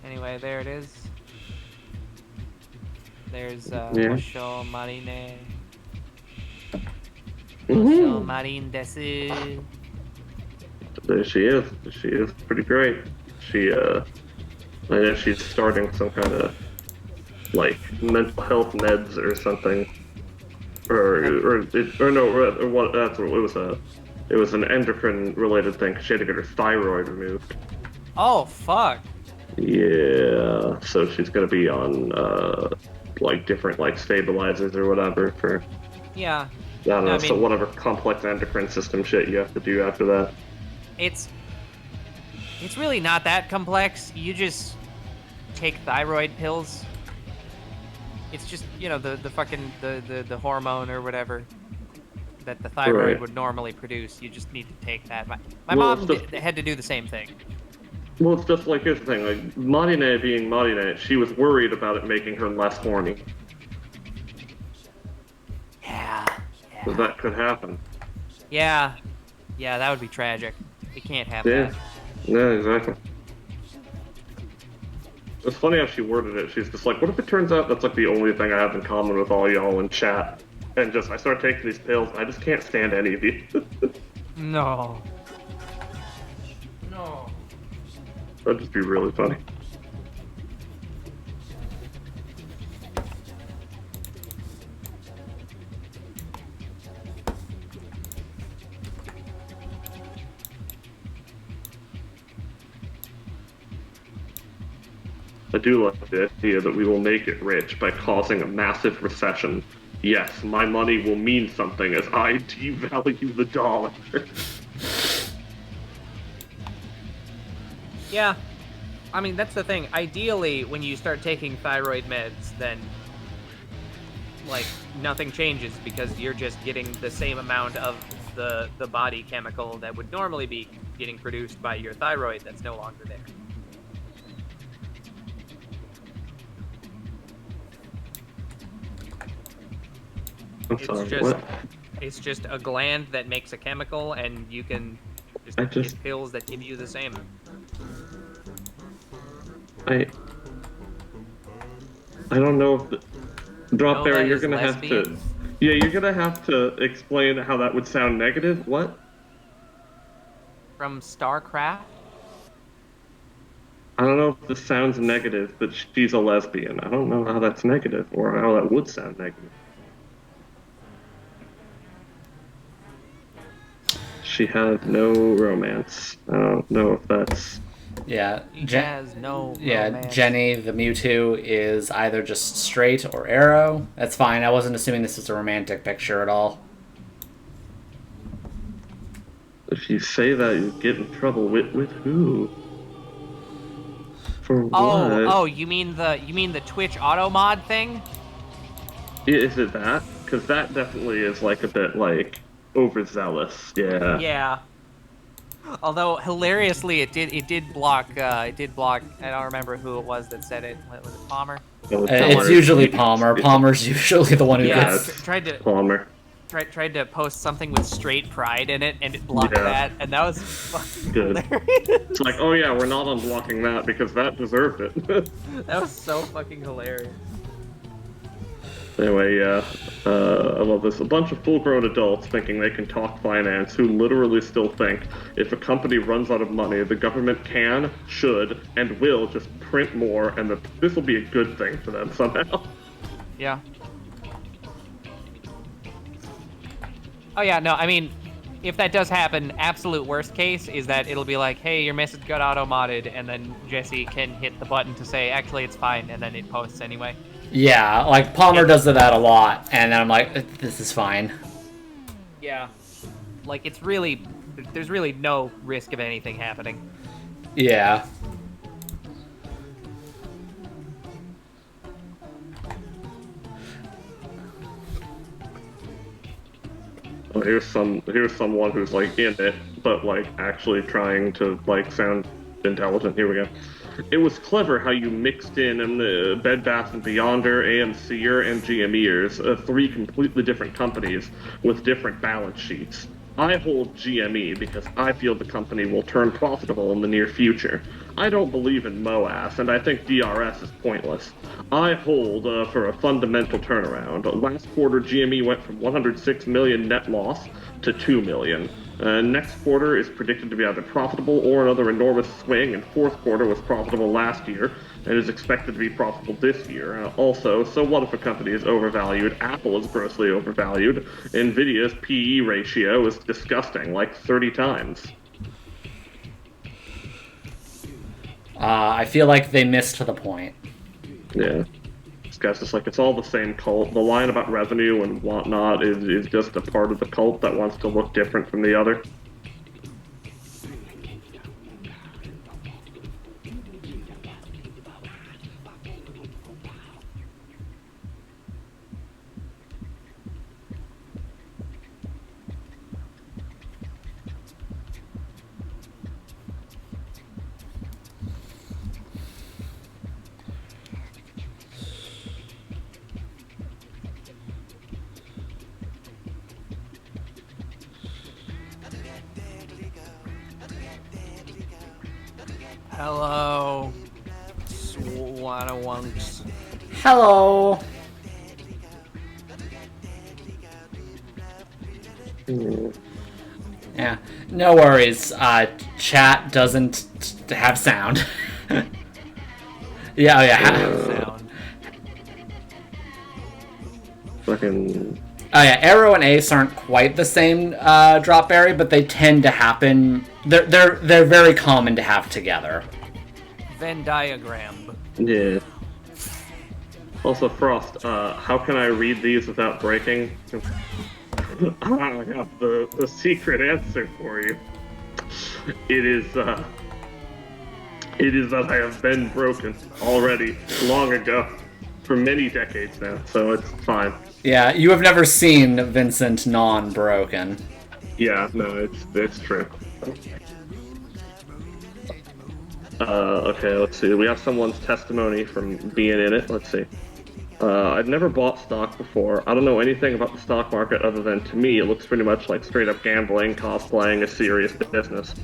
Anyway, there it is. There's Hosho Marine. Hosho Marine desu. There she is. She is pretty great. I know she's starting some kind of, like, mental health meds or something. Or what, that's what it was, it was an endocrine-related thing, 'cause she had to get her thyroid removed. Oh, fuck. Yeah, so she's gonna be on, like, different, like, stabilizers or whatever for... Yeah. I don't know, so whatever complex endocrine system shit you have to do after that. It's really not that complex. You just take thyroid pills. It's just, you know, the fucking the hormone or whatever that the thyroid would normally produce. You just need to take that. My mom had to do the same thing. Well, it's just like, here's the thing, like, Marine being Marine, she was worried about it making her less horny. Yeah. So that could happen. Yeah, that would be tragic. We can't have that. Yeah, exactly. It's funny how she worded it. She's just like, what if it turns out that's like the only thing I have in common with all y'all in chat? And just, I start taking these pills, and I just can't stand any of you. No. That'd just be really funny. I do like the idea that we will make it rich by causing a massive recession. Yes, my money will mean something as I devalue the dollar. Yeah. I mean, that's the thing. Ideally, when you start taking thyroid meds, then, like, nothing changes because you're just getting the same amount of the body chemical that would normally be getting produced by your thyroid that's no longer there. It's just a gland that makes a chemical, and you can just get pills that give you the same. I don't know if Dropberry, you're gonna have to. Yeah, you're gonna have to explain how that would sound negative. What? From StarCraft? I don't know if this sounds negative, but she's a lesbian. I don't know how that's negative, or how that would sound negative. She had no romance. I don't know if that's... Yeah, romance. Jenny, the Mewtwo, is either just straight or arrow. That's fine. I wasn't assuming this was a romantic picture at all. If you say that, you get in trouble. With who? For what? Oh, you mean the Twitch auto mod thing? Is it that? Because that definitely is like a bit like overzealous. Yeah. Yeah. Although hilariously, it did block. I don't remember who it was that said it. Was it Palmer? It's usually Palmer. Palmer's usually the one who Yeah, gets... tried to Palmer. tried to post something with straight pride in it, and it blocked Yeah. that, and that was fucking Good. hilarious. It's like, oh yeah, we're not unblocking that because that deserved it. That was so fucking hilarious. Anyway, yeah, I love this. A bunch of full-grown adults thinking they can talk finance who literally still think if a company runs out of money, the government can, should, and will just print more, and that this will be a good thing for them somehow. Yeah. Oh yeah, no, I mean, if that does happen, absolute worst case is that it'll be like, hey, your message got auto-modded, and then Jesse can hit the button to say, actually, it's fine, and then it posts anyway. Yeah, like Palmer does that a lot, and then I'm like, this is fine. Yeah. Like, it's really, there's really no risk of anything happening. Yeah. Oh, here's someone who's like in it, but like actually trying to like sound intelligent. Here we go. It was clever how you mixed in the Bed Bath & Beyonder, AMC'er, and GME'ers, three completely different companies with different balance sheets. I hold GME because I feel the company will turn profitable in the near future. I don't believe in MOAS, and I think DRS is pointless. I hold for a fundamental turnaround. Last quarter, GME went from 106 million net loss to 2 million. Next quarter is predicted to be either profitable or another enormous swing, and fourth quarter was profitable last year and is expected to be profitable this year. Also, so what if a company is overvalued? Apple is grossly overvalued. Nvidia's PE ratio is disgusting, like 30 times. I feel like they missed the point. Yeah. This guy's just like, it's all the same cult. The line about revenue and whatnot is just a part of the cult that wants to look different from the other. Hello. Swanawunks. Hello. Yeah, no worries. Chat doesn't have sound. Yeah, oh yeah. Sound. Fucking... Oh yeah, Arrow and Ace aren't quite the same drop berry, but they tend to happen. They're very common to have together. Venn diagram. Yeah. Also, Frost, how can I read these without breaking? I have the secret answer for you. It is that I have been broken already, long ago, for many decades now, so it's fine. Yeah, you have never seen Vincent non-broken. Yeah, no, it's true. Okay, let's see. We have someone's testimony from being in it. Let's see. I've never bought stock before. I don't know anything about the stock market other than, to me, it looks pretty much like straight-up gambling, cosplaying a serious business.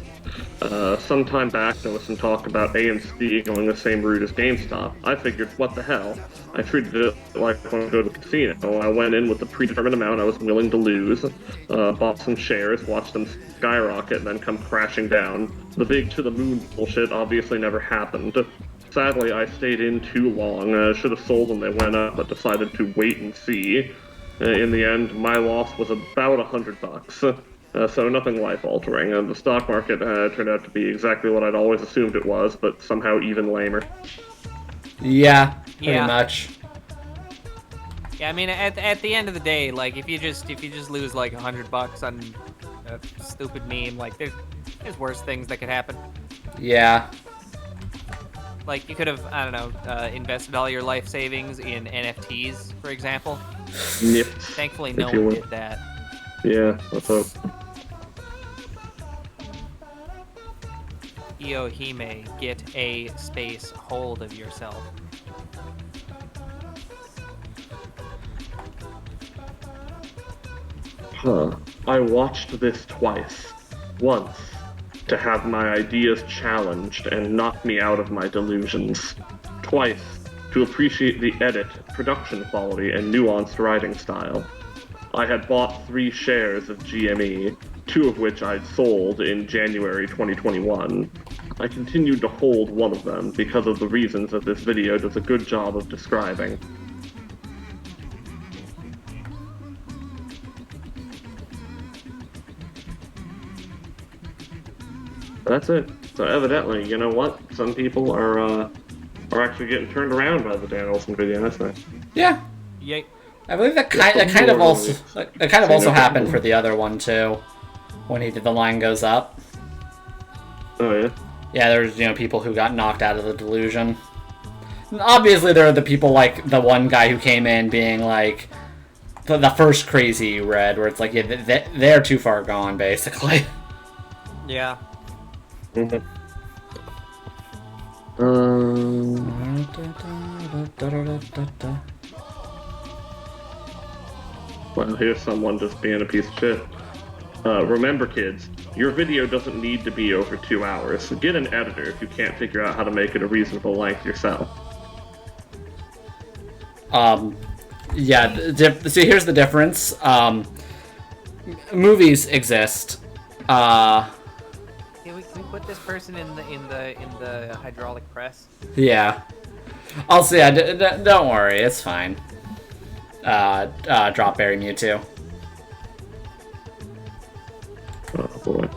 Some time back, there was some talk about AMC going the same route as GameStop. I figured, what the hell? I treated it like when I go to the casino. I went in with the predetermined amount I was willing to lose, bought some shares, watched them skyrocket, and then come crashing down. The big to-the-moon bullshit obviously never happened. Sadly, I stayed in too long. Should have sold when they went up, but decided to wait and see. In the end, my loss was about $100. So nothing life-altering. The stock market turned out to be exactly what I'd always assumed it was, but somehow even lamer. Yeah, pretty much. Yeah, I mean, at the end of the day, like if you just lose like $100 on a stupid meme, like there's worse things that could happen. Yeah. Like you could have, I don't know, invested all your life savings in NFTs, for example. Yep. Thankfully, no one did that. Yeah, let's hope. Iohime, get a space hold of yourself. I watched this twice. Once, to have my ideas challenged and knock me out of my delusions. Twice, to appreciate the edit, production quality, and nuanced writing style. I had bought 3 shares of GME, 2 of which I'd sold in January 2021. I continued to hold one of them because of the reasons that this video does a good job of describing. That's it. So evidently, you know what? Some people are actually getting turned around by the Danielson video. That's nice. Yeah. Yay. I believe that kind of also happened for the other one too, when he did the line goes up. Oh yeah. Yeah, there's people who got knocked out of the delusion. And obviously, there are the people like the one guy who came in being like the first crazy you read, where it's like they're too far gone, basically. Yeah. Mm-hmm. Well, here's someone just being a piece of shit. Remember, kids, your video doesn't need to be over 2 hours. Get an editor if you can't figure out how to make it a reasonable length yourself. Yeah. See, here's the difference. Movies exist. Can we put this person in the hydraulic press? Yeah. Also, yeah. Don't worry, it's fine. Drop Berry Mewtwo. Oh boy.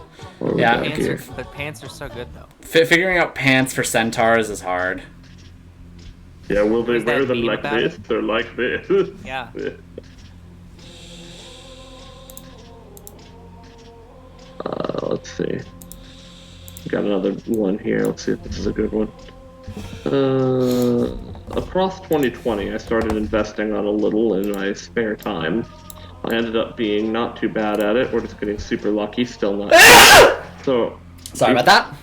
Yeah. The pants are so good though. Figuring out pants for centaurs is hard. Yeah, will they Is that wear them meme like about this or like this? Yeah. Let's see. Got another one here. Let's see if this is a good one. Across 2020, I started investing on a little in my spare time. I ended up being not too bad at it, or just getting super lucky, still not. So, Sorry about that.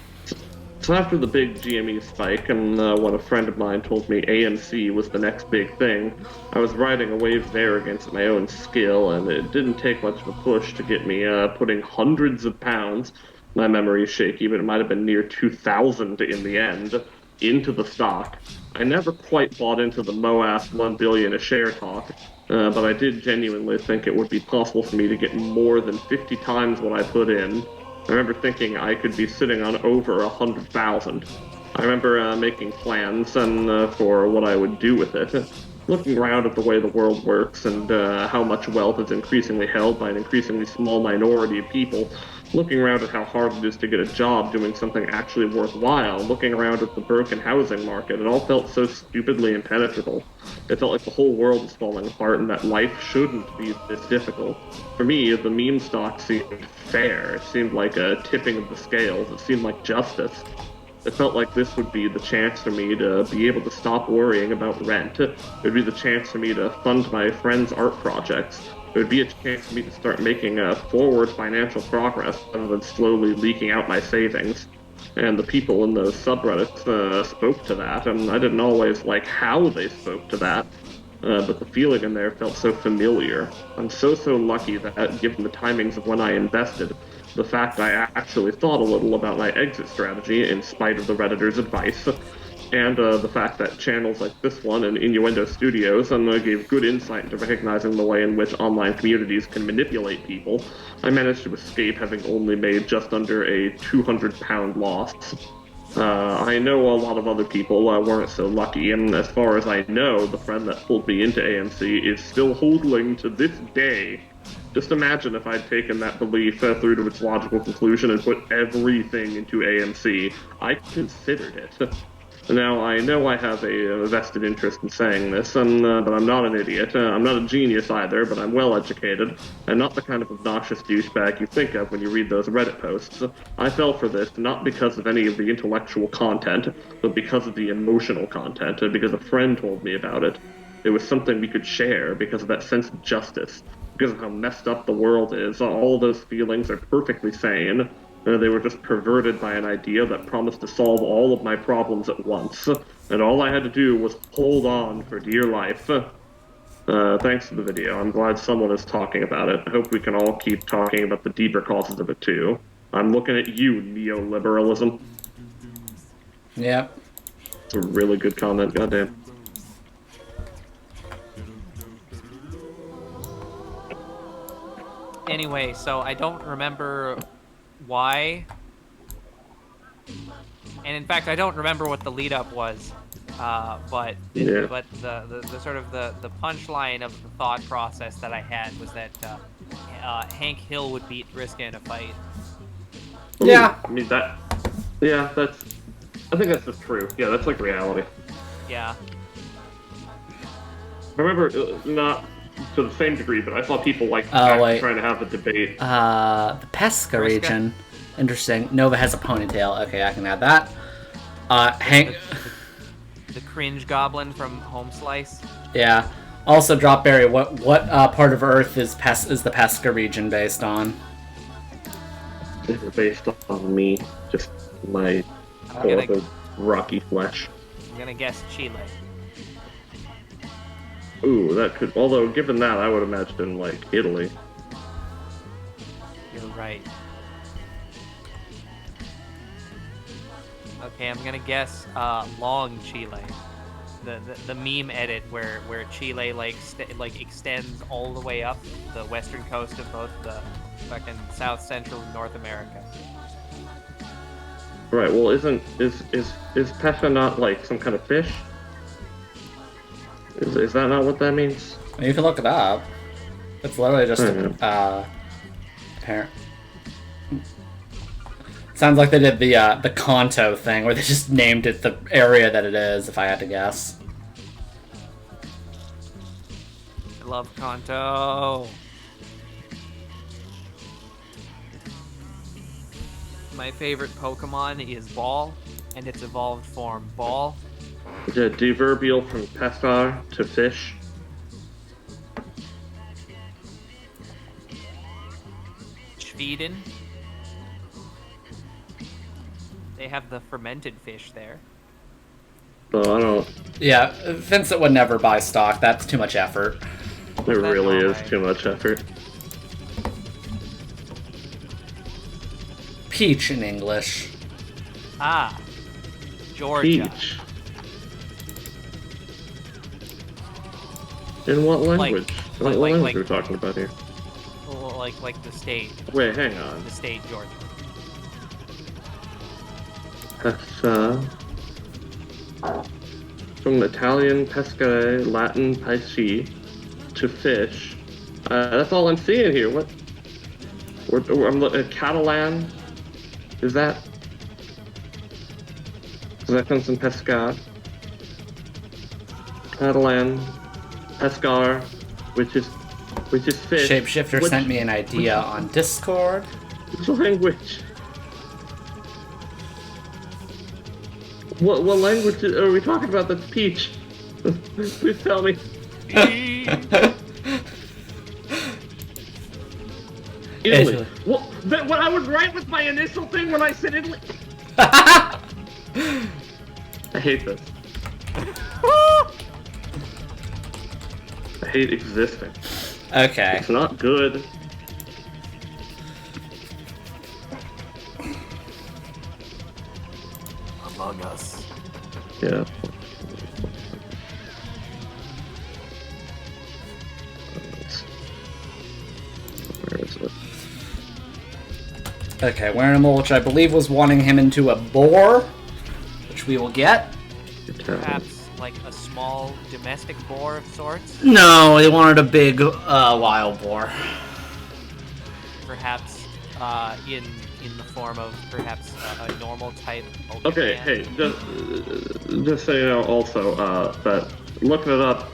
So after the big GME spike, and when a friend of mine told me AMC was the next big thing, I was riding a wave there against my own skill, and it didn't take much of a push to get me putting hundreds of pounds, my memory is shaky, but it might have been near 2,000 in the end, into the stock. I never quite bought into the MOAS 1 billion a share talk, but I did genuinely think it would be possible for me to get more than 50 times what I put in. I remember thinking I could be sitting on over 100,000. I remember making plans and for what I would do with it. Looking around at the way the world works and how much wealth is increasingly held by an increasingly small minority of people. Looking around at how hard it is to get a job doing something actually worthwhile. Looking around at the broken housing market. It all felt so stupidly impenetrable. It felt like the whole world was falling apart and that life shouldn't be this difficult. For me, the meme stock seemed fair. It seemed like a tipping of the scales. It seemed like justice. It felt like this would be the chance for me to be able to stop worrying about rent. It would be the chance for me to fund my friends' art projects. It would be a chance for me to start making forward financial progress rather than slowly leaking out my savings. And the people in those subreddits spoke to that, and I didn't always like how they spoke to that. But the feeling in there felt so familiar. I'm so lucky that, given the timings of when I invested, the fact I actually thought a little about my exit strategy in spite of the Redditors' advice, and the fact that channels like this one and Innuendo Studios gave good insight into recognizing the way in which online communities can manipulate people, I managed to escape having only made just under a 200-pound loss. I know a lot of other people weren't so lucky, and as far as I know, the friend that pulled me into AMC is still holding to this day. Just imagine if I'd taken that belief through to its logical conclusion and put everything into AMC. I considered it. Now, I know I have a vested interest in saying this, but I'm not an idiot. I'm not a genius either, but I'm well educated, and not the kind of obnoxious douchebag you think of when you read those Reddit posts. I fell for this not because of any of the intellectual content, but because of the emotional content, and because a friend told me about it. It was something we could share because of that sense of justice, because of how messed up the world is. All those feelings are perfectly sane. They were just perverted by an idea that promised to solve all of my problems at once. And all I had to do was hold on for dear life. Thanks for the video. I'm glad someone is talking about it. I hope we can all keep talking about the deeper causes of it too. I'm looking at you, neoliberalism. Yep. It's a really good comment, goddamn. Anyway, so I don't remember why. And in fact, I don't remember what the lead up was. But Yeah. but the sort of the punchline of the thought process that I had was that Hank Hill would beat Vriska in a fight. Yeah. I mean that. Yeah, I think that's just true. Yeah, that's like reality. Yeah. I remember not to the same degree, but I saw people like wait. trying to have a debate. The Pesca region. Interesting. Nova has a ponytail. Okay, I can add that. Hank. The cringe goblin from Home Slice. Yeah. Also, Dropberry. What part of Earth is the Pesca region based on? It's based on me, just my horrible rocky flesh. I'm gonna guess Chile. Ooh, that could. Although, given that, I would imagine like Italy. You're right. Okay, I'm gonna guess long Chile. The meme edit where Chile like extends all the way up the western coast of both the fucking South Central and North America. Right. Well, is pesca not like some kind of fish? Is that not what that means? You can look it up. It's literally just apparent. Sounds like they did the Kanto thing, where they just named it the area that it is, if I had to guess. I love Kanto. My favorite Pokemon is Ball, and its evolved form, Ball. The diverbial from pescar to fish. Schweden. They have the fermented fish there. So I don't. Yeah, Vincent would never buy stock. That's too much effort. It really is too much effort. Peach in English. Ah, Georgia. Peach. In what language? What language are we talking about here? Like the state. Wait, hang on. The state, Georgia. Pesca. From Italian pescare, Latin pesci, to fish. That's all I'm seeing here. What? I'm looking Catalan. Is that? So that comes from pescar. Catalan, pescar, which is fish. Shapeshifter sent me an idea on Discord. Which language? What language are we talking about that's peach? Please tell me. Italy. What I was right with my initial thing when I said Italy. I hate this. I hate existing. Okay. It's not good. Among Us. Yeah. Where is it? Okay, Wernimal, which I believe was wanting him into a boar, which we will get. Perhaps like a small domestic boar of sorts. No, they wanted a big wild boar. Perhaps in the form of perhaps a normal type. Okay, hey, just so you know, also that looking it up,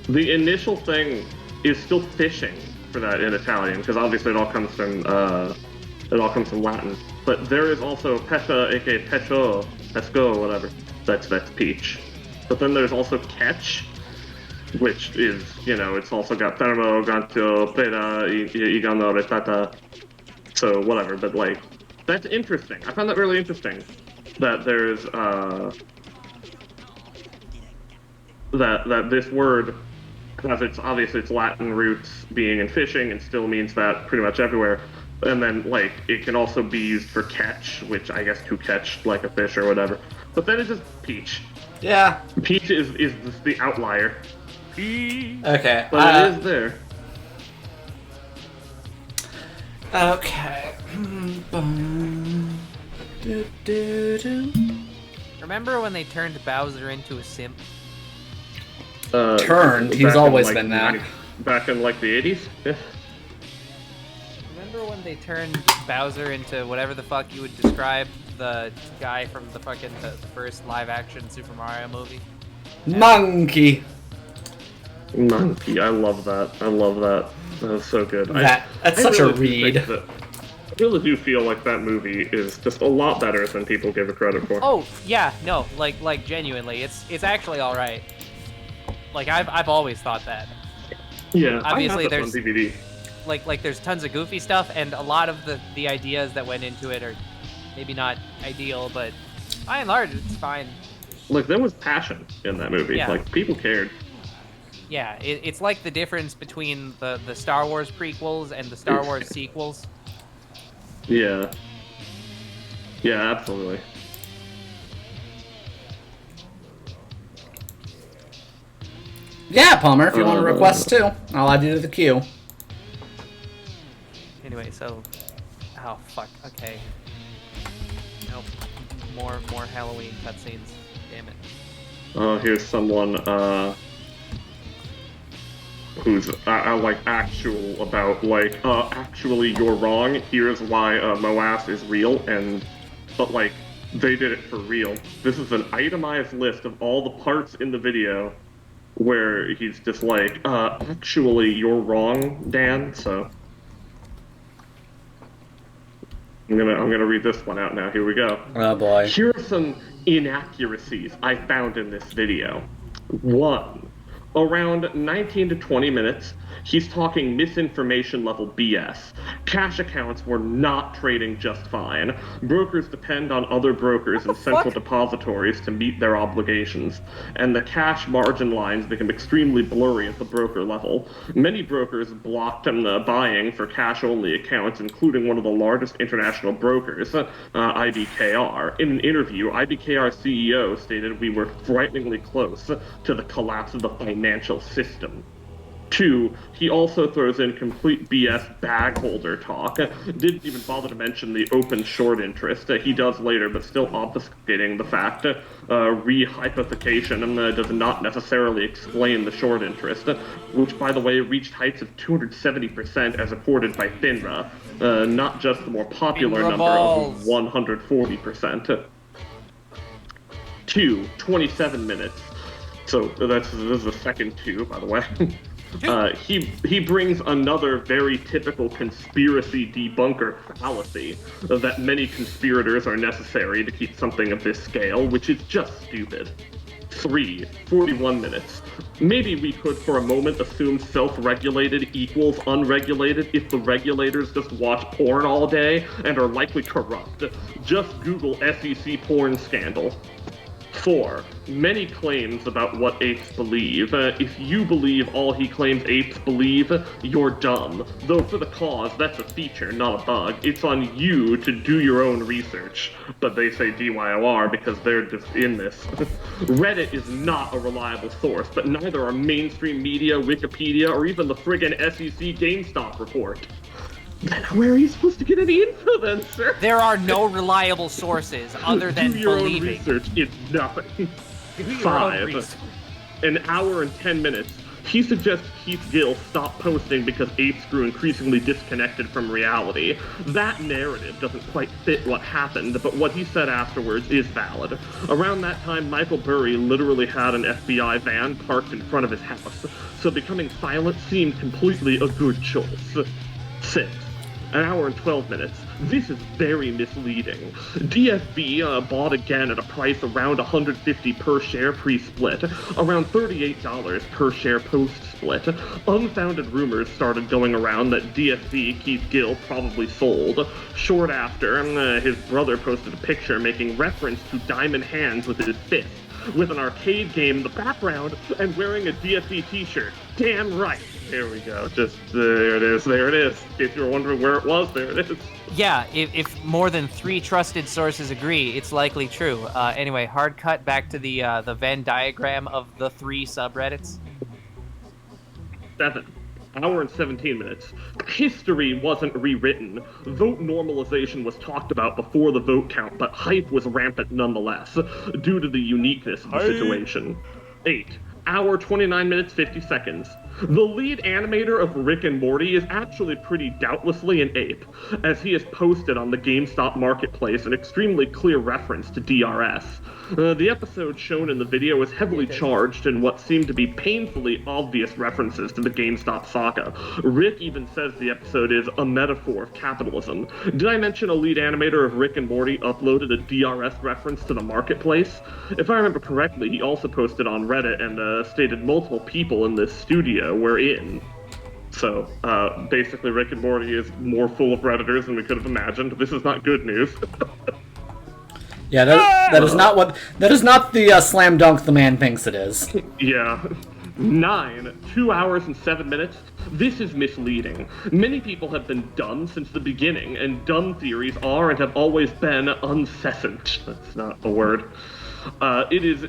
the initial thing is still fishing for that in Italian because obviously it all comes from Latin. But there is also pesca, aka pesco, whatever. That's peach. But then there's also catch, which is it's also got fermo, gancho, pera, igano, retata. So whatever, but like that's interesting. I found that really interesting that there's that this word because it's obviously its Latin roots being in fishing and still means that pretty much everywhere. And then like it can also be used for catch, which I guess to catch like a fish or whatever. But then it's just peach. Yeah. Peach is just the outlier, Okay. but it is there. Okay. Remember when they turned Bowser into a simp? Turned. He's Back in, always like, been that. Back in like the 80s? Yeah. Remember when they turned Bowser into whatever the fuck you would describe the guy from the first live-action Super Mario movie? Monkey. Monkey, I love that. I love that. That was so good. That's such a read. I really do feel like that movie is just a lot better than people give it credit for. Oh yeah, no, like genuinely, it's actually all right. Like I've always thought that. Yeah, Obviously, I have this on DVD. Like there's tons of goofy stuff, and a lot of the ideas that went into it are maybe not ideal, but by and large, it's fine. Like there was passion in that movie. Yeah. Like people cared. Yeah, it's like the difference between the Star Wars prequels and the Star Wars sequels. Yeah. Yeah, absolutely. Yeah, Palmer, if you want to request too, I'll add you to the queue. Anyway, so, oh fuck, okay. Nope, more Halloween cutscenes. Damn it. Oh, here's someone who's like actual about like actually you're wrong. Here's why Moas is real, but like they did it for real. This is an itemized list of all the parts in the video where he's just like actually you're wrong, Dan. So I'm gonna read this one out now. Here we go. Oh boy. Here are some inaccuracies I found in this video. 1. Around 19 to 20 minutes, he's talking misinformation level BS. Cash accounts were not trading just fine. Brokers depend on other brokers and central depositories to meet their obligations, and the cash margin lines become extremely blurry at the broker level. Many brokers blocked buying for cash-only accounts, including one of the largest international brokers, IBKR. In an interview, IBKR CEO stated we were frighteningly close to the collapse of the financial system. 2, he also throws in complete BS bag holder talk. Didn't even bother to mention the open short interest. He does later, but still obfuscating the fact. Rehypothecation does not necessarily explain the short interest, which, by the way, reached heights of 270% as reported by FINRA, not just the more popular FINRA number balls. of 140%. 2, 27 minutes. So this is the second 2, by the way. He brings another very typical conspiracy debunker fallacy that many conspirators are necessary to keep something of this scale, which is just stupid. 3, 41 minutes. Maybe we could for a moment assume self-regulated equals unregulated if the regulators just watch porn all day and are likely corrupt. Just Google SEC porn scandal. 4, many claims about what apes believe. If you believe all he claims apes believe, you're dumb. Though for the cause, that's a feature, not a bug. It's on you to do your own research. But they say DYOR because they're just in this. Reddit is not a reliable source, but neither are mainstream media, Wikipedia, or even the friggin' SEC GameStop report. Then where are you supposed to get any info then, sir? There are no reliable sources other than do your believing. own research. It's nothing. Do your own 5, research. an hour and 10 minutes. He suggests Keith Gill stop posting because apes grew increasingly disconnected from reality. That narrative doesn't quite fit what happened, but what he said afterwards is valid. Around that time, Michael Burry literally had an FBI van parked in front of his house, so becoming silent seemed completely a good choice. 6, an hour and 12 minutes. This is very misleading. DFB bought again at a price around $150 per share pre-split, around $38 per share post-split. Unfounded rumors started going around that DFB, Keith Gill, probably sold. Short after, his brother posted a picture making reference to diamond hands with his fist. with an arcade game in the background and wearing a DSE t-shirt. Damn right. There we go. Just there it is. There it is. If you were wondering where it was, there it is. Yeah, if more than 3 trusted sources agree, it's likely true. Anyway, hard cut back to the Venn diagram of the 3 subreddits. 7 hour and 17 minutes. History wasn't rewritten. Vote normalization was talked about before the vote count, but hype was rampant nonetheless, due to the uniqueness of the situation. 8 hour, 29 minutes, 50 seconds. The lead animator of Rick and Morty is actually pretty doubtlessly an ape, as he has posted on the GameStop marketplace an extremely clear reference to DRS. The episode shown in the video is heavily charged in what seem to be painfully obvious references to the GameStop saga. Rick even says the episode is a metaphor of capitalism. Did I mention a lead animator of Rick and Morty uploaded a DRS reference to the marketplace? If I remember correctly, he also posted on Reddit and stated multiple people in this studio were in. So, basically Rick and Morty is more full of Redditors than we could have imagined. This is not good news. Yeah, that is not the slam dunk the man thinks it is. Yeah. 9, 2 hours and 7 minutes. This is misleading. Many people have been dumb since the beginning, and dumb theories are and have always been incessant. That's not a word. It is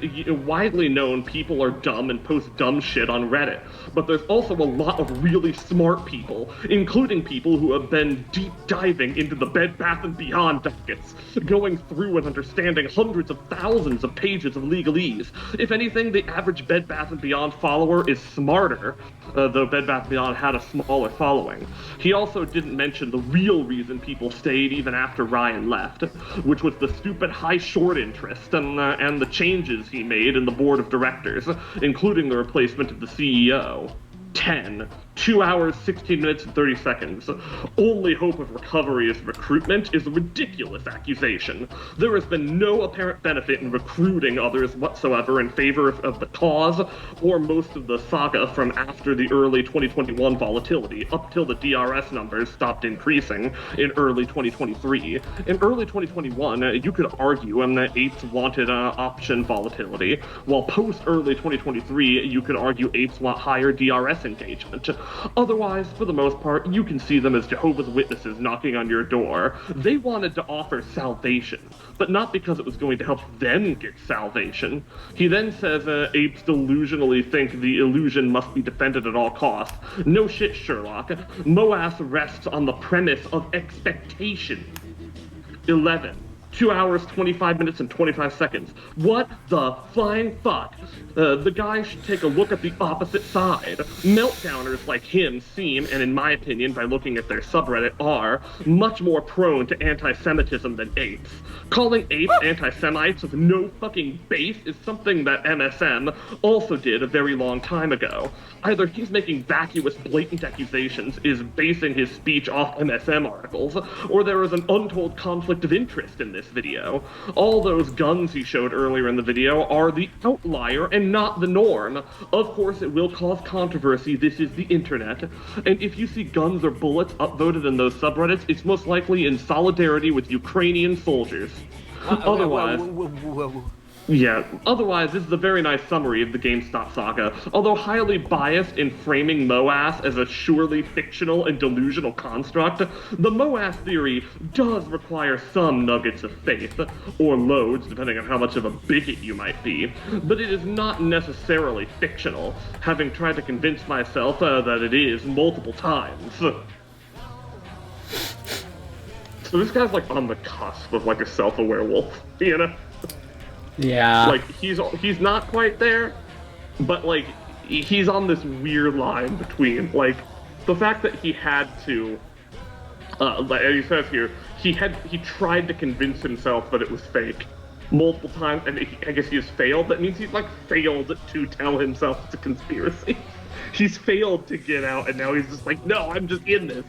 widely known people are dumb and post dumb shit on Reddit, but there's also a lot of really smart people, including people who have been deep diving into the Bed Bath & Beyond dockets, going through and understanding hundreds of thousands of pages of legalese. If anything, the average Bed Bath & Beyond follower is smarter, though Bed Bath & Beyond had a smaller following. He also didn't mention the real reason people stayed even after Ryan left, which was the stupid high short interest and the changes he made in the board of directors, including the replacement of the CEO. 10, 2 hours, 16 minutes, and 30 seconds. Only hope of recovery is recruitment is a ridiculous accusation. There has been no apparent benefit in recruiting others whatsoever in favor of the cause or most of the saga from after the early 2021 volatility, up till the DRS numbers stopped increasing in early 2023. In early 2021, you could argue that apes wanted option volatility, while post-early 2023, you could argue apes want higher DRS engagement. Otherwise, for the most part, you can see them as Jehovah's Witnesses knocking on your door. They wanted to offer salvation, but not because it was going to help them get salvation. He then says apes delusionally think the illusion must be defended at all costs. No shit, Sherlock. MOAS rests on the premise of expectation. 11. 2 hours, 25 minutes, and 25 seconds. What the flying fuck? The guy should take a look at the opposite side. Meltdowners like him seem, and in my opinion, by looking at their subreddit, are much more prone to anti-Semitism than apes. Calling apes anti-Semites with no fucking base is something that MSM also did a very long time ago. Either he's making vacuous, blatant accusations, is basing his speech off MSM articles, or there is an untold conflict of interest in this video. All those guns he showed earlier in the video are the outlier and not the norm. Of course, it will cause controversy. This is the internet. And if you see guns or bullets upvoted in those subreddits, it's most likely in solidarity with Ukrainian soldiers. Otherwise... Yeah, otherwise, this is a very nice summary of the GameStop saga. Although highly biased in framing MOAS as a surely fictional and delusional construct, the MOAS theory does require some nuggets of faith, or loads, depending on how much of a bigot you might be, but it is not necessarily fictional, having tried to convince myself that it is multiple times. So this guy's like on the cusp of like a self-aware wolf, you know? Yeah. Like, he's not quite there, but, like, he's on this weird line between, like, the fact that he had to, like he says here, he tried to convince himself that it was fake multiple times, and I guess he has failed. That means he's, like, failed to tell himself it's a conspiracy. He's failed to get out, and now he's just like, no, I'm just in this.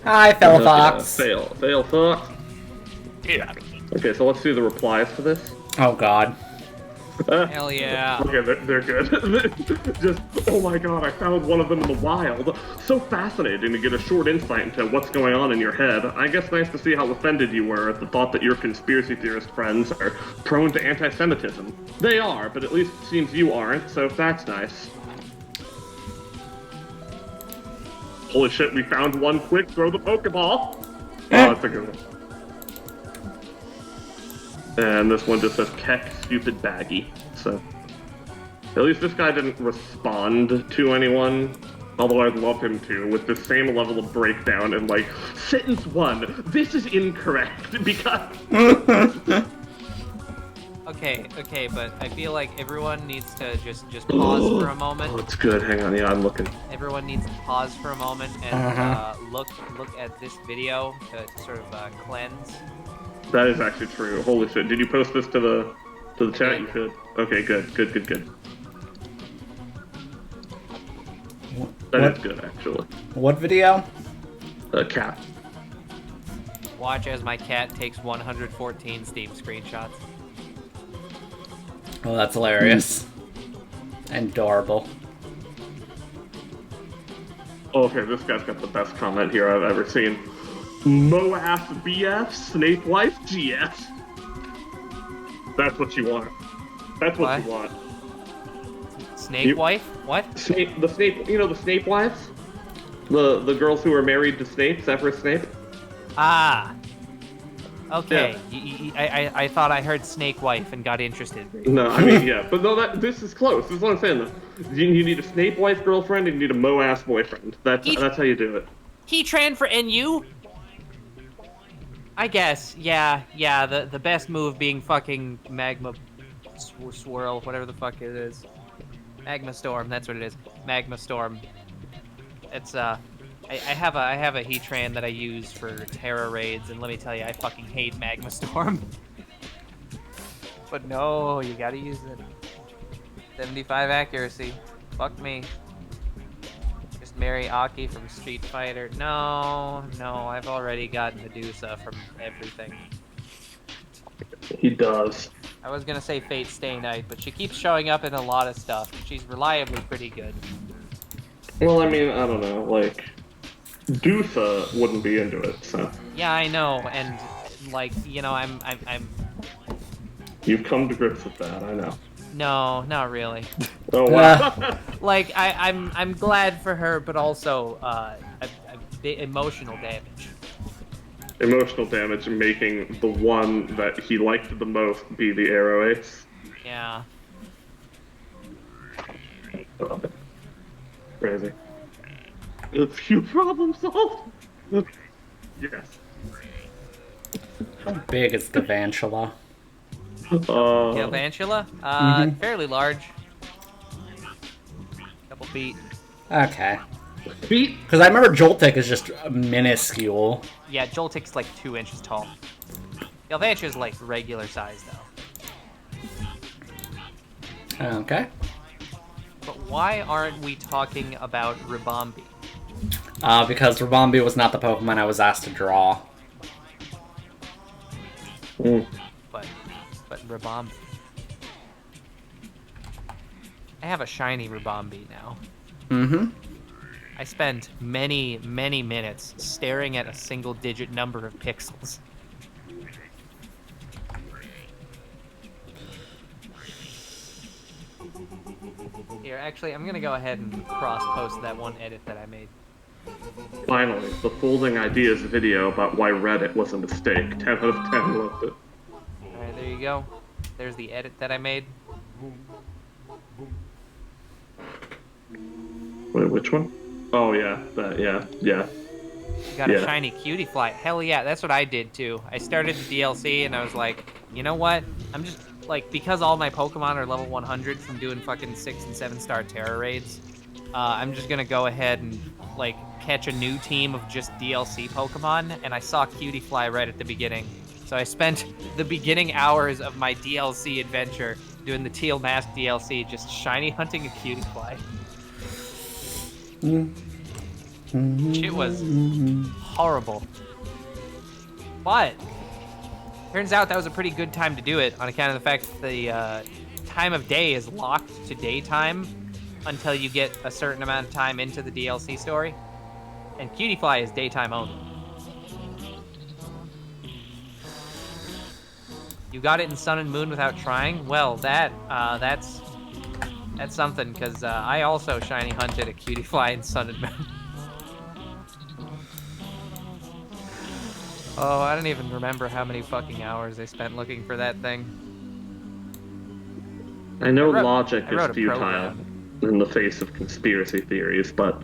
Hi, fellow Fox. Fail Fox. Yeah. Okay, so let's see the replies for this. Oh god. Hell yeah. Okay, they're good. Just, oh my god, I found one of them in the wild. So fascinating to get a short insight into what's going on in your head. I guess nice to see how offended you were at the thought that your conspiracy theorist friends are prone to anti-Semitism. They are, but at least it seems you aren't, so that's nice. Holy shit, we found one. Quick, throw the Pokeball. Oh, that's a good one. And this one just says Keck stupid baggy. So at least this guy didn't respond to anyone. Although I'd love him to, with the same level of breakdown and like, sentence 1, this is incorrect because Okay, but I feel like everyone needs to just pause for a moment. Oh, it's good. Hang on, yeah, I'm looking. Everyone needs to pause for a moment and look at this video to sort of cleanse. That is actually true. Holy shit. Did you post this to the chat? You should. Okay, good. That is good, actually. What video? Cat. Watch as my cat takes 114 Steam screenshots. Oh, that's hilarious. And adorable. Okay, this guy's got the best comment here I've ever seen. Moass BF, Snape Wife GF. That's what you want. That's what you want. Snake wife? What? Snape, you know the Snape wives? The girls who are married to Snape, Severus Snape? Ah. Okay. Yeah. I thought I heard snake wife and got interested. No, I mean, yeah. But no, this is close. This is what I'm saying. You need a Snape wife girlfriend and you need a Moass boyfriend. That's how you do it. Heatran for NU? I guess, yeah, the best move being fucking Magma Swirl, whatever the fuck it is. Magma Storm, that's what it is. Magma Storm. It's, I have a Heatran that I use for Terra raids, and let me tell you, I fucking hate Magma Storm. But no, you gotta use it. 75 accuracy. Fuck me. Just marry Aki from Street Fighter. No, I've already got Medusa from everything. He does. I was gonna say Fate Stay Night, but she keeps showing up in a lot of stuff. She's reliably pretty good. Well, I mean, I don't know, like, Dusa wouldn't be into it, so. Yeah, I know, and like, you know, I'm. You've come to grips with that, I know. No, not really. Oh wow. Like, I'm glad for her, but also emotional damage. Emotional damage and making the one that he liked the most be the Arrow Ace. Yeah. Crazy. A few problem solved. Yes. How big is the Vantula? Galvantula? Fairly large. Couple feet. Okay. Feet? Because I remember Joltik is just minuscule. Yeah, Joltik's like 2 inches tall. Galvantula's like regular size though. Okay. But why aren't we talking about Ribombee? Because Ribombee was not the Pokemon I was asked to draw. But Ribombee. I have a shiny Ribombee now. Mm-hmm. I spent many, many minutes staring at a single-digit number of pixels. Here, actually, I'm gonna go ahead and cross-post that one edit that I made. Finally, the folding ideas video about why Reddit was a mistake. 10 out of 10 loved it. Alright, there you go. There's the edit that I made. Wait, which one? Oh, yeah. That, yeah. You got a shiny cutie fly. Hell yeah, that's what I did too. I started the DLC and I was like, you know what? I'm just, like, because all my Pokemon are level 100 from doing fucking 6 and 7 star Terra raids, I'm just gonna go ahead and, like, catch a new team of just DLC Pokemon, and I saw cutie fly right at the beginning. So I spent the beginning hours of my DLC adventure doing the Teal Mask DLC, just shiny hunting a cutie fly. Shit was horrible. What? Turns out that was a pretty good time to do it on account of the fact that the time of day is locked to daytime until you get a certain amount of time into the DLC story. And Cutie Fly is daytime only. You got it in Sun and Moon without trying? Well, that's something, because I also shiny hunted a Cutie Fly in Sun and Moon. Oh, I don't even remember how many fucking hours I spent looking for that thing. I know logic I wrote is a futile program. in the face of conspiracy theories, but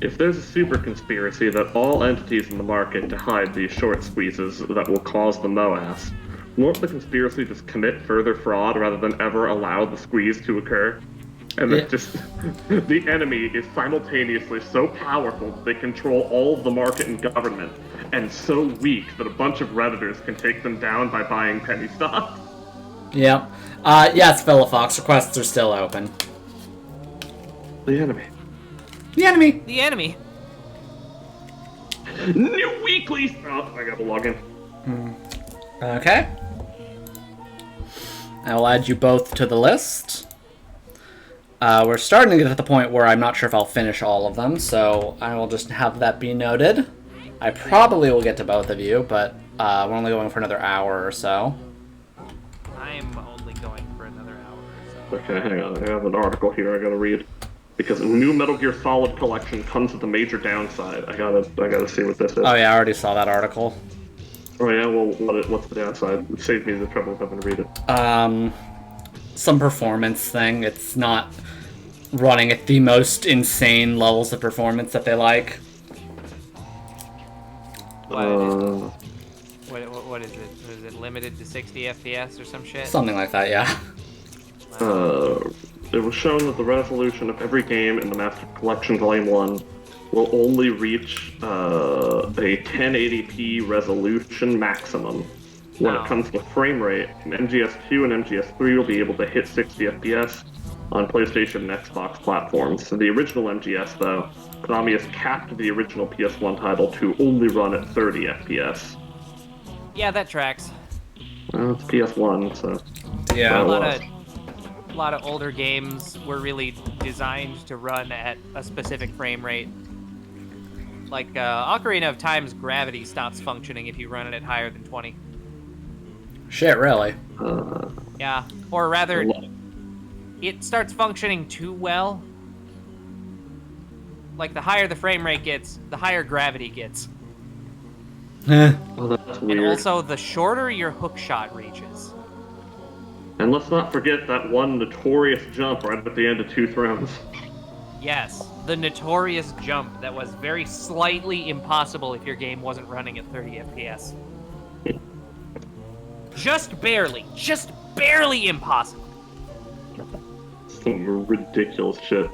if there's a super conspiracy that all entities in the market to hide these short squeezes that will cause the MOAS, won't the conspiracy just commit further fraud rather than ever allow the squeeze to occur? And that just the enemy is simultaneously so powerful that they control all of the market and government, and so weak that a bunch of Redditors can take them down by buying penny stock. Yep. Yes, Fox, requests are still open. The enemy. The enemy! The enemy. New weekly! Oh, I gotta log in. Okay. I will add you both to the list. We're starting to get to the point where I'm not sure if I'll finish all of them, so I will just have that be noted. I probably will get to both of you, but we're only going for another hour or so. I'm only going for another hour or so. Okay, hang on. I have an article here I gotta read. Because a new Metal Gear Solid collection comes with a major downside. I gotta see what this is. Oh yeah, I already saw that article. Oh yeah, well, what's the downside? It saved me the trouble of having to read it. Some performance thing. It's not running at the most insane levels of performance that they like. What is it? Is it limited to 60 FPS or some shit? Something like that, yeah. It was shown that the resolution of every game in the Master Collection Volume 1 will only reach a 1080p resolution maximum. When it comes to frame rate, MGS2 and MGS3 will be able to hit 60 FPS on PlayStation and Xbox platforms. So the original MGS, though, Konami has capped the original PS1 title to only run at 30 FPS. Yeah, that tracks. Well, it's PS1, so... Yeah. A lot of older games were really designed to run at a specific frame rate. Like, Ocarina of Time's gravity stops functioning if you run it at higher than 20. Shit, really? Yeah, or rather, it starts functioning too well. Like, the higher the frame rate gets, the higher gravity gets. Oh, that's weird. And also, the shorter your hook shot reaches. And let's not forget that one notorious jump right at the end of 2 Thrones. Yes, the notorious jump that was very slightly impossible if your game wasn't running at 30 FPS. Just barely impossible. Some ridiculous shit.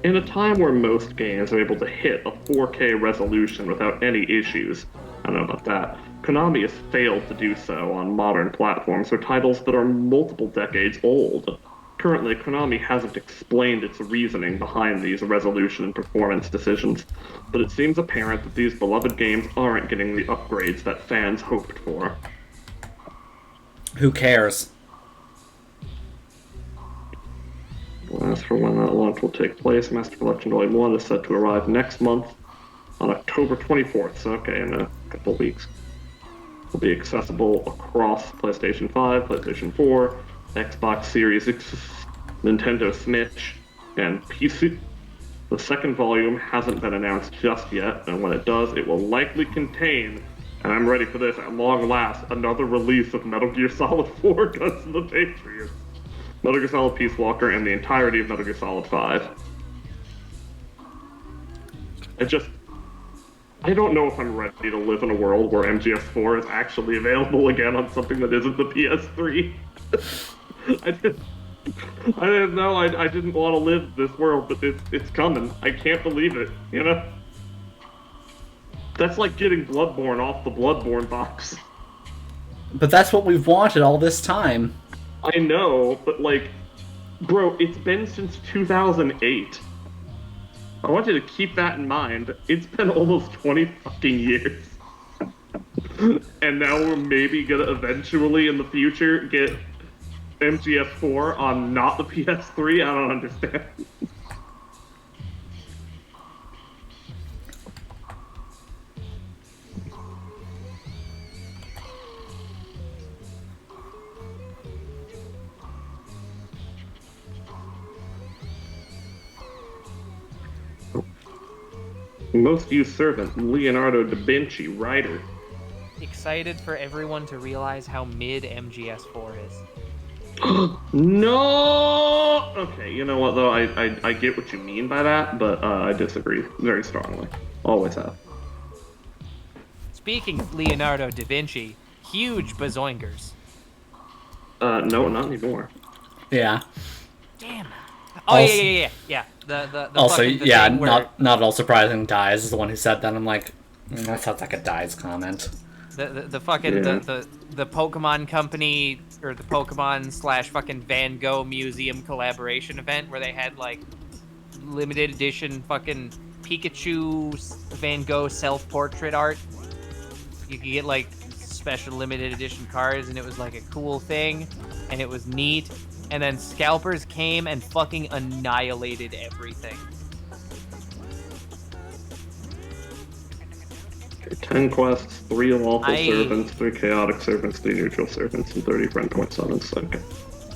In a time where most games are able to hit a 4K resolution without any issues, I don't know about that, Konami has failed to do so on modern platforms or titles that are multiple decades old. Currently, Konami hasn't explained its reasoning behind these resolution and performance decisions, but it seems apparent that these beloved games aren't getting the upgrades that fans hoped for. Who cares? As for when that launch will take place, Master Collection Volume 1 is set to arrive next month on October 24th, so okay, in a couple of weeks. It will be accessible across PlayStation 5, PlayStation 4, Xbox Series X, Nintendo Switch, and PC. The second volume hasn't been announced just yet, and when it does, it will likely contain, and I'm ready for this at long last, another release of Metal Gear Solid 4 Guns of the Patriots, Metal Gear Solid Peace Walker, and the entirety of Metal Gear Solid 5. I don't know if I'm ready to live in a world where MGS4 is actually available again on something that isn't the PS3. I didn't know. I didn't want to live this world, but it's coming. I can't believe it, you know? That's like getting Bloodborne off the Bloodborne box. But that's what we've wanted all this time. I know, but like, Bro, it's been since 2008. I want you to keep that in mind. It's been almost 20 fucking years. And now we're maybe gonna eventually in the future get MGS4 on not the PS3? I don't understand. Most used servant, Leonardo da Vinci, writer. Excited for everyone to realize how mid MGS4 is. No! Okay, you know what though? I get what you mean by that, but I disagree very strongly. Always have. Speaking of Leonardo da Vinci, huge bazoinkers. No, not anymore. Yeah. Damn. Oh Also- yeah. The Also, fucking, the yeah, thing where not at all surprising. Hydez is the one who said that. I'm like, that sounds like a Hydez comment. the fucking Yeah. the Pokemon company or the Pokemon / fucking Van Gogh museum collaboration event where they had like limited edition fucking Pikachu Van Gogh self-portrait art. You could get like special limited edition cards and it was like a cool thing and it was neat. And then scalpers came and fucking annihilated everything. 10 quests, 3 lawful I- servants, 3 chaotic servants, 3 neutral servants, and 30 friend point summons. Okay.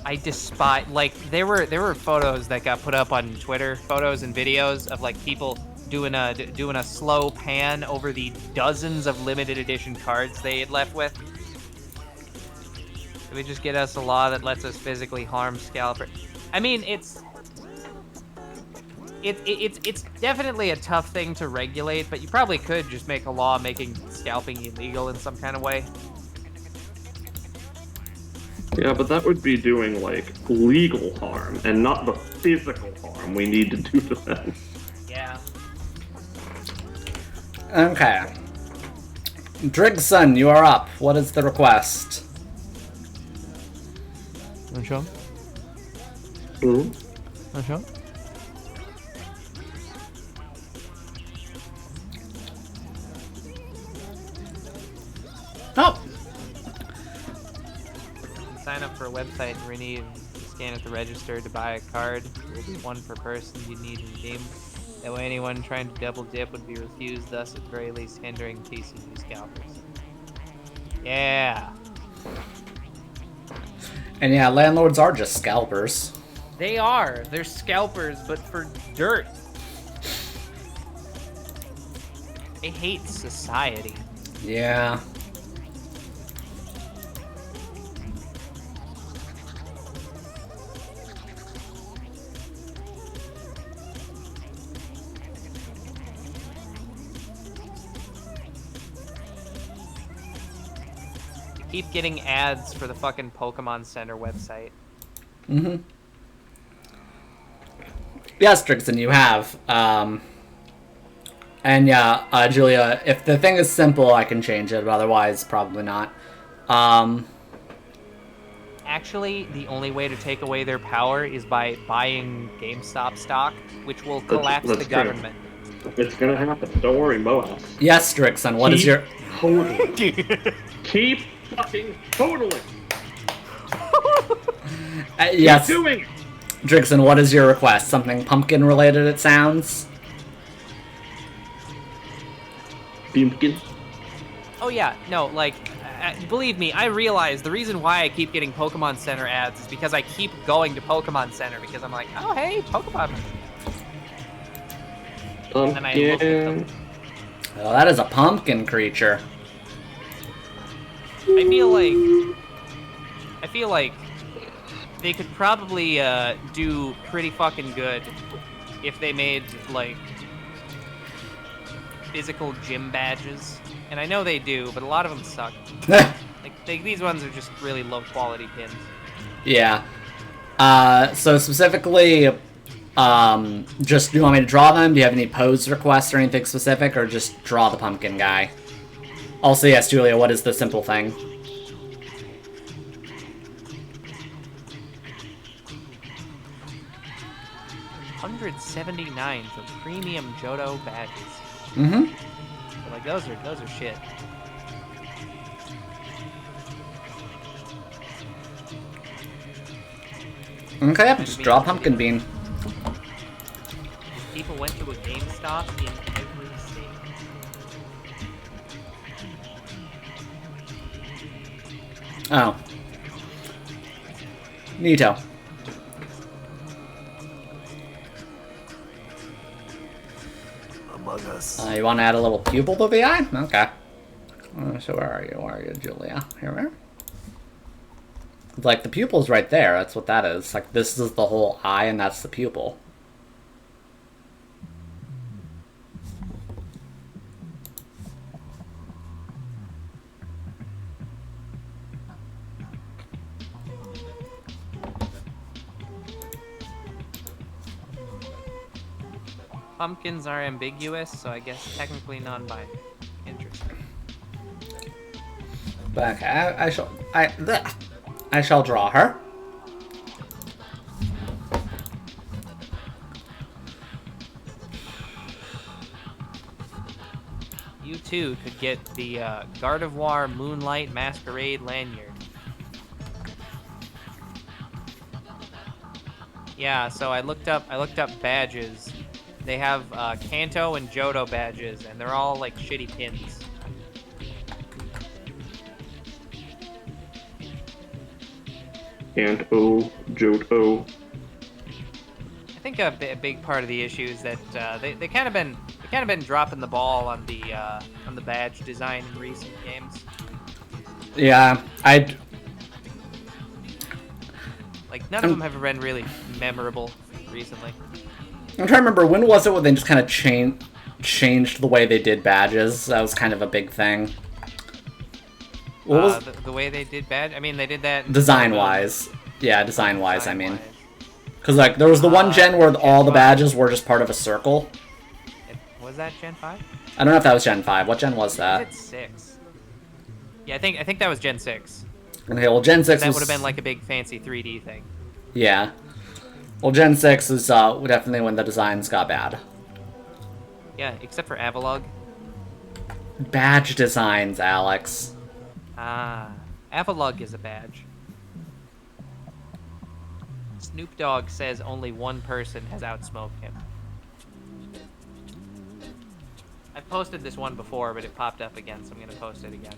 I despise, like, there were photos that got put up on Twitter, photos and videos of like people doing a slow pan over the dozens of limited edition cards they had left with. Can we just get us a law that lets us physically harm scalper? I mean, it's definitely a tough thing to regulate, but you probably could just make a law making scalping illegal in some kind of way. Yeah, but that would be doing, like, legal harm, and not the physical harm we need to do to them. Yeah. Okay. Drigson, you are up. What is the request? Want to show? Hmm? Want to show? Oh! Sign up for a website and rename. Scan at the register to buy a card. There will be one per person you need to redeem. That way anyone trying to double dip would be refused, thus at the very least hindering TCG scalpers. Yeah. And yeah, landlords are just scalpers. They are. They're scalpers, but for dirt. They hate society. Yeah. Keep getting ads for the fucking Pokemon Center website. Mm-hmm. Yes, Drigson, you have. And yeah, Julia, if the thing is simple, I can change it, but otherwise, probably not. Actually, the only way to take away their power is by buying GameStop stock, which will collapse That's the true. government. It's gonna happen. Don't worry, Moas. Yes, Drigson, what is your... Hodling. Keep fucking hodling. yes, Keep doing it. Drigson, what is your request? Something pumpkin-related, it sounds? Pumpkin. Oh yeah, no, like, believe me, I realize the reason why I keep getting Pokemon Center ads is because I keep going to Pokemon Center because I'm like, oh hey, Pokemon. And I look at them. Pumpkin. Oh, that is a pumpkin creature. I feel like they could probably do pretty fucking good if they made like physical gym badges. And I know they do, but a lot of them suck. These ones are just really low quality pins. Yeah. So specifically, just do you want me to draw them? Do you have any pose requests or anything specific, or just draw the pumpkin guy? Also, yes, Julia, what is the simple thing? 179 for premium Johto badges. Mm-hmm. So, like those are shit. Okay, yep, just draw a pumpkin bean. People went to a GameStop in every state. Oh. Neato. Among Us. You want to add a little pupil to the eye? Okay. So where are you? Where are you, Julia? Here. Like, the pupil's right there. That's what that is. Like, this is the whole eye, and that's the pupil. Pumpkins are ambiguous, so I guess technically non-binary. Interesting. But okay, I shall draw her. You too could get the Gardevoir Moonlight Masquerade lanyard. Yeah, so I looked up badges. They have Kanto and Johto badges, and they're all like shitty pins. Kanto, Johto. I think a big part of the issue is that they kind of been dropping the ball on the badge design in recent games. Yeah, Like none of them have been really memorable recently. I'm trying to remember, when was it when they just kind of changed the way they did badges? That was kind of a big thing. What was the way they did badge? I mean, they did that design-wise. Yeah, design-wise, I mean. Because, like, there was the one gen where all the badges were just part of a circle. Was that Gen 5? I don't know if that was Gen 5. What gen was that? It's 6. Yeah, I think that was Gen 6. Okay, well, Gen 6 that was... would have been like a big fancy 3D thing. Yeah. Well, Gen 6 is definitely when the designs got bad. Yeah, except for Avalugg. Badge designs, Alex. Ah, Avalugg is a badge. Snoop Dogg says only one person has outsmoked him. I've posted this one before, but it popped up again, so I'm gonna post it again.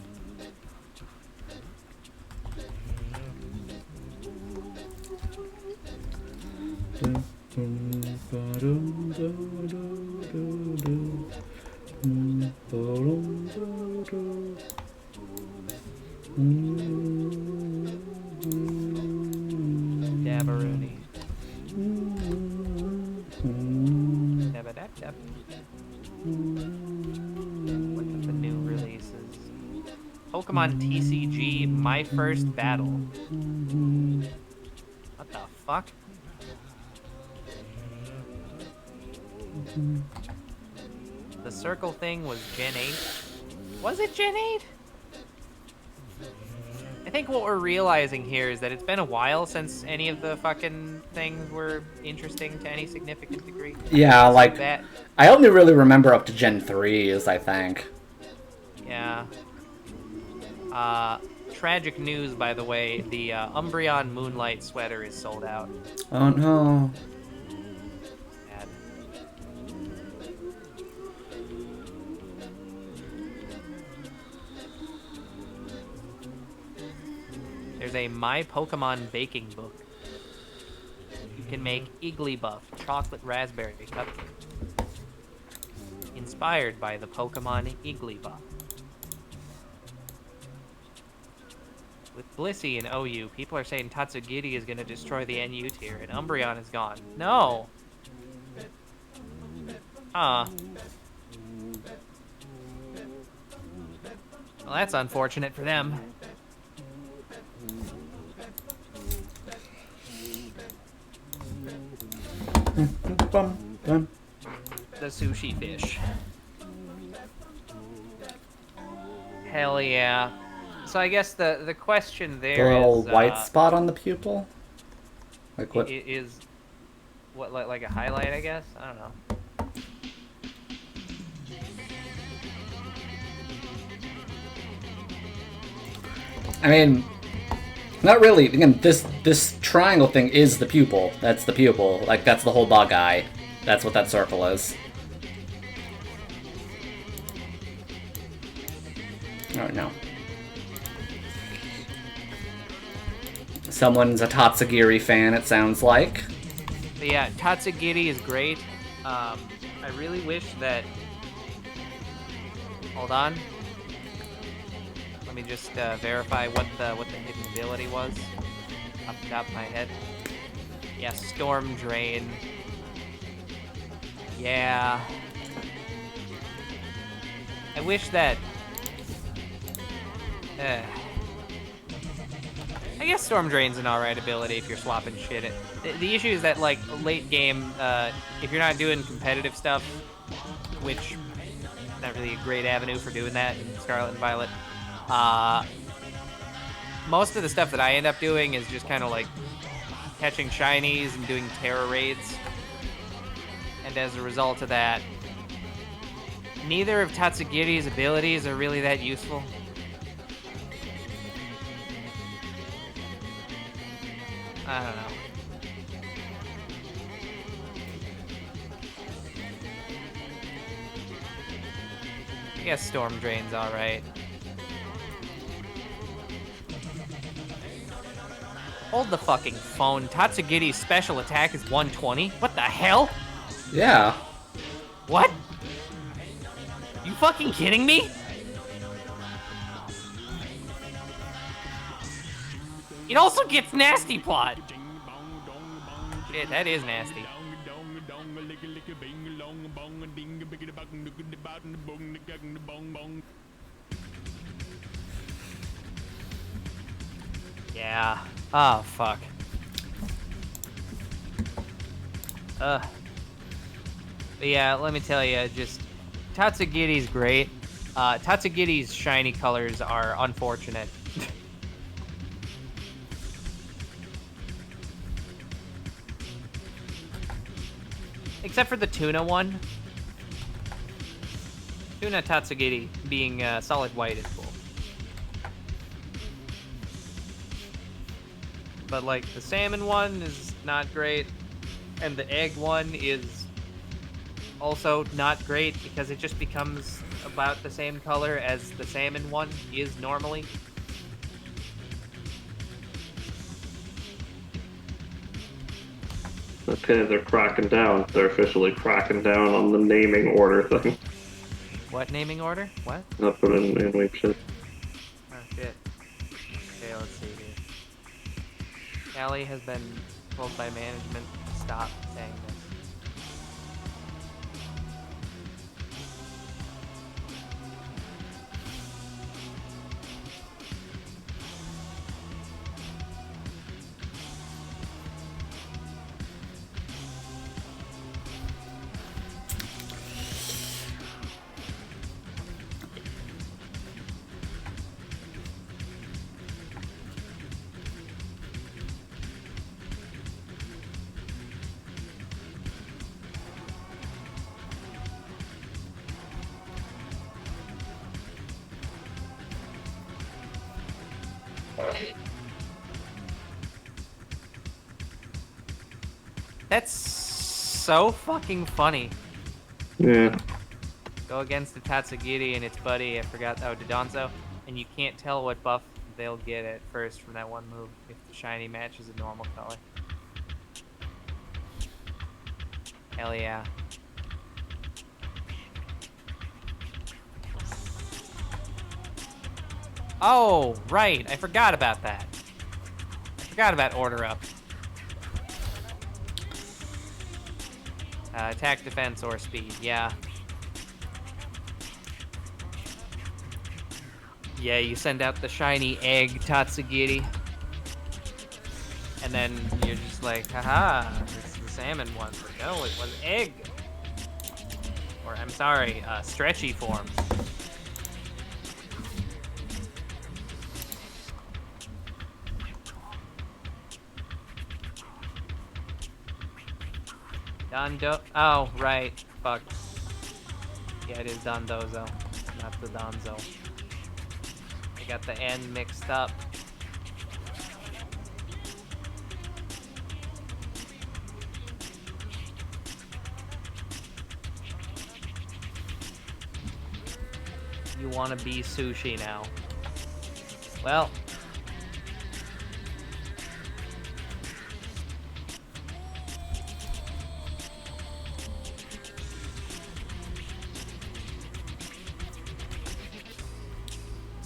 Dabberoonie. Dabba-dab-dab. Look at the new releases. Pokemon TCG My First Battle. What the fuck? The circle thing was Gen 8. Was it Gen 8? I think what we're realizing here is that it's been a while since any of the fucking things were interesting to any significant degree. Yeah, like, that. I only really remember up to Gen 3s, I think. Yeah. Tragic news, by the way, the Umbreon Moonlight sweater is sold out. Oh no. Sad. There's a My Pokemon baking book. You can make Igglybuff chocolate raspberry cupcake. Inspired by the Pokemon Igglybuff. With Blissey and OU, people are saying Tatsugiri is going to destroy the NU tier, and Umbreon is gone. No! Huh. Well, that's unfortunate for them. The sushi fish. Hell yeah. So I guess the question The there little is white spot on the pupil? Like what? Is What, like a highlight, I guess? I don't know. I mean, not really. Again, this triangle thing is the pupil. That's the pupil. Like, that's the whole dog eye. That's what that circle is. Oh, no. Someone's a Tatsugiri fan, it sounds like. But yeah, Tatsugiri is great. I really wish that... Hold on. Let me just verify what the hidden ability was off the top of my head. Yeah, Storm Drain. Yeah. I wish that... I guess Storm Drain's an alright ability if you're swapping shit. The issue is that, like, late game, if you're not doing competitive stuff, which is not really a great avenue for doing that in Scarlet and Violet, most of the stuff that I end up doing is just kind of like catching shinies and doing terror raids. And as a result of that, neither of Tatsugiri's abilities are really that useful. I don't know. I guess Storm Drain's alright. Hold the fucking phone. Tatsugiri's special attack is 120? What the hell? Yeah. What? You fucking kidding me? It also gets Nasty Plot. Shit, that is nasty. Yeah. Oh, fuck. But yeah, let me tell you, just... Tatsugiri's great. Tatsugiri's shiny colors are unfortunate. Except for the tuna one. Tuna Tatsugiri being solid white is cool. But like the salmon one is not great, and the egg one is also not great because it just becomes about the same color as the salmon one is normally. Okay, they're cracking down. They're officially cracking down on the naming order thing. What naming order? What? I'll put it in week shit. Oh shit. Okay, let's see here. Callie has been told by management to stop saying this. That's so fucking funny. Yeah. Go against the Tatsugiri and its buddy, I forgot, oh, Dodonzo, and you can't tell what buff they'll get at first from that one move if the shiny matches a normal color. Hell yeah. Oh, right, I forgot about that. I forgot about Order Up. Attack, defense, or speed, yeah. Yeah, you send out the shiny egg Tatsugiri. And then you're just like, haha, it's the salmon one. But no, it was egg. Or, I'm sorry, stretchy form. Dondo. Oh, right. Fuck. Yeah, it is Dondozo, not the Donzo. I got the N mixed up. You want to be sushi now? Well.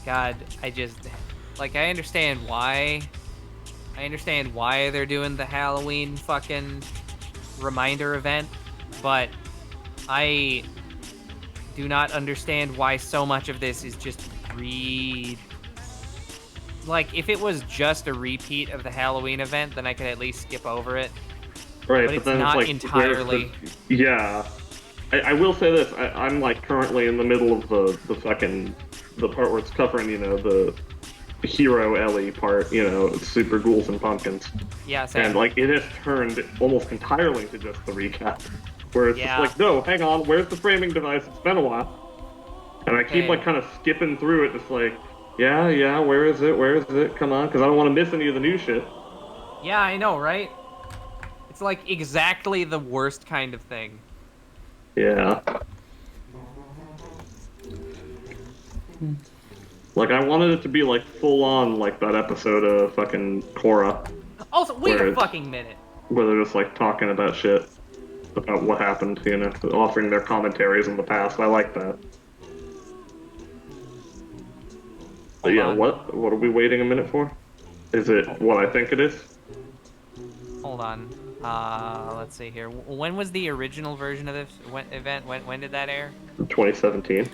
God, I just, like, I understand why they're doing the Halloween fucking reminder event, but I do not understand why so much of this is just like, if it was just a repeat of the Halloween event, then I could at least skip over it. Right, But it's then not it's like, entirely. Yeah. I will say this, I'm like currently in the middle of the part where it's covering, the hero Ellie part, Super Ghouls and Pumpkins. Yeah, same. And like it has turned almost entirely to just the recap. Where it's Yeah. just like, no, hang on, where's the framing device? It's been a while. And I keep like kind of skipping through it, just like, yeah, where is it? Come on, because I don't want to miss any of the new shit. Yeah, I know, right? It's like exactly the worst kind of thing. Yeah. Like, I wanted it to be, like, full-on, like, that episode of fucking Korra. Also, wait a fucking minute. Where they're just, like, talking about shit. About what happened, offering their commentaries in the past. I like that. But yeah, what are we waiting a minute for? Is it what I think it is? Hold on. Let's see here. When was the original version of this event? When did that air? 2017.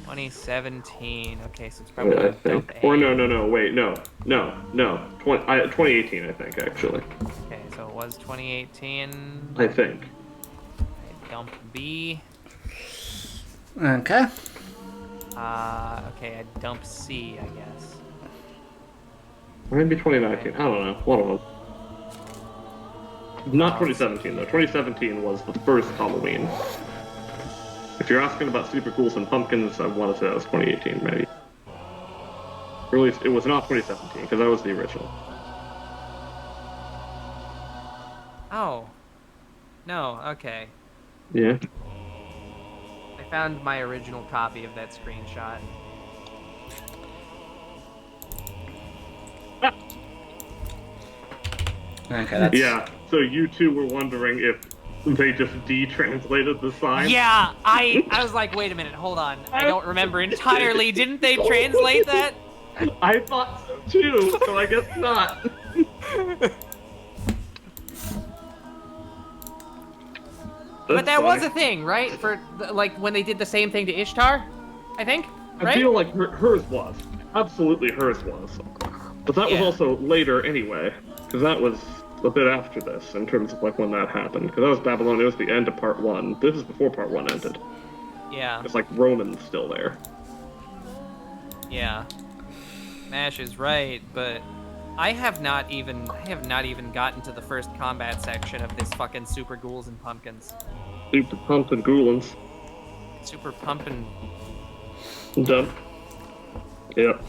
2017. Okay, so it's probably I think. Or no, wait, no. 2018, I think, actually. Okay, so it was 2018. I think. Dump B. Okay. Okay, I dump C, I guess. Or maybe 2019. I don't know. One of them. Not 2017, though. 2017 was the first Halloween. If you're asking about Super Ghouls and Pumpkins, I want to say that was 2018, maybe. Or at least, it was not 2017, because that was the original. Oh. No, okay. Yeah. I found my original copy of that screenshot. Okay, that's... Yeah, so you two were wondering if they just de-translated the sign? Yeah, I was like, wait a minute, hold on. I don't remember entirely. Didn't they translate that? I thought so too, so I guess not. But that was a thing, right? For like when they did the same thing to Ishtar, I think. Right? I feel like hers was. Absolutely hers was. But that was also later anyway, because that was a bit after this in terms of like when that happened. Because that was Babylon. It was the end of part 1. This is before part 1 ended. Yeah. It's like Roman's still there. Yeah. Mash is right, but I have not even gotten to the first combat section of this fucking Super Ghouls and Pumpkins. Super Pumpkin Ghoulins. Super Pumpkin. Done. Yep.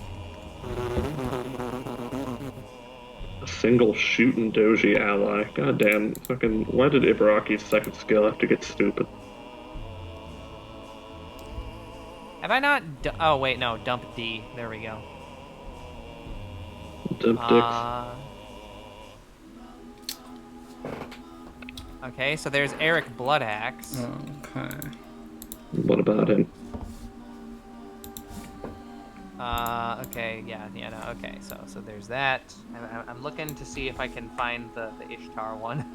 A single shooting doji ally. God damn. Fucking. Why did Ibaraki's second skill have to get stupid? Have I not? Oh wait, no. Dump D. There we go. Dump dicks. Okay, so there's Eric Bloodaxe. Okay. What about him? Okay, no, okay, so there's that. I'm looking to see if I can find the Ishtar one.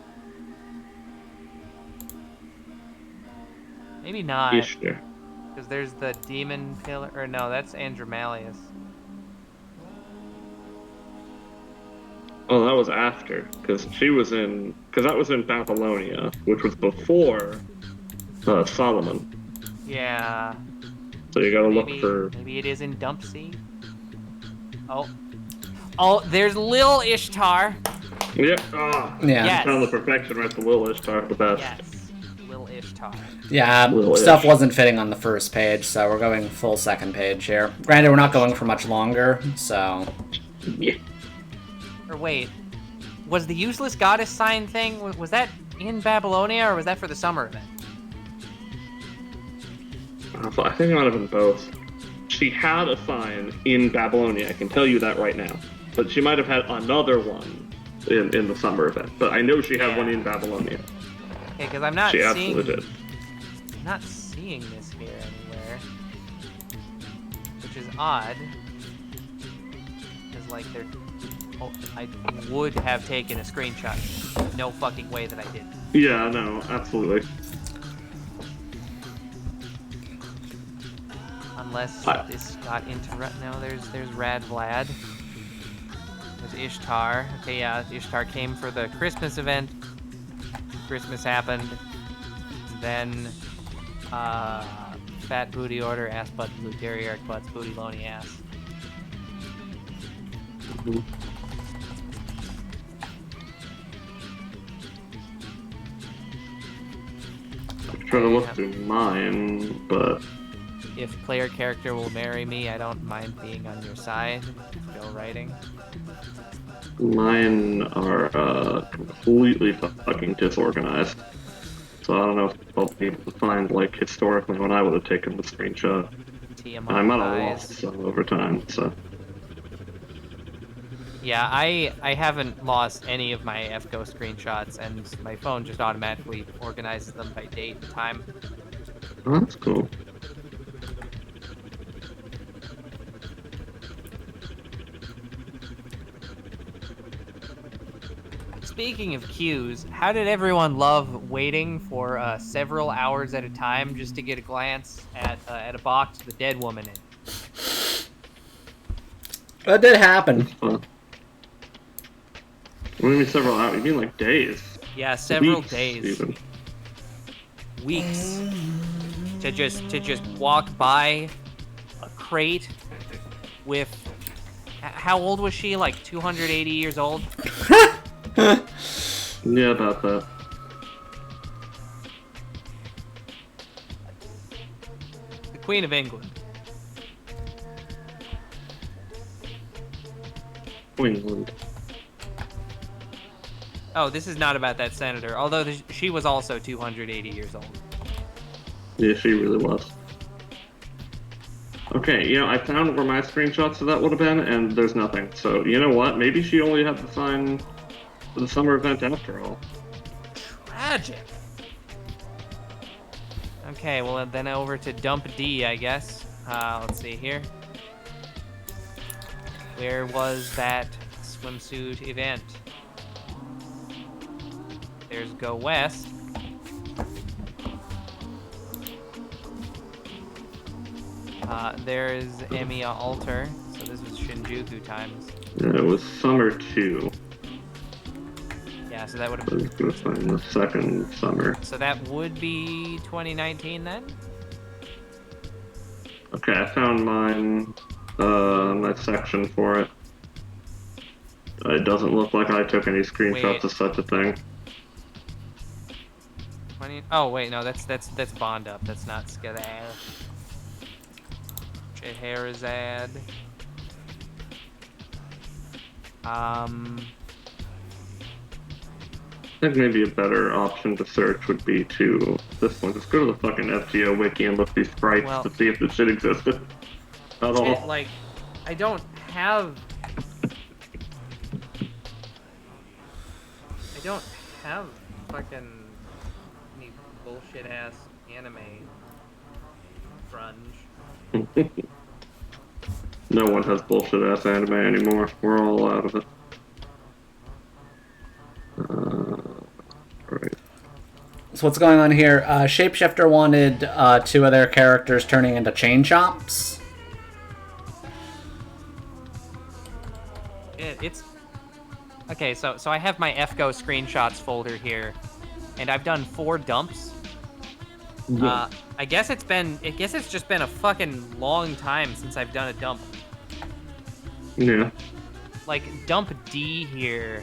Maybe not. Ishtar. Because there's the Demon Pillar, or no, that's Andromalius. Oh, that was after, because that was in Babylonia, which was before Solomon. Yeah. So you gotta look for... Maybe it is in Dump C? Oh, there's Lil Ishtar. Yep. Ah. Yeah. Yes. Found the perfection right to Lil Ishtar, the best. Yes. Lil Ishtar. Yeah, Little stuff ish. wasn't fitting on the first page, so we're going full second page here. Granted, we're not going for much longer, so... Yeah. Or wait, was the useless goddess sign thing, was that in Babylonia, or was that for the summer event? I think it might have been both. She had a sign in Babylonia, I can tell you that right now. But she might have had another one in the summer event. But I know she had one in Babylonia. Okay, because I'm not She seeing... absolutely did. I'm not seeing this here anywhere. Which is odd. Because, like, they're... Oh, I would have taken a screenshot. No fucking way that I did. Yeah, no, absolutely. Unless this got interrupted. No, there's Rad Vlad. There's Ishtar. Okay, yeah, Ishtar came for the Christmas event. Christmas happened. Then, fat booty order, ass butt blue, derriere butts, booty loney ass. I'm trying to look through mine, but If player character will marry me, I don't mind being on your side. Go writing. mine are completely fucking disorganized. So I don't know if I'll be able to find, like, historically when I would have taken the screenshot. TM I might have eyes. lost some over time, so. Yeah, I haven't lost any of my FGO screenshots, and my phone just automatically organizes them by date and time. Oh, that's cool. Speaking of queues, how did everyone love waiting for several hours at a time just to get a glance at a box with a dead woman in it? That did happen. Fun. What do you mean several hours? You mean like days? Yeah, several Weeks, days, even. weeks, to just walk by a crate with. How old was she? Like 280 years old? Yeah, about that. The Queen of England. England. Oh, this is not about that senator, although she was also 280 years old. Yeah, she really was. Okay, you know, I found where my screenshots of that would have been, and there's nothing. So, you know what? Maybe she only had the sign for the summer event after all. Tragic. Okay, well then over to Dump D, I guess. Let's see here. Where was that swimsuit event? There's Go West. There's Emiya Alter. So this was Shinjuku times. Yeah, it was summer 2. Yeah, so that would have I was gonna find the second summer. So that would be 2019 then? Okay, I found mine, my section for it. It doesn't look like I took any screenshots Wait. of such a thing. Oh wait, no, that's Bond Up. That's not Skadal. Scheherazade. I think maybe a better option to search would be to this one. Just go to the fucking FGO wiki and look these sprites Well- to see if this shit existed. At all. Like, I don't have fucking any bullshit ass anime grunge. No one has bullshit ass anime anymore. We're all out of it. Right. So what's going on here? Shapeshifter wanted 2 of their characters turning into chain chops. It's okay. So I have my FGO screenshots folder here, and I've done 4 dumps. Yeah. I guess it's just been a fucking long time since I've done a dump. Yeah. Like dump D here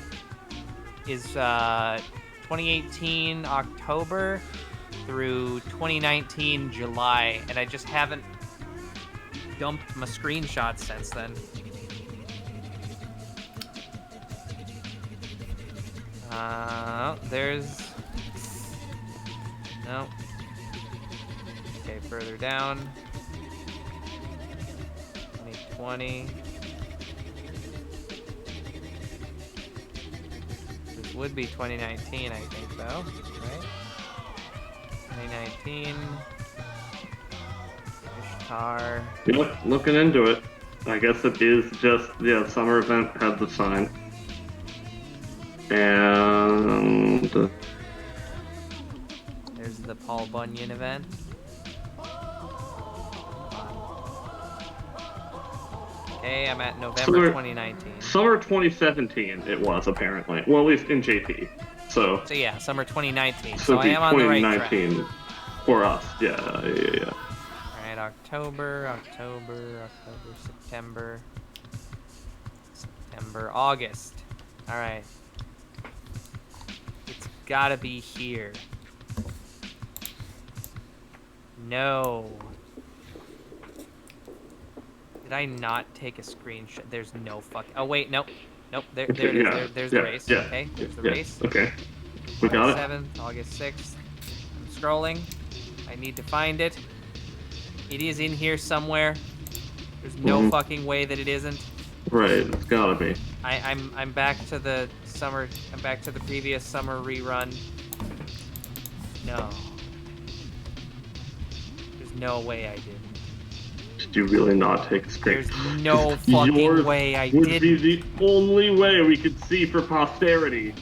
is 2018 October through 2019 July, and I just haven't dumped my screenshots since then. There's... No. Okay, further down. 2020. This would be 2019, I think, though, right? 2019. Ishtar. Yep, looking into it. I guess it is just, yeah, summer event had the sign. And... There's the Paul Bunyan event. Okay, I'm at November 2019. Summer 2017 it was, apparently. Well, at least in JP. So yeah, summer 2019. So I am on the right track. 2019 for us. Yeah. Alright, October, September, August. Alright. It's gotta be here. No. Did I not take a screenshot? There's no fuck. Oh wait, nope. There it is. There's the race. Yeah, okay, there's the race. Okay. We got it. 7th, August 6th. I'm scrolling. I need to find it. It is in here somewhere. There's no fucking way that it isn't. Right, it's gotta be. I'm back to the summer. I'm back to the previous summer rerun. No. There's no way I did. Did you really not take a screenshot? There's no fucking way I did. Would be the only way we could see for posterity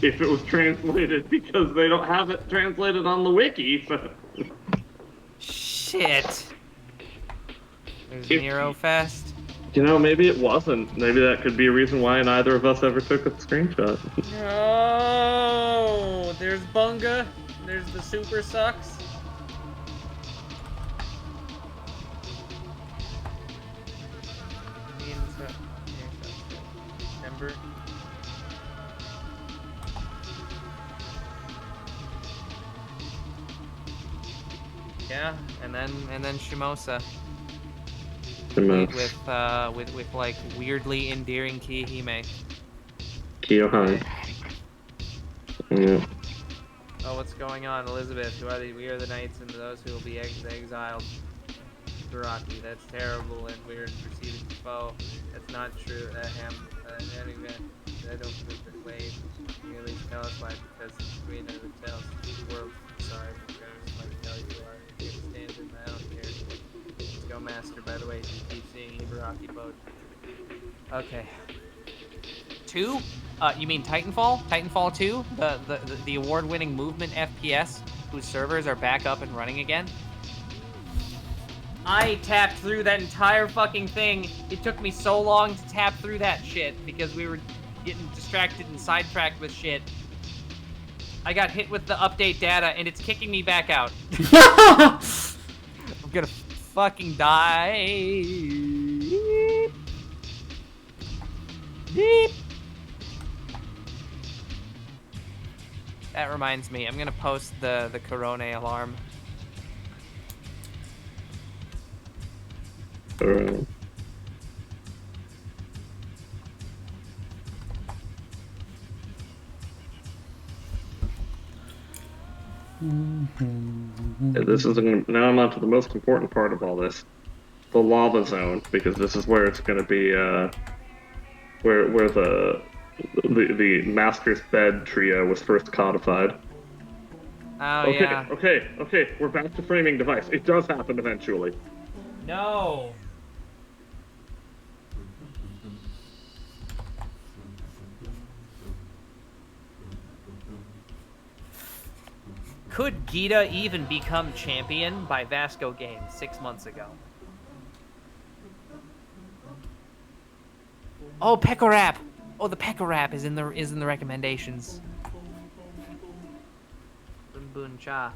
if it was translated, because they don't have it translated on the wiki. So. Shit. There's Nero Fest. You know, maybe it wasn't. Maybe that could be a reason why neither of us ever took a screenshot. No, there's Bunga. There's the Super Sucks. September. Yeah, and then Shimosa. With like weirdly endearing Kihime. Kiyohai. Yeah. Oh, what's going on, Elizabeth? We are the knights and those who will be exiled. Baraki, that's terrible, and we're receiving the foe. That's not true. Anyway, I don't believe that way. You at least tell us why, because we never tell the world. Sorry, I tell you are. You understand it, I don't care. Let's go, Master. By the way, you keep seeing Ibaraki boat. Okay. 2? You mean Titanfall? Titanfall 2? The award-winning movement FPS, whose servers are back up and running again? I tapped through that entire fucking thing. It took me so long to tap through that shit because we were getting distracted and sidetracked with shit. I got hit with the update data and it's kicking me back out. I'm gonna fucking die. Beep. That reminds me, I'm gonna post the Corone alarm. Alright. Yeah, this is now I'm on to the most important part of all this, the lava zone, because this is where it's going to be where the Master's Bed trio was first codified. Oh, okay, yeah. Okay, we're back to framing device. It does happen eventually. No. Could Gita even become champion by Vasco Games 6 months ago? Oh, Pecorap! Oh, the Pecorap is in the recommendations. Bun Bun Cha.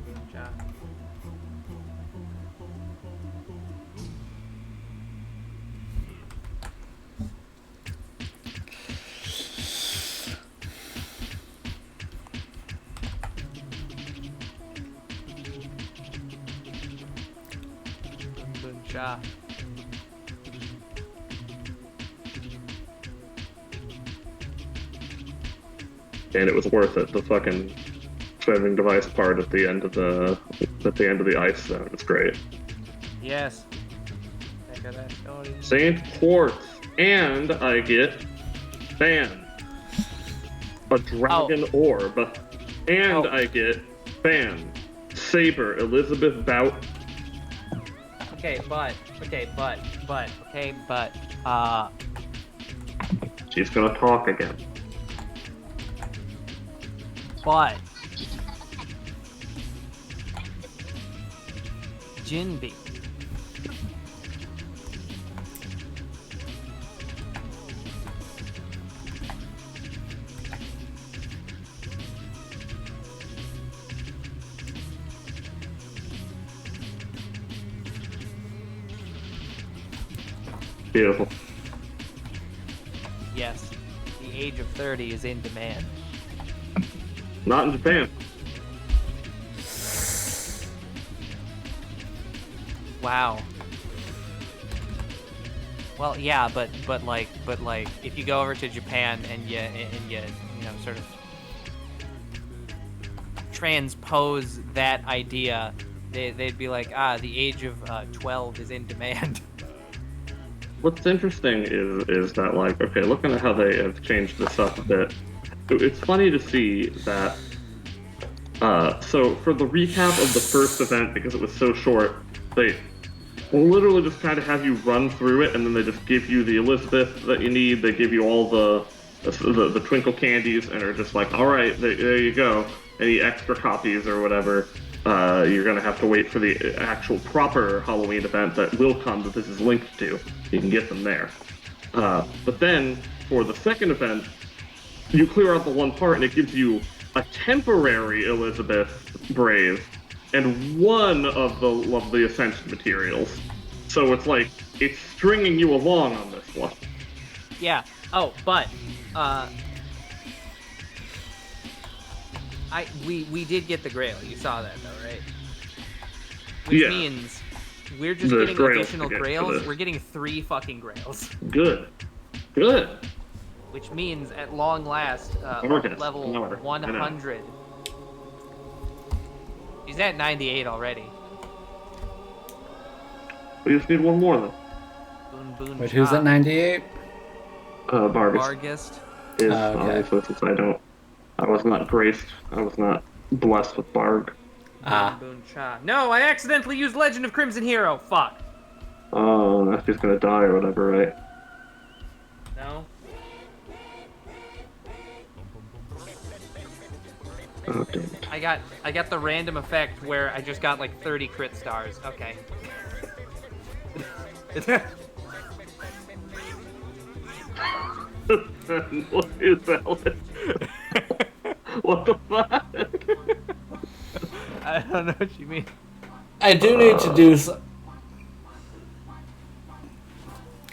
Bun Cha. Boon Cha. And it was worth it. The fucking sending device part at the end of the ice zone. It's great. Yes. Think of that story. Saint Quartz, and I get fan, a dragon orb, and I get fan, saber, Elizabeth Bout. Okay, but, She's gonna talk again. but, Jinbi. Beautiful. Yes, the age of 30 is in demand. Not in Japan. Wow. Well, yeah, but if you go over to Japan and you sort of transpose that idea, they'd be like, the age of 12 is in demand. What's interesting is that, like, okay, looking at how they have changed this up a bit, it's funny to see that. So for the recap of the first event, because it was so short, they literally just kind of have you run through it, and then they just give you the Elizabeth that you need. They give you all the twinkle candies, and are just like, all right, there you go. Any extra copies or whatever, you're gonna have to wait for the actual proper Halloween event that will come that this is linked to. You can get them there. But then for the second event, you clear out the one part, and it gives you a temporary Elizabeth Brave and one of the Ascension materials. So it's like, it's stringing you along on this one. Yeah. Oh, but we did get the Grail. You saw that though, right? Which means we're just getting additional Grails. We're getting 3 fucking Grails. Good. Which means at long last, level 100. He's at 98 already. We just need one more then. Boon Wait, who's at 98? Vargas. Vargist. Is okay. obviously, since I was not graced, I was not blessed with Barg. Boon Cha. No, I accidentally used Legend of Crimson Hero. Fuck. Oh, that's just gonna die or whatever, right? No. Oh, damn it. I got the random effect where I just got like 30 crit stars. Okay. What is that? What the fuck? I don't know what you mean. I do need to do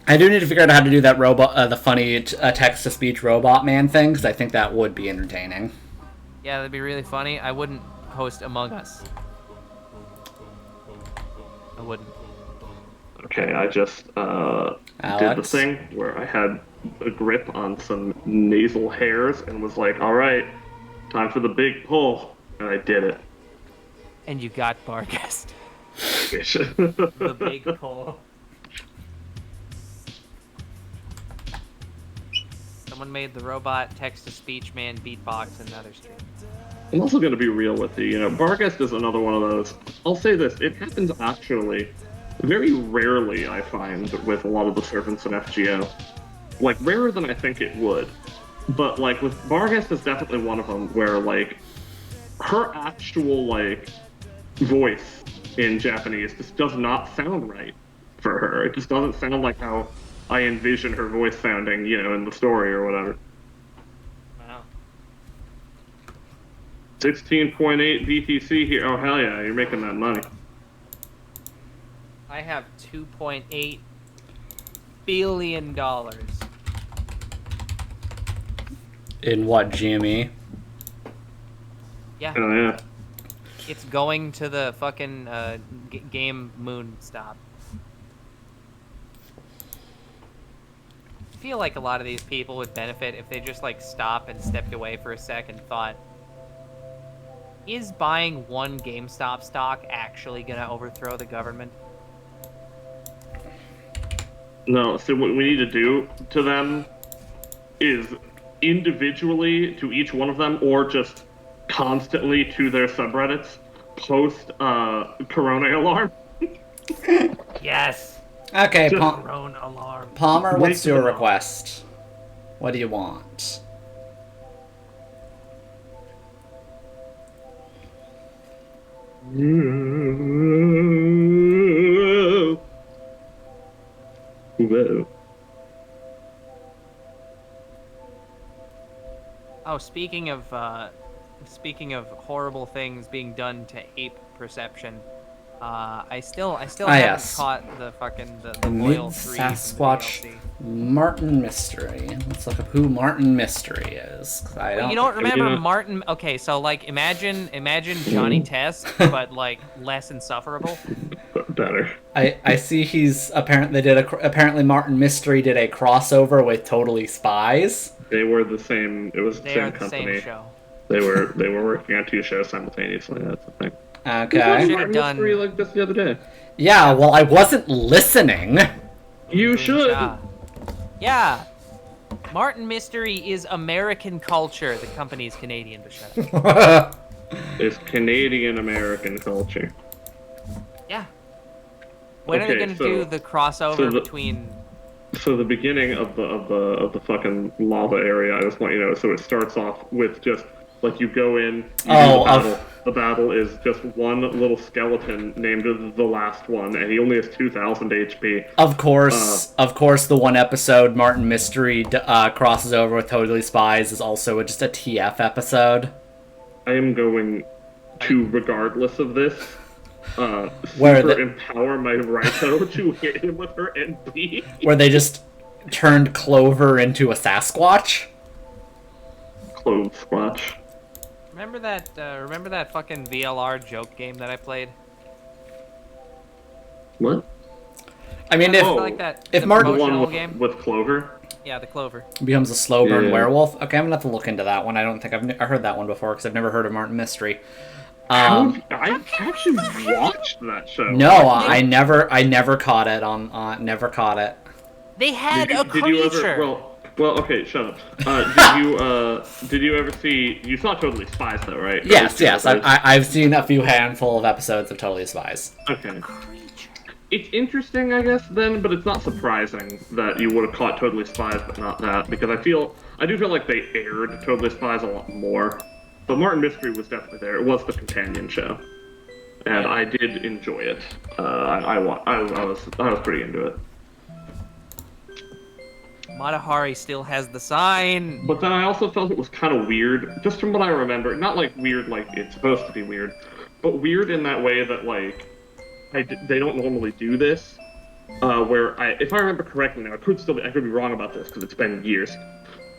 I do need to figure out how to do that robot, the funny text-to-speech robot man thing, because I think that would be entertaining. Yeah, that'd be really funny. I wouldn't host Among Us. I wouldn't. Okay, I just did the thing where I had a grip on some nasal hairs and was like, all right, time for the big pull. And I did it. And you got Bargast. Bitch. The big pull. Someone made the robot text-to-speech man beatbox in another stream. I'm also going to be real with you. Bargast is another one of those. I'll say this, it happens actually very rarely, I find, with a lot of the servants in FGO. Like, rarer than I think it would. But, like, with Bargast is definitely one of them where, like, her actual, like, voice in Japanese just does not sound right for her. It just doesn't sound like how I envision her voice sounding, in the story or whatever. Wow. 16.8 BTC here. Oh, hell yeah, you're making that money. I have $2.8 billion. In what, GME? Yeah. Oh, yeah. It's going to the fucking game moon stop. feel like a lot of these people would benefit if they just like stopped and stepped away for a sec and thought, is buying one GameStop stock actually gonna overthrow the government? No, so what we need to do to them is individually to each one of them, or just constantly to their subreddits, post Corona alarm. Yes. Okay, Corona alarm. Palmer, Wake what's your them up. request? What do you want? Whoa. Oh, speaking of horrible things being done to ape perception, I still haven't yes. caught the fucking the The Loyal 3 from the Mid-Sasquatch DLC. Martin Mystery. Let's look up who Martin Mystery is. 'Cause I don't. You don't remember Yeah. Martin? Okay, so like imagine Johnny Test, but like less insufferable. Better. I see he's apparently Martin Mystery did a crossover with Totally Spies. They were the same. It was the They same are the company. same show. They were working on 2 shows simultaneously. That's the thing. Okay. Should've Martin done- Mystery like this the other day. Yeah, well, I wasn't listening. You should. Yeah. Martin Mystery is American culture. The company's Canadian, but shut up. It's Canadian American culture. Yeah. When are they Okay, gonna so- do the crossover so the- between? So the beginning of the fucking lava area, I just want you to know. So it starts off with just like you go in, you do the battle. The battle is just one little skeleton named the last one, and he only has 2,000 HP. Of course, the one episode Martin Mystery crosses over with Totally Spies is also just a TF episode. I am going to, regardless of this, Where super the- empower my Raito to hit him with her NP. Where they just turned Clover into a Sasquatch. Clove Squatch. Remember that fucking VLR joke game that I played? What? I mean, It's if Oh. like that. if the Martin- The one promotional with, game. with Clover? Yeah, the Clover. becomes a slow burn Yeah. werewolf. Okay, I'm gonna have to look into that one. I don't think I heard that one before because I've never heard of Martin Mystery. I've actually watched that show. No, I never caught it on. Never caught it. They had a Did you creature. ever? Well, okay, shut up. Did you ever see? You saw Totally Spies, though, right? Yes. I've seen a few handful of episodes of Totally Spies. Okay. It's interesting, I guess, then, but it's not surprising that you would have caught Totally Spies, but not that, because I do feel like they aired Totally Spies a lot more. But Martin Mystery was definitely there. It was the companion show, and I did enjoy it. I was pretty into it. Matahari still has the sign. But then I also felt it was kind of weird, just from what I remember. Not like weird like it's supposed to be weird, but weird in that way that like they don't normally do this. Where if I remember correctly, now I could be wrong about this because it's been years.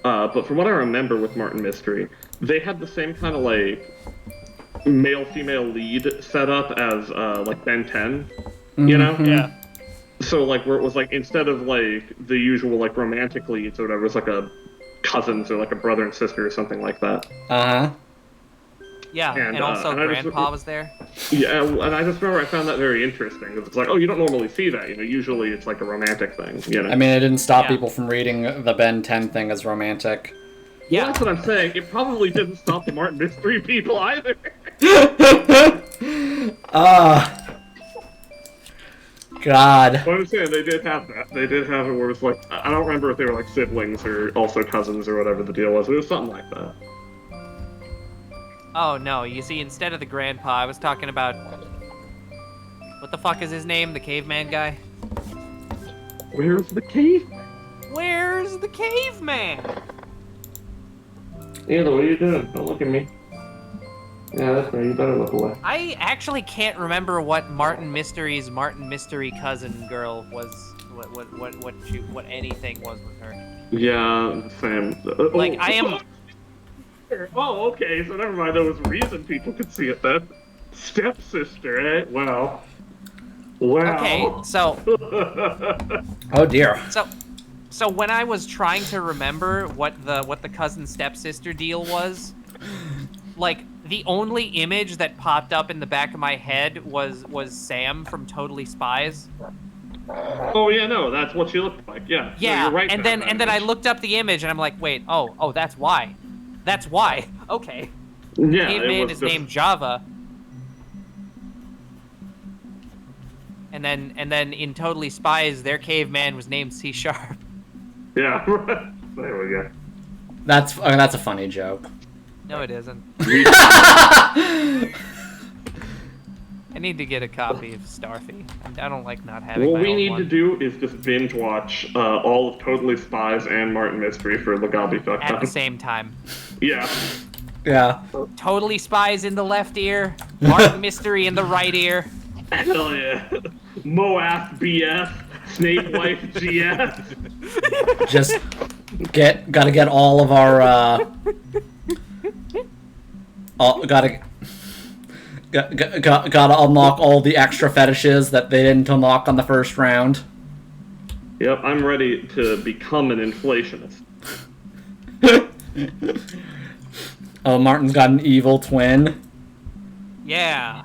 But from what I remember with Martin Mystery, they had the same kind of like male-female lead setup as like Ben 10, you know? Yeah. So like where it was like instead of like the usual like romantic leads or whatever, it was like a cousins or like a brother and sister or something like that. Uh-huh. Yeah, and also and I just- Grandpa was there. Yeah, and I just remember I found that very interesting. It's like, oh, you don't normally see that, you know. Usually it's like a romantic thing, you know. I mean, it didn't stop Yeah. people from reading the Ben 10 thing as romantic. Well, that's what I'm saying. It probably didn't stop the Martin Mystery people either. God. But I'm saying they did have that. They did have it where it was like, I don't remember if they were like siblings or also cousins or whatever the deal was. It was something like that. Oh no, you see, instead of the Grandpa, I was talking about what the fuck is his name? The caveman guy? Where's the cave? Where's the caveman? Either, what are you doing? Don't look at me. Yeah, that's right. You better look away. I actually can't remember what Martin Mystery's Martin Mystery cousin girl was. What anything was with her. Yeah, same. Like, I am. Oh, okay. So never mind. There was a reason people could see it then. Stepsister, eh? Wow. Wow. Okay, so Oh dear. So when I was trying to remember what the cousin stepsister deal was, like the only image that popped up in the back of my head was Sam from Totally Spies. Oh yeah, no, that's what she looked like. Yeah. Yeah, no, you're right. and then I looked up the image and I'm like, wait, oh, that's why. That's why. Okay. Yeah, Caveman is named Java. And then in Totally Spies, their caveman was named C#. Yeah. There we go. That's a funny joke. No, it isn't. I need to get a copy of Starfy. I don't like not having What my we own need one. to do is just binge watch all of Totally Spies and Martin Mystery for Lagabi Fuck At the Time. same time. Yeah. Yeah. Totally Spies in the left ear, Martin Mystery in the right ear. Hell yeah. Moath BS, Snake Wife GS. Just gotta get all of our gotta unlock all the extra fetishes that they didn't unlock on the first round. Yep, I'm ready to become an inflationist. Oh, Martin's got an evil twin. Yeah.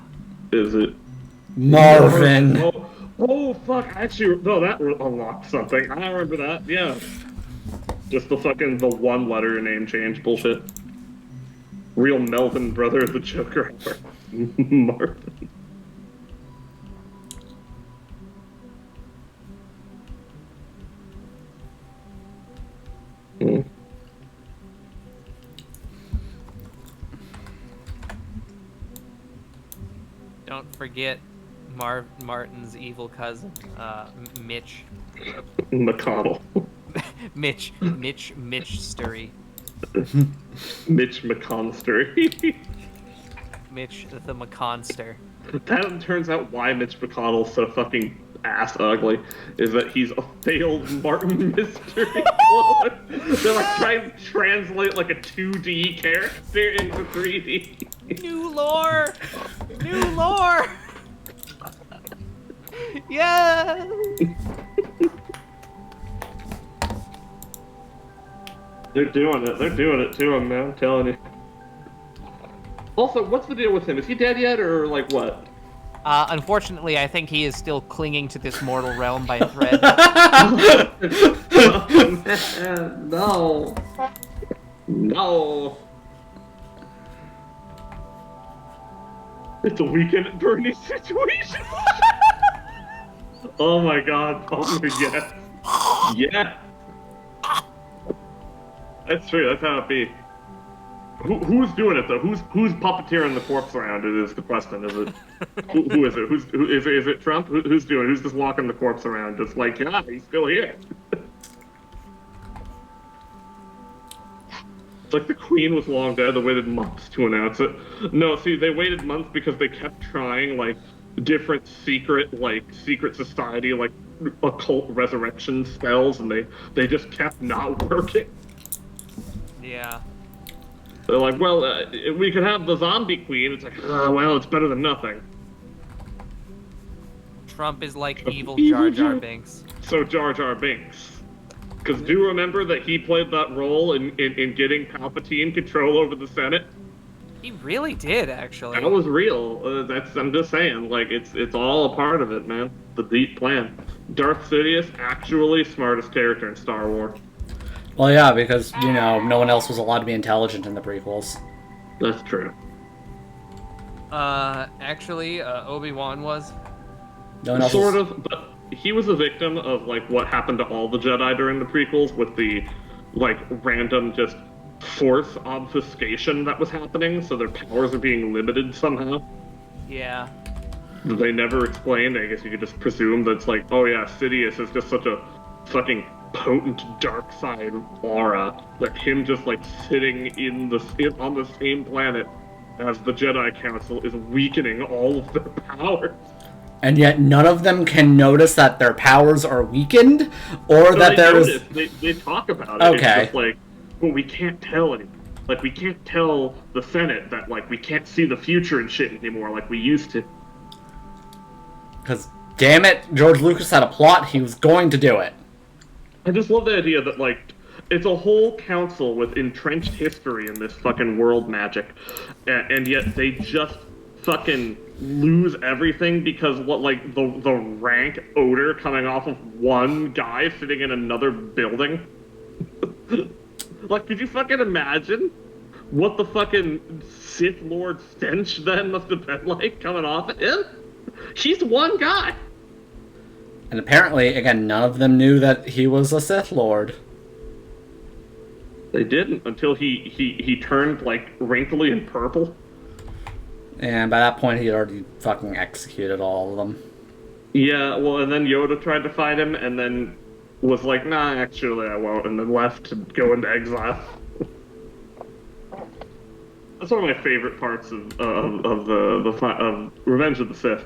Is it? Marvin. Oh fuck, actually, no, that unlocked something. I remember that, yeah. Just the one letter name change bullshit. Real Melvin brother of the Joker. Marvin. Hmm. Don't forget Martin's evil cousin, Mitch. McConnell. Mitch Sturry. Mitch McConster. Mitch the McConster. That turns out why Mitch McConnell's so fucking ass ugly is that he's a failed Martin Mystery clone. They're like trying to translate like a 2D character into 3D. New lore! New lore! Yeah! They're doing it. They're doing it to him, man. I'm telling you. Also, what's the deal with him? Is he dead yet, or like what? Unfortunately, I think he is still clinging to this mortal realm by a thread. No. No. It's a weekend at Bernie's situation. Oh my god. Oh my god. Yeah. That's true. That's how it be. Who's doing it though? Who's puppeteering the corpse around? Is the question. Is it who is it? Is it Trump? Who's doing? Who's just walking the corpse around? Just like, yeah, he's still here. It's like the Queen was long dead. They waited months to announce it. No, see, they waited months because they kept trying like different secret society like occult resurrection spells, and they just kept not working. Yeah. They're like, well, we could have the zombie queen. It's like, well, it's better than nothing. Trump is like evil Jar Jar Binks. So Jar Jar Binks. Because do you remember that he played that role in getting Palpatine control over the Senate? He really did, actually. That was real. I'm just saying, like, it's all a part of it, man. The deep plan. Darth Sidious, actually smartest character in Star Wars. Well, yeah, because, you know, no one else was allowed to be intelligent in the prequels. That's true. Actually, Obi-Wan was. No one else Sort of, but he was a victim of, like, what happened to all the Jedi during the prequels with the, like, random just force obfuscation that was happening, so their powers are being limited somehow. Yeah. They never explained. I guess you could just presume that it's like, oh yeah, Sidious is just such a fucking potent dark side aura that him just like sitting on the same planet as the Jedi Council is weakening all of their powers. And yet none of them can notice that their powers are weakened, or So that there is... They talk about it. Okay. It's just like, well, we can't tell anyone. Like, we can't tell the Senate that, like, we can't see the future and shit anymore like we used to. Because, damn it, George Lucas had a plot, he was going to do it. I just love the idea that, like, it's a whole council with entrenched history in this fucking world magic, and yet they just fucking lose everything because what, like, the rank odor coming off of one guy sitting in another building? Like, could you fucking imagine what the fucking Sith Lord stench then must have been like coming off of him? He's one guy. And apparently, again, none of them knew that he was a Sith Lord. They didn't until he turned, like, wrinkly and purple. And by that point, he had already fucking executed all of them. Yeah, well, and then Yoda tried to fight him, and then was like, nah, actually I won't, and then left to go into exile. That's one of my favorite parts of Revenge of the Sith.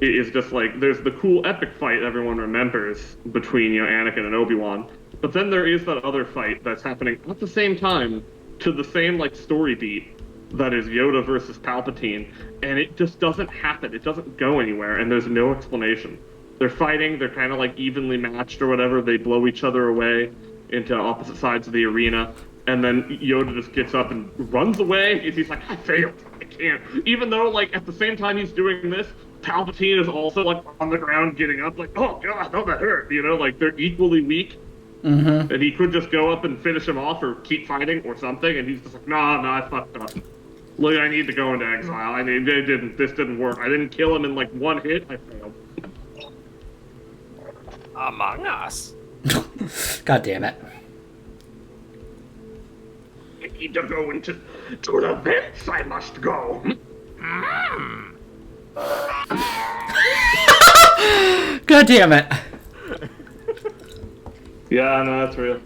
Is just like, there's the cool epic fight everyone remembers between, you know, Anakin and Obi-Wan, but then there is that other fight that's happening at the same time to the same, like, story beat that is Yoda versus Palpatine, and it just doesn't happen. It doesn't go anywhere, and there's no explanation. They're fighting, they're kind of like evenly matched or whatever, they blow each other away into opposite sides of the arena, and then Yoda just gets up and runs away, and he's like, I failed, I can't. Even though, like, at the same time he's doing this, Palpatine is also, like, on the ground getting up, like, oh god, oh, that hurt, you know, like, they're equally weak. Mm-hmm. And he could just go up and finish him off or keep fighting or something, and he's just like, nah, I fucked up. Look, I need to go into exile. I mean, this didn't work. I didn't kill him in, like, one hit, I failed. Among Us. God damn it. I need to go to the vents, I must go. God damn it. Yeah, no, that's real.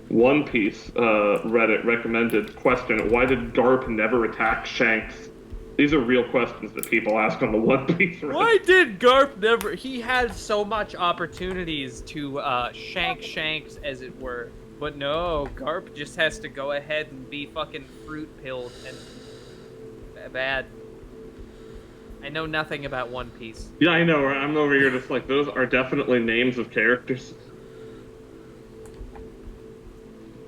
One Piece Reddit recommended question: why did Garp never attack Shanks? These are real questions that people ask on the One Piece Reddit. Why did Garp never? He had so much opportunities to Shanks, as it were. But no, Garp just has to go ahead and be fucking fruit-pilled and bad. I know nothing about One Piece. Yeah, I know. I'm over here just like, those are definitely names of characters.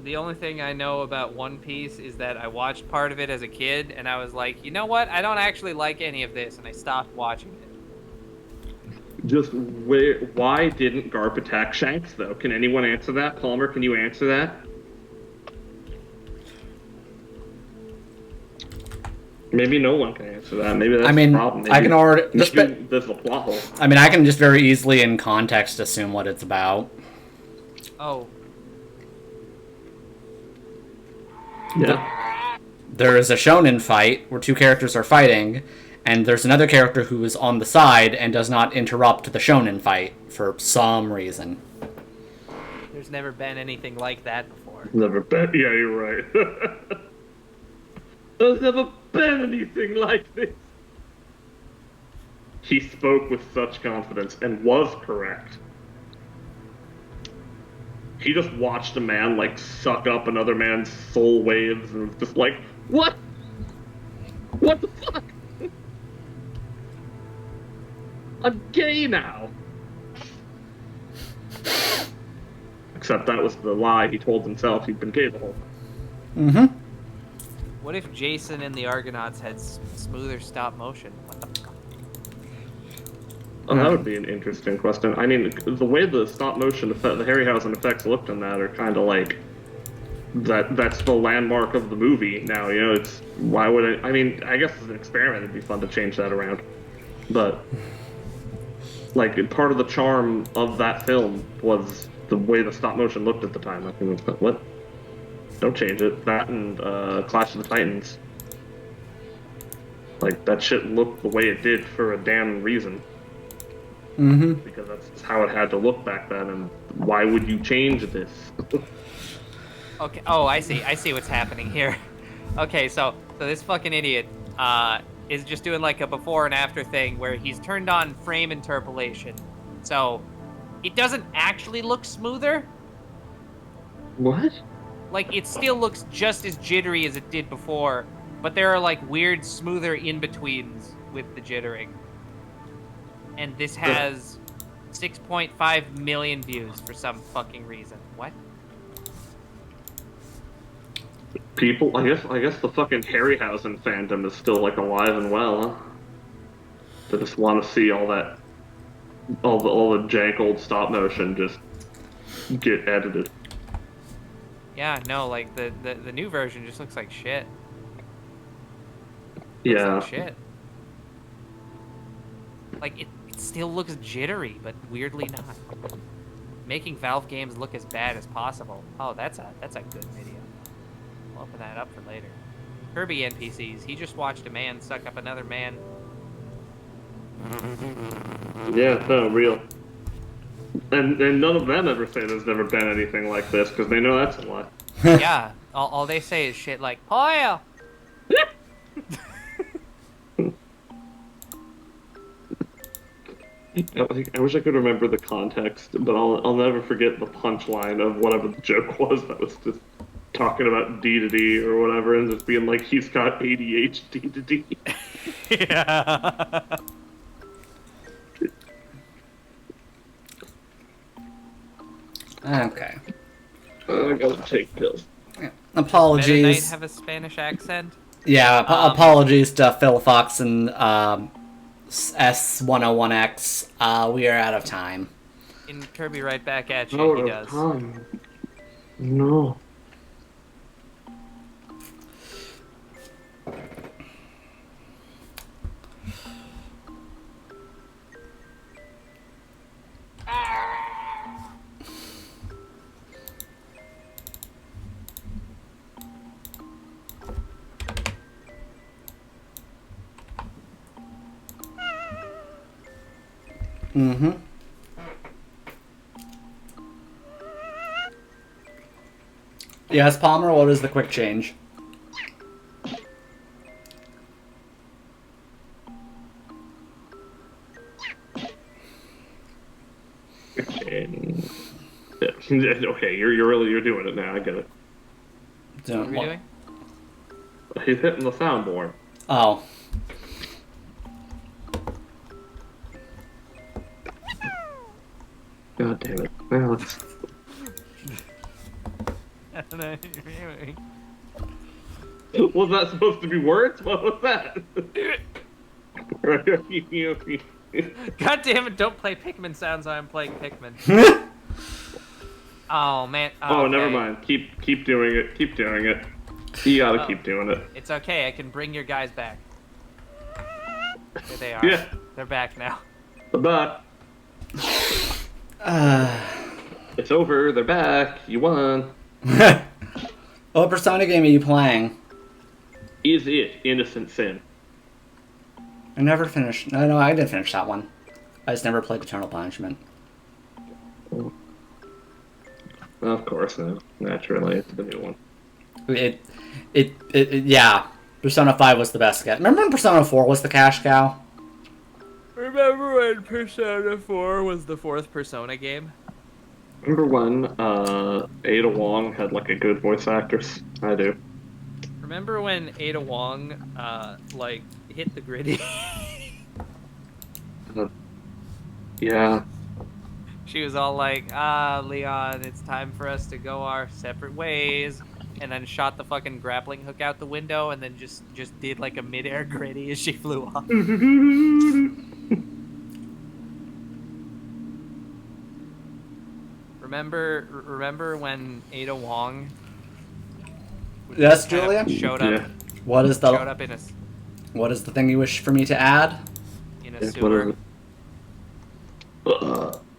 The only thing I know about One Piece is that I watched part of it as a kid, and I was like, you know what? I don't actually like any of this, and I stopped watching it. Just why didn't Garp attack Shanks, though? Can anyone answer that? Palmer, can you answer that? Maybe no one can answer that. Maybe that's the problem. Maybe, I can already... there's a plot hole. I mean, I can just very easily, in context, assume what it's about. Oh. Yeah. There is a shonen fight where two characters are fighting, and there's another character who is on the side and does not interrupt the shonen fight for some reason. There's never been anything like that before. Never been. Yeah, you're right. There's never been anything like this. He spoke with such confidence and was correct. He just watched a man, like, suck up another man's soul waves and was just like, what? What the fuck? I'm gay now. Except that was the lie he told himself. He'd been gay the whole time. Mm-hmm. What if Jason and the Argonauts had smoother stop motion? What the fuck? Oh, that would be an interesting question. I mean, the way the stop motion effect, the Harryhausen effects looked on that are kind of like that's the landmark of the movie now. You know, it's why would I mean, I guess as an experiment, it'd be fun to change that around, but like part of the charm of that film was the way the stop motion looked at the time. I think it's what. Don't change it. That and Clash of the Titans. Like, that shit looked the way it did for a damn reason. Mm-hmm. Because that's how it had to look back then, and why would you change this? Okay. Oh, I see. I see what's happening here. Okay, so this fucking idiot is just doing like a before and after thing where he's turned on frame interpolation. So it doesn't actually look smoother. What? Like, it still looks just as jittery as it did before, but there are, like, weird, smoother in-betweens with the jittering. And this has 6.5 million views for some fucking reason. What? People, I guess the fucking Harryhausen fandom is still like alive and well, huh? They just want to see all the jank old stop motion just get edited. Yeah, no, like the new version just looks like shit. Looks Yeah. like shit. Like it still looks jittery, but weirdly not. Making Valve games look as bad as possible. Oh, that's a good video. I'll open that up for later. Kirby NPCs. He just watched a man suck up another man. Yeah, no, real. And none of them ever say there's never been anything like this, because they know that's a lie. Yeah, all they say is shit like, Poil! I wish I could remember the context, but I'll never forget the punchline of whatever the joke was that was just talking about D to D or whatever, and just being like, he's got ADHD to D. Yeah. Okay. I gotta take pills. Yeah. Meta Knight Apologies. have a Spanish accent? Yeah, apologies to Phil Fox and S101X. We are out of time. In Kirby right back at you, No, he does. No. Mm-hmm. Yes, Palmer, what is the quick change? Okay, you're doing it now. I get it. What are we doing? He's hitting the soundboard. Oh. God damn it! Well, it's... Was that supposed to be words? What was that? God damn it, don't play Pikmin sounds while I'm playing Pikmin. Oh, man. Oh, okay. never mind. Keep doing it. Keep doing it. You gotta keep doing it. It's okay, I can bring your guys back. There they are. Yeah. They're back now. But it's over. They're back. You won. What Persona game are you playing? Is it Innocent Sin? I never finished. No, I did finish that one. I just never played Eternal Punishment. Well, of course, naturally, it's the new one. Yeah. Persona 5 was the best get. Remember when Persona 4 was the cash cow? Remember when Persona 4 was the fourth Persona game? Remember when Ada Wong had like a good voice actress? I do. Remember when Ada Wong, hit the gritty? Yeah. She was all like, Leon, it's time for us to go our separate ways. And then shot the fucking grappling hook out the window and then just did like a mid-air gritty as she flew off. Remember when Ada Wong Yes, kind of Julia? showed up Yeah. What is showed up in a What is the thing you wish for me to add? sewer?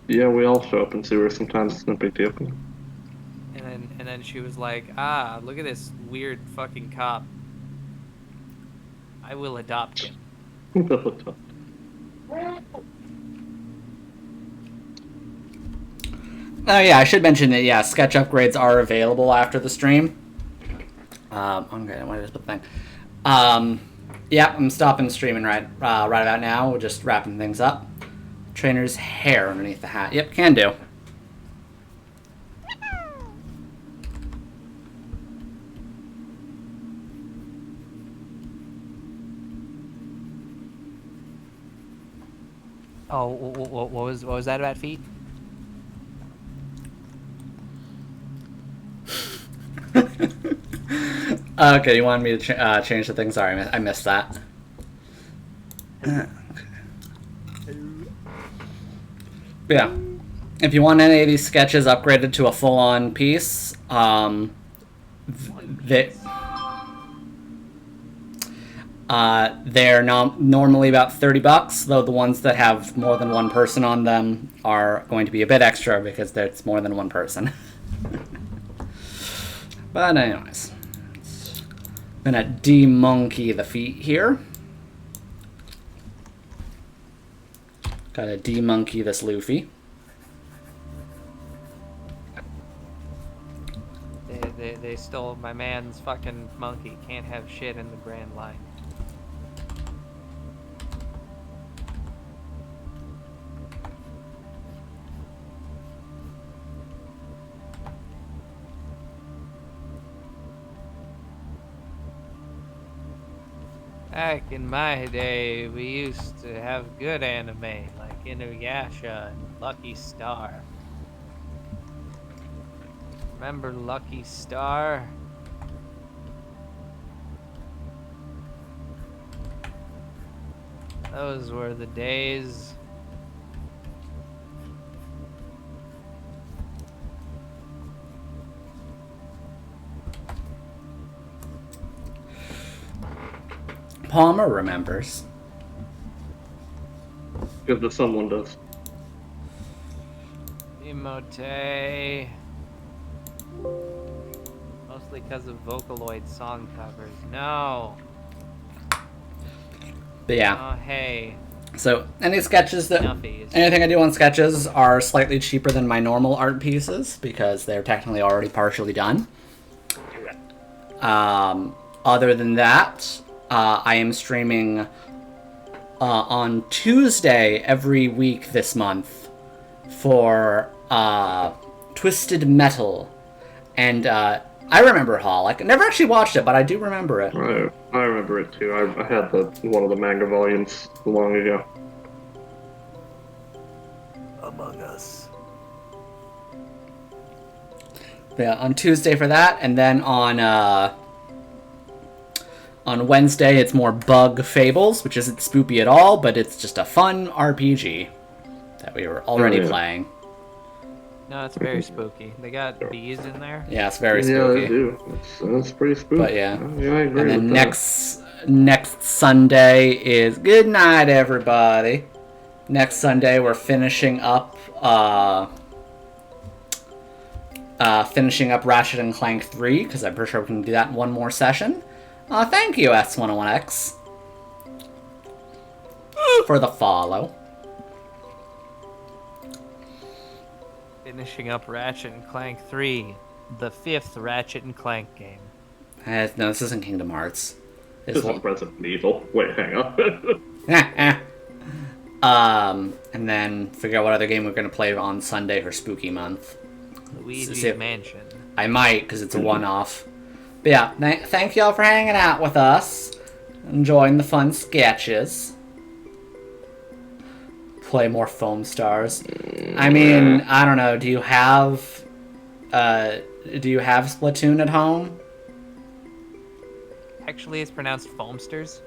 Yeah, we all show up in sewers sometimes. It's no big deal. And then she was like, look at this weird fucking cop. I will adopt him. Oh yeah, I should mention that yeah, sketch upgrades are available after the stream. Okay, I wanted to put the thing. Yeah, I'm stopping streaming right about now. We're just wrapping things up. Trainer's hair underneath the hat. Yep, can do. Oh, what was that about feet? Okay, you wanted me to change the thing? Sorry, I missed that. Yeah. If you want any of these sketches upgraded to a full-on piece, they're normally about $30, though the ones that have more than one person on them are going to be a bit extra because there's more than one person. But anyways, I'm gonna de-monkey the feet here. Gotta de-monkey this Luffy. They stole my man's fucking monkey. Can't have shit in the Grand Line. Back in my day, we used to have good anime like Inuyasha and Lucky Star. Remember Lucky Star? Those were the days. Palmer remembers. Because the someone does. Emote. Mostly because of Vocaloid song covers. No. But yeah. Oh, hey. So any sketches that Nuffies. anything I do on sketches are slightly cheaper than my normal art pieces because they're technically already partially done. Other than that, I am streaming on Tuesday every week this month for Twisted Metal. And I remember Hall. I never actually watched it, but I do remember it. I remember it too. I had one of the manga volumes long ago. Among Us. Yeah, on Tuesday for that, and then on Wednesday it's more Bug Fables, which isn't spoopy at all, but it's just a fun RPG that we were already playing. No, it's very spooky. They got bees in there. Yeah, it's very spooky. Yeah, they do. That's pretty spooky. But yeah. Yeah, I agree And then with next Sunday is good night, everybody. Next Sunday we're finishing up Ratchet and Clank 3 because I'm pretty sure we can do that in one more session. Thank you, S101X, for the follow. Finishing up Ratchet and Clank 3, the 5th Ratchet and Clank game. No, this isn't Kingdom Hearts. that. This is Resident Evil. Wait, hang on. And then figure out what other game we're going to play on Sunday for Spooky Month. Luigi's See if- Mansion. I might, because it's a one-off. But yeah, thank y'all for hanging out with us. Enjoying the fun sketches. Play more Foam Stars. I mean, I don't know, do you have Splatoon at home? Actually, it's pronounced Foamsters.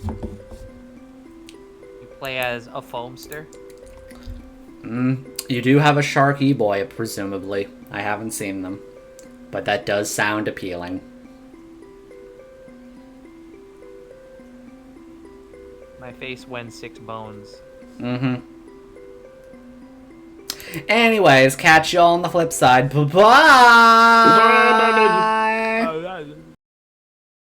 You play as a Foamster. You do have a Sharky Boy, presumably. I haven't seen them. But that does sound appealing. My face wins 6 bones. Anyways, catch y'all on the flip side. Bye-bye! Bye,